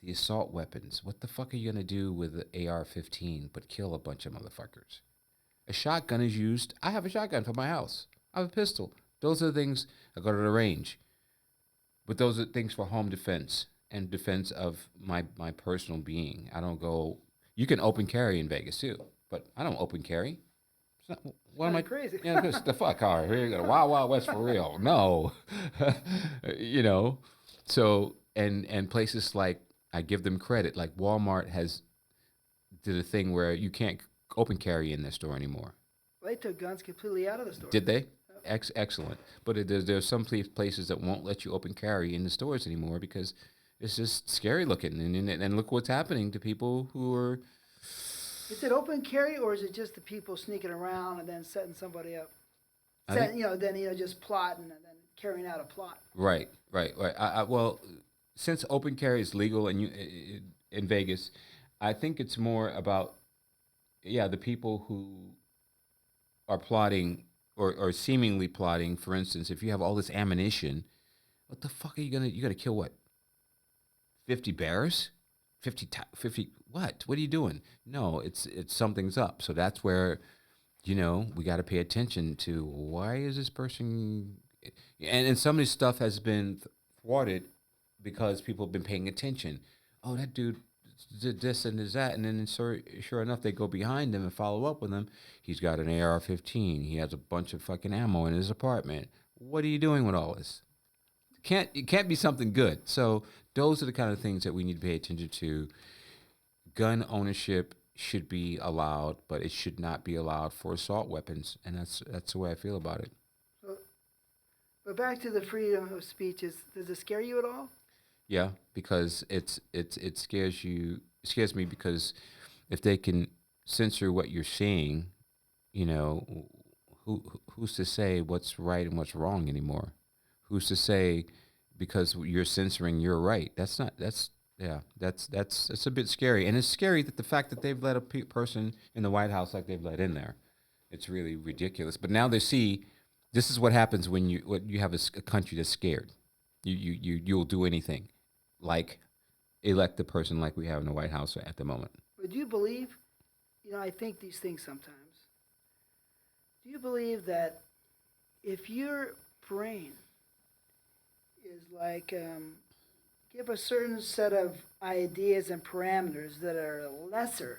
the assault weapons. What the fuck are you gonna do with the AR-15 but kill a bunch of motherfuckers? A shotgun is used. I have a shotgun for my house. I have a pistol. Those are the things. I go to the range. But those are things for home defense and defense of my personal being. I don't go. You can open carry in Vegas too, but I don't open carry. It's not, what am I crazy? Yeah, the fuck. All right, here you go. Wild Wild West for real. No, So and places like, I give them credit. Like Walmart has did a thing where you can't open carry in their store anymore. They took guns completely out of the store. Did they? Excellent. But there's some places that won't let you open carry in the stores anymore because it's just scary looking. And look what's happening to people who are. Is it open carry, or is it just the people sneaking around and then setting somebody up? Just plotting and then carrying out a plot. Right. Well, since open carry is legal in Vegas, I think it's more about, the people who are plotting or seemingly plotting. For instance, if you have all this ammunition, what the fuck are you gonna kill? What? 50 bears? 50 what? What are you doing? No, it's something's up. So that's where, we got to pay attention to why is this person, and some of this stuff has been thwarted because people have been paying attention. Oh, that dude did this and is that, and then sure enough, they go behind him and follow up with him. He's got an AR-15. He has a bunch of fucking ammo in his apartment. What are you doing with all this? It can't be something good. So those are the kind of things that we need to pay attention to. Gun ownership should be allowed, but it should not be allowed for assault weapons, and that's the way I feel about it. But back to the freedom of speech, does it scare you at all? Yeah, because it scares you. It scares me because if they can censor what you're saying, who's to say what's right and what's wrong anymore? Who's to say because you're censoring you're right? That's a bit scary, and it's scary that the fact that they've let a person in the White House like they've let in there, it's really ridiculous. But now they see this is what happens when you have a country that's scared. You'll do anything, like elect the person like we have in the White House at the moment. But do you believe? I think these things sometimes. Do you believe that if your brain is like give a certain set of ideas and parameters that are lesser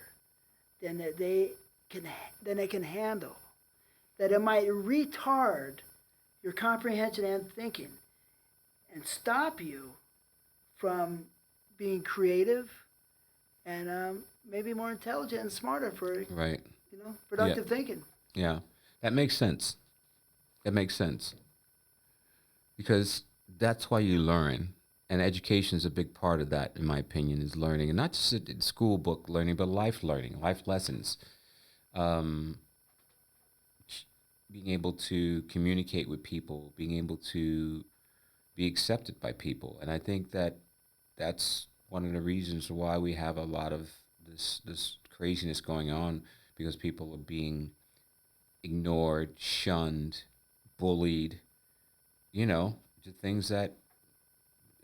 than they can handle, that it might retard your comprehension and thinking and stop you from being creative and maybe more intelligent and smarter for right, productive thinking? Yeah, that makes sense. Because that's why you learn. And education is a big part of that, in my opinion, is learning. And not just school book learning, but life learning, life lessons. Being able to communicate with people, being able to be accepted by people. And I think that's one of the reasons why we have a lot of this craziness going on, because people are being ignored, shunned, bullied, the things that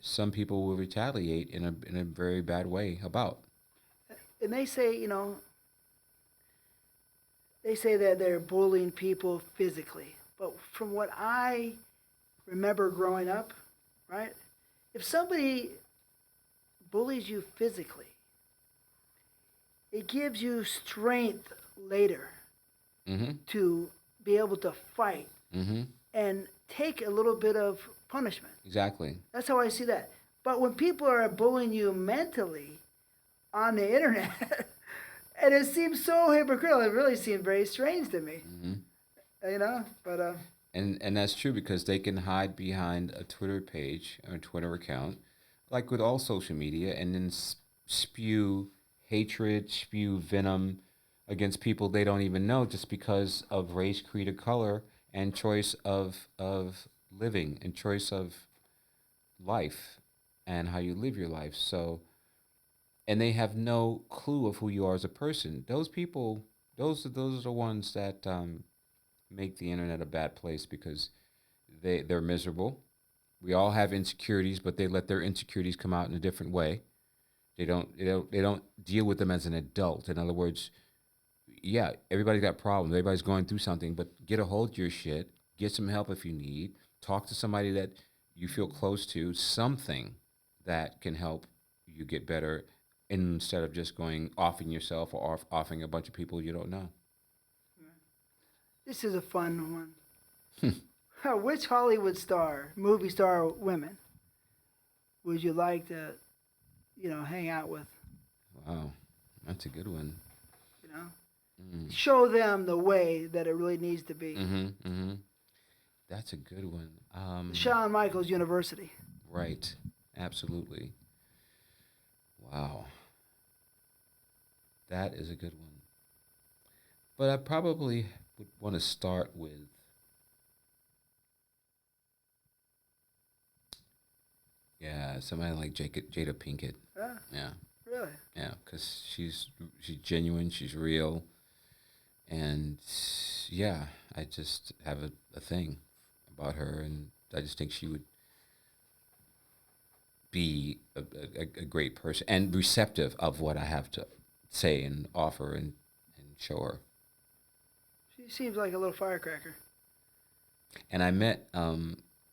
some people will retaliate in a very bad way about. And they say, that they're bullying people physically. But from what I remember growing up, right? If somebody bullies you physically, it gives you strength later to be able to fight and take a little bit of punishment. Exactly. That's how I see that. But when people are bullying you mentally on the internet, and it seems so hypocritical, it really seemed very strange to me. But and that's true, because they can hide behind a Twitter page or a Twitter account, like with all social media, and then spew hatred, spew venom against people they don't even know, just because of race, creed, or color, and choice of living and choice of life. and how you live your life. So, and they have no clue of who you are as a person. Those people, those are the ones that make the internet a bad place because they're miserable. We all have insecurities, but they let their insecurities come out in a different way. They don't deal with them as an adult. In other words, yeah, everybody's got problems. Everybody's going through something, but get a hold of your shit. Get some help if you need. Talk to somebody that you feel close to. Something that can help you get better instead of just going offing yourself or offing a bunch of people you don't know. This is a fun one. Which Hollywood star, movie star, or women would you like to, hang out with? Wow, that's a good one. You know, show them the way that it really needs to be. That's a good one. Shawn Michaels University. Right, absolutely. Wow, that is a good one. But I probably would want to start with. Yeah, somebody like Jada Pinkett. Yeah, Yeah, really? yeah, because she's genuine, she's real, and yeah, I just have a thing about her, and I just think she would be a great person and receptive of what I have to say and offer and show her. She seems like a little firecracker. And I met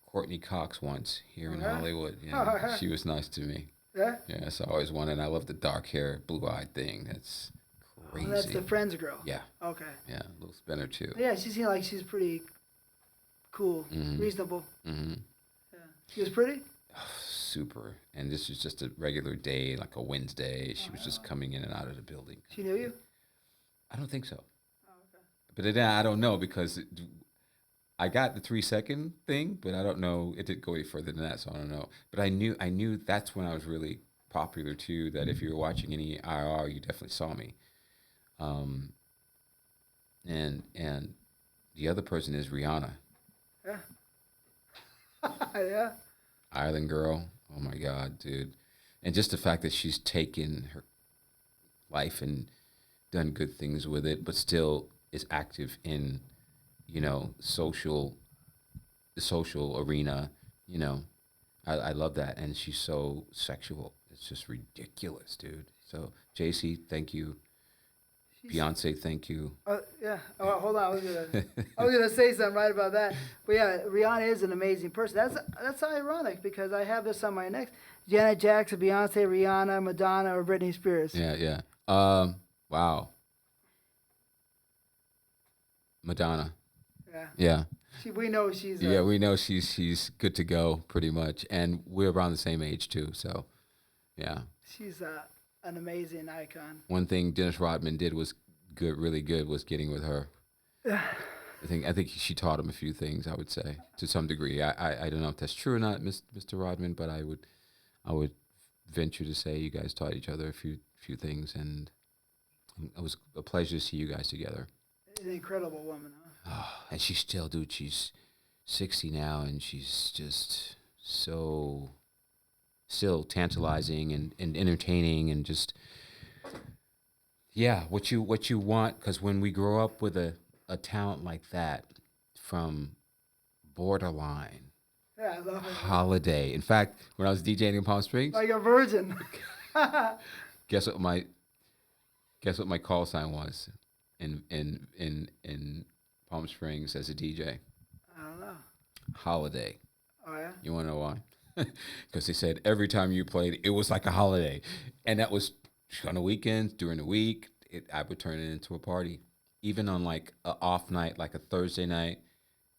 Courtney Cox once here in Hollywood. Yeah, she was nice to me. Yeah? Yeah, so I always wanted. I love the dark hair, blue eyed thing. That's crazy. Oh, that's the Friends girl. Yeah. Okay. Yeah, a little spinner too. Yeah, she seemed like she's pretty cool, reasonable. Mm-hmm. Yeah. She was pretty? Oh, super. And this was just a regular day, like a Wednesday. She was just coming in and out of the building. She knew you? I don't think so. Oh, okay. But then I don't know because I got the 3 second thing, but I don't know. It didn't go any further than that, so I don't know. But I knew that's when I was really popular too. That if you were watching any IR, you definitely saw me. And the other person is Rihanna. Yeah. Yeah. Island girl. Oh my God, dude. And just the fact that she's taken her life and done good things with it, but still is active in, the social arena, I love that. And she's so sexual. It's just ridiculous, dude. So JC, thank you. Beyonce, thank you. Yeah. Oh, hold on. I was gonna say something right about that. But yeah, Rihanna is an amazing person. That's ironic because I have this on my next: Janet Jackson, Beyonce, Rihanna, Madonna, or Britney Spears. Yeah. Wow. Madonna. Yeah. Yeah. We know she's. Yeah, we know she's good to go pretty much, and we're around the same age too. So, yeah. She's an amazing icon. One thing Dennis Rodman did was good, really good, was getting with her. I think she taught him a few things. I would say to some degree. I don't know if that's true or not, Mr. Rodman, but I would venture to say you guys taught each other a few things, and it was a pleasure to see you guys together. An incredible woman, huh? Oh, and she's still, dude. She's 60 now, and she's just so still tantalizing and entertaining, and just what you want. Because when we grow up with a talent like that, from Borderline, Yeah, I love it. Holiday. In fact, when I was DJing in Palm Springs, Like a virgin. guess what my call sign was in Palm Springs as a DJ? I don't know. Holiday. Oh yeah. You want to know why? Because they said every time you played, it was like a holiday, and that was on the weekends, during the week. I would turn it into a party, even on like a off night, like a Thursday night,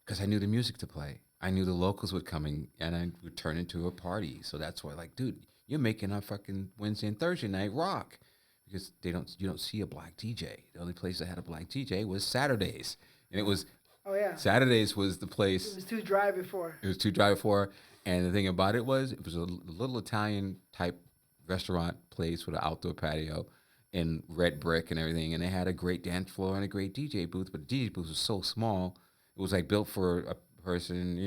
because I knew the music to play. I knew the locals would coming, and I would turn into a party. So that's why, like, dude, you're making our fucking Wednesday and Thursday night rock, because you don't see a black DJ. The only place that had a black DJ was Saturdays, and it was. Oh yeah. Saturdays was the place. It was too dry before. It was too dry before. And the thing about it was a little Italian type restaurant place with an outdoor patio and red brick and everything. And they had a great dance floor and a great DJ booth. But the DJ booth was so small. It was like built for a person,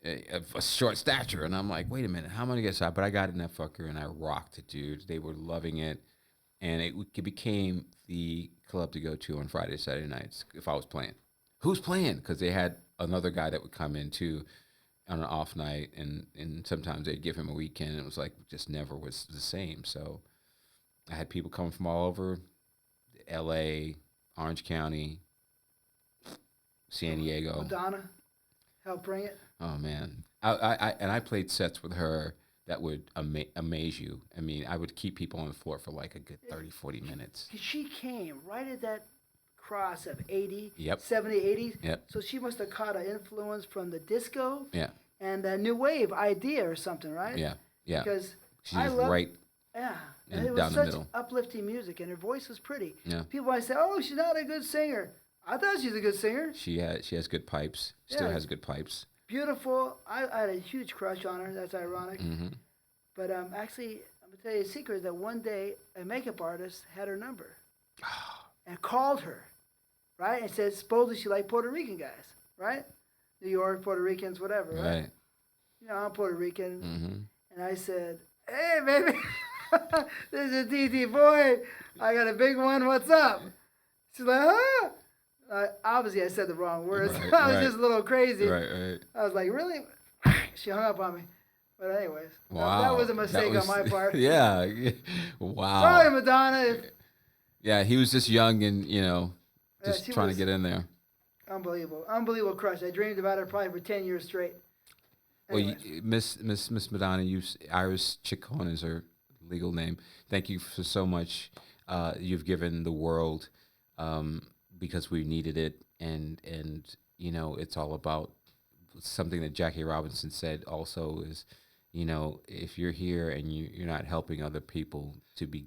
a short stature, and I'm like, wait a minute, how am I gonna get shot? But I got in that fucker and I rocked it, dude. They were loving it, and it became the club to go to on Friday, Saturday nights if I was playing. Who's playing? Because they had another guy that would come in too on an off night, and sometimes they'd give him a weekend, and it was like just never was the same. So I had people coming from all over L.A., Orange County, San Diego. Madonna helped bring it. Oh man, I played sets with her that would amaze you. I mean, I would keep people on the floor for like a good 30, 40 minutes. She came right at that cross of 80, Yep. 70, 80s. Yep. So she must have caught an influence from the disco Yeah, and the new wave idea or something, right? yeah, yeah. Because She's I love, right. yeah, and and it was down the such middle. uplifting music, and her voice was pretty. Yeah. People might say, "Oh, she's not a good singer." I thought she's a good singer. She has good pipes. Still Yeah. has good pipes. Beautiful. I had a huge crush on her. That's ironic. Hmm. But actually, I'm gonna tell you a secret: that one day a makeup artist had her number and called her, right, and said supposedly she liked Puerto Rican guys, right? New York, Puerto Ricans, whatever, right? Right. You know, I'm Puerto Rican, Hmm. and I said, "Hey, baby, this is TTBoy. I got a big one. What's up?" She's like, "Huh?" Obviously, I said the wrong words. Right, I was right. just a little crazy. Right, right. I was like, "Really?" She hung up on me. But anyways, Wow. that was a mistake on my part. Yeah. Wow. Sorry, Madonna. Yeah, he was just young and Yeah, just she trying was- to get in there. Unbelievable crush. I dreamed about her probably for 10 years straight. Well, Anyways. Miss Madonna, Iris Chicon is her legal name. Thank you for so much you've given the world because we needed it, and it's all about something that Jackie Robinson said also is, if you're here and you're not helping other people to be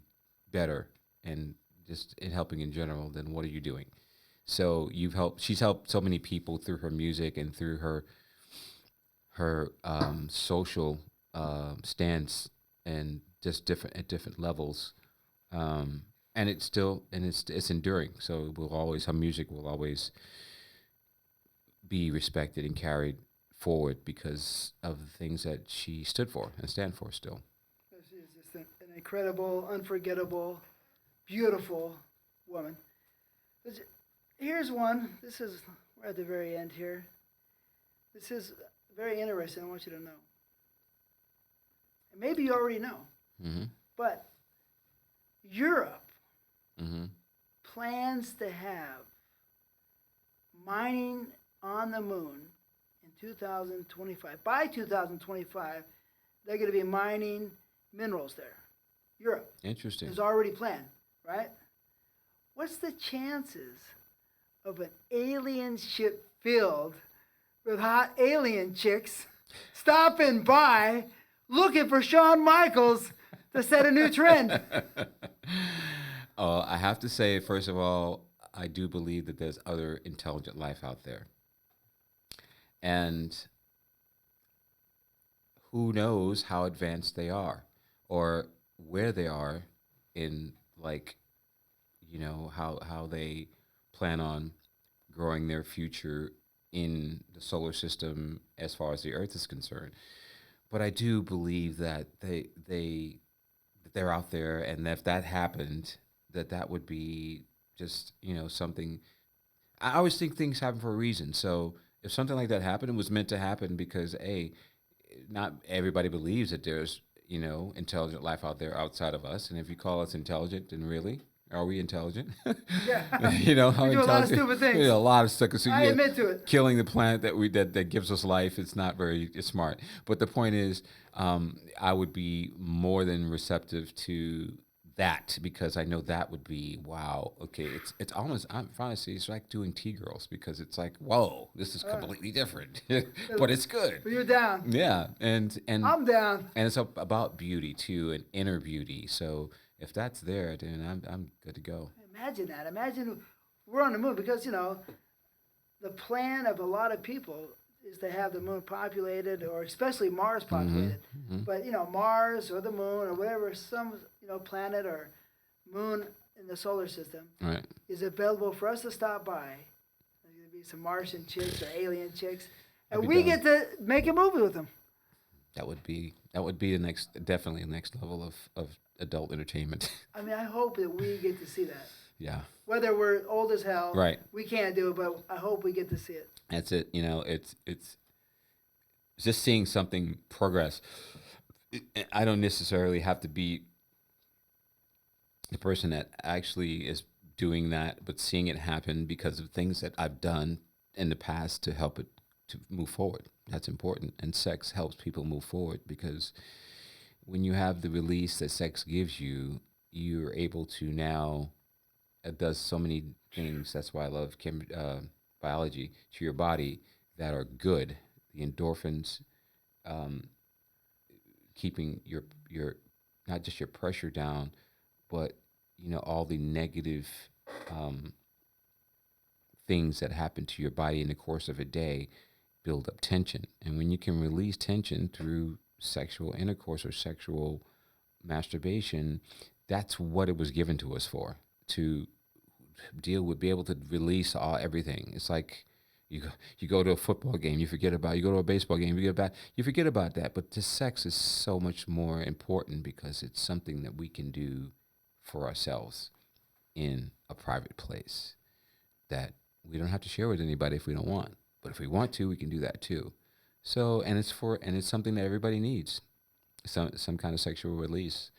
better and just in helping in general, then what are you doing? So she's helped so many people through her music and through her social stance, and just at different levels, and it's enduring. So her music will always be respected and carried forward because of the things that she stood for and stand for still. She's just an incredible, unforgettable, beautiful woman. Here's one. We're at the very end here. This is very interesting. I want you to know. And maybe you already know. Mm-hmm. But Europe Mm-hmm. plans to have mining on the moon in 2025. By 2025, they're going to be mining minerals there. Europe Interesting. is already planned, right? What's the chances of an alien ship filled with hot alien chicks stopping by looking for Shawn Michaels to set a new trend? I have to say, first of all, I do believe that there's other intelligent life out there. And who knows how advanced they are or where they are in, like, how they plan on growing their future in the solar system as far as the Earth is concerned. But I do believe that they're out there, and if that happened, that would be just something. I always think things happen for a reason. So if something like that happened, it was meant to happen because not everybody believes that there's intelligent life out there outside of us. And if you call us intelligent, then really, are we intelligent? Yeah. How We do a lot of intelligent- stupid things. Yeah, a lot of stuff. So I admit to it. killing the planet that gives us life, it's not very smart. But the point is, I would be more than receptive to that because I know that would be wow. Okay, it's almost, I'm trying to say, it's like doing T-girls because it's like, whoa, this is completely different, but it's good. But you're down. Yeah, and I'm down. and it's about beauty too, and inner beauty. So if that's there, then I'm good to go. Imagine that. Imagine we're on the moon because, the plan of a lot of people is to have the moon populated, or especially Mars populated. Mm-hmm. But, Mars or the moon or whatever, some, planet or moon in the solar system Right. is available for us to stop by. There's going to be some Martian chicks or alien chicks, And be we down. get to make a movie with them. That would be definitely the next level of adult entertainment. I mean, I hope that we get to see that. Yeah. Whether we're old as hell, Right. we can't do it, but I hope we get to see it. That's it. You know, it's just seeing something progress. I don't necessarily have to be the person that actually is doing that, but seeing it happen because of things that I've done in the past to help it to move forward. That's important. And sex helps people move forward because when you have the release that sex gives you, you're able to now, it does so many things. That's why I love biology to your body that are good. The endorphins, keeping your not just your pressure down, but you know all the negative things that happen to your body in the course of a day build up tension. And when you can release tension through sexual intercourse or sexual masturbation, that's what it was given to us for, to deal with, be able to release everything. It's like you go to a football game, you forget about. You go to a baseball game, you forget about that. But the sex is so much more important because it's something that we can do for ourselves in a private place that we don't have to share with anybody if we don't want. But if we want to, we can do that too. So, and it's something that everybody needs, some kind of sexual release.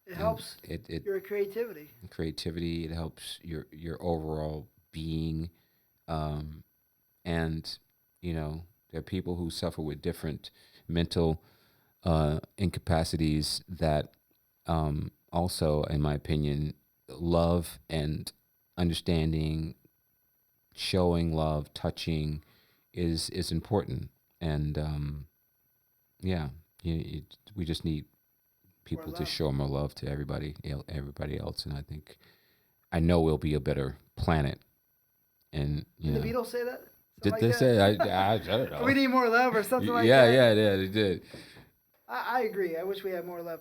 It helps your creativity. Creativity. It helps your overall being, and you know there are people who suffer with different mental incapacities that also, in my opinion, love and understanding, showing love, touching is important. And yeah, we just need people to show more love to everybody else. And I know we'll be a better planet. And Did the Beatles say that? Did they say? I don't know. We need more love or something like that. Yeah, they did. I agree. I wish we had more love.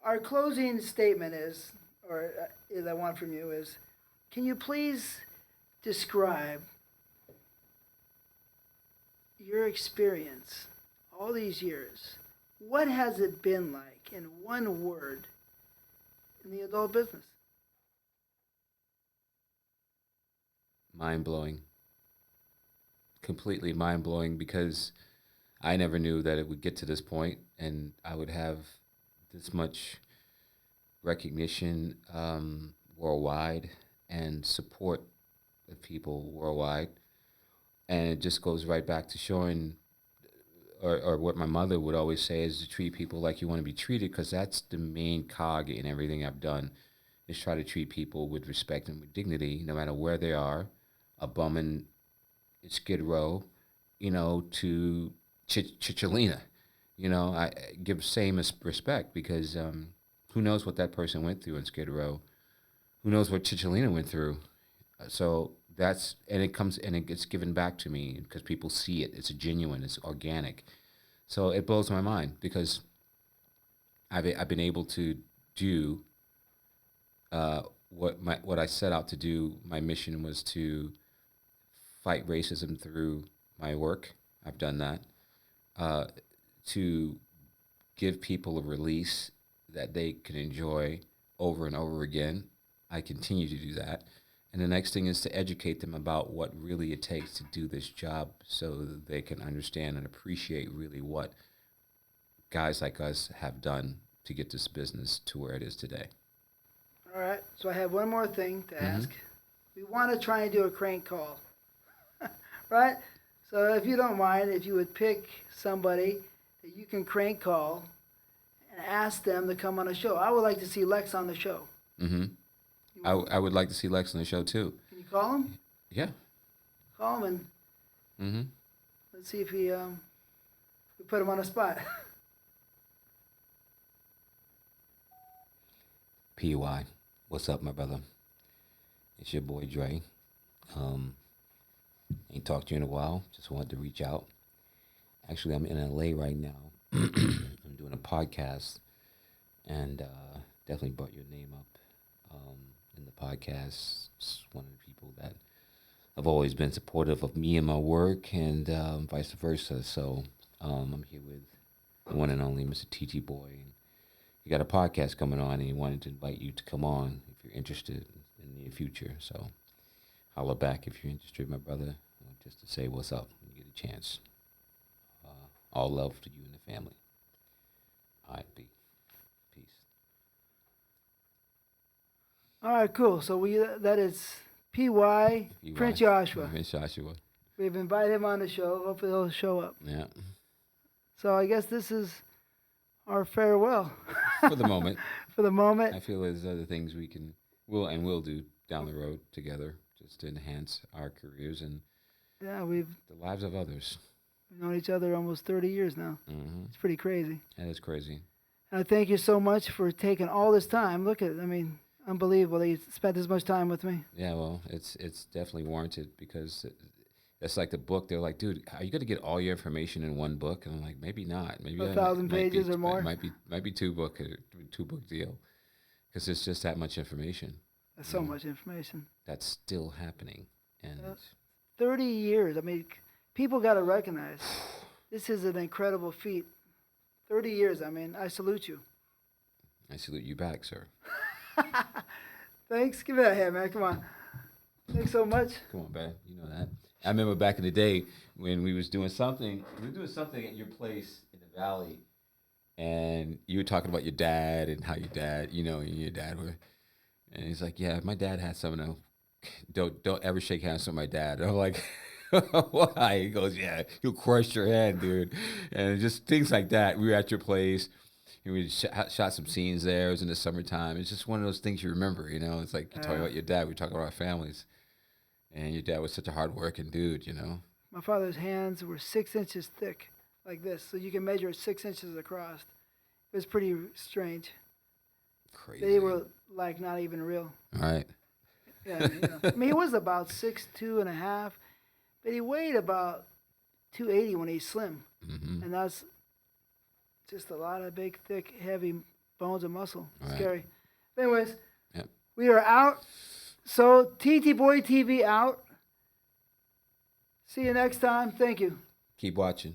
Our closing statement is I want from you is, can you please describe your experience all these years? What has it been like in one word in the adult business? Mind-blowing. Completely mind-blowing, because I never knew that it would get to this point and I would have this much recognition worldwide and support of people worldwide. And it just goes right back to showing, or what my mother would always say, is to treat people like you want to be treated, because that's the main cog in everything I've done, is try to treat people with respect and with dignity, no matter where they are, a bum in Skid Row, to Chicholina. I give same respect, because who knows what that person went through in Skid Row? Who knows what Chicholina went through? So it gets given back to me because people see it. It's genuine. It's organic. So it blows my mind, because I've been able to do what I set out to do. My mission was to fight racism through my work. I've done that. To give people a release that they can enjoy over and over again. I continue to do that. And the next thing is to educate them about what really it takes to do this job, so that they can understand and appreciate really what guys like us have done to get this business to where it is today. All right. So I have one more thing to ask. We want to try and do a crank call. Right? So if you don't mind, if you would pick somebody that you can crank call and ask them to come on a show. I would like to see Lex on the show. Mm-hmm. I would like to see Lex on the show too. Can you call him? Yeah. Call him and let's see if we put him on the spot. PY, what's up, my brother? It's your boy Dre. Ain't talked to you in a while. Just wanted to reach out. Actually, I'm in LA right now. I'm doing a podcast, and definitely brought your name up in the podcast. It's one of the people that have always been supportive of me and my work, and vice versa. So I'm here with the one and only Mr. TTBoy. And you got a podcast coming on, and he wanted to invite you to come on if you're interested in the near future. So holler back if you're interested, my brother, just to say what's up when you get a chance. All love to you and the family. All right, peace. All right, cool. So that is PY Prince Joshua. Prince Joshua. We've invited him on the show. Hopefully he'll show up. Yeah. So I guess this is our farewell. For the moment. For the moment. I feel there's other things will do down the road together, just to enhance our careers and the lives of others. We've known each other almost 30 years now. Mm-hmm. It's pretty crazy. That is crazy. And I thank you so much for taking all this time. Look at, unbelievable that you spent this much time with me. Yeah, well, it's definitely warranted, because that's like the book. They're like, dude, are you going to get all your information in one book? And I'm like, maybe not. Maybe 1,000 pages or more. Might be two book deal, because it's just that much information. That's so much information. That's still happening, and 30 years. People got to recognize this is an incredible feat. 30 years. I salute you. I salute you back, sir. Thanks. Give me that hand, man. Come on. Thanks so much. Come on, man. You know that. I remember back in the day when we were doing something at your place in the valley, and you were talking about your dad and how your dad, and your dad were, and he's like, yeah, my dad had something. Don't ever shake hands with my dad. And I'm like, why? He goes, yeah, he'll crush your head, dude. And just things like that. We were at your place. We shot some scenes there. It was in the summertime. It's just one of those things you remember, It's like you're talking about your dad. We're talking about our families. And your dad was such a hard-working dude, My father's hands were 6 inches thick, like this. So you can measure it 6 inches across. It was pretty strange. Crazy. They were, not even real. All right. Yeah, he was about 6'2" and a half, but he weighed about 280 when he's slim. Mm-hmm. And that's just a lot of big, thick, heavy bones and muscle. Scary. Anyways, We are out. So, TTBoy TV out. See you next time. Thank you. Keep watching.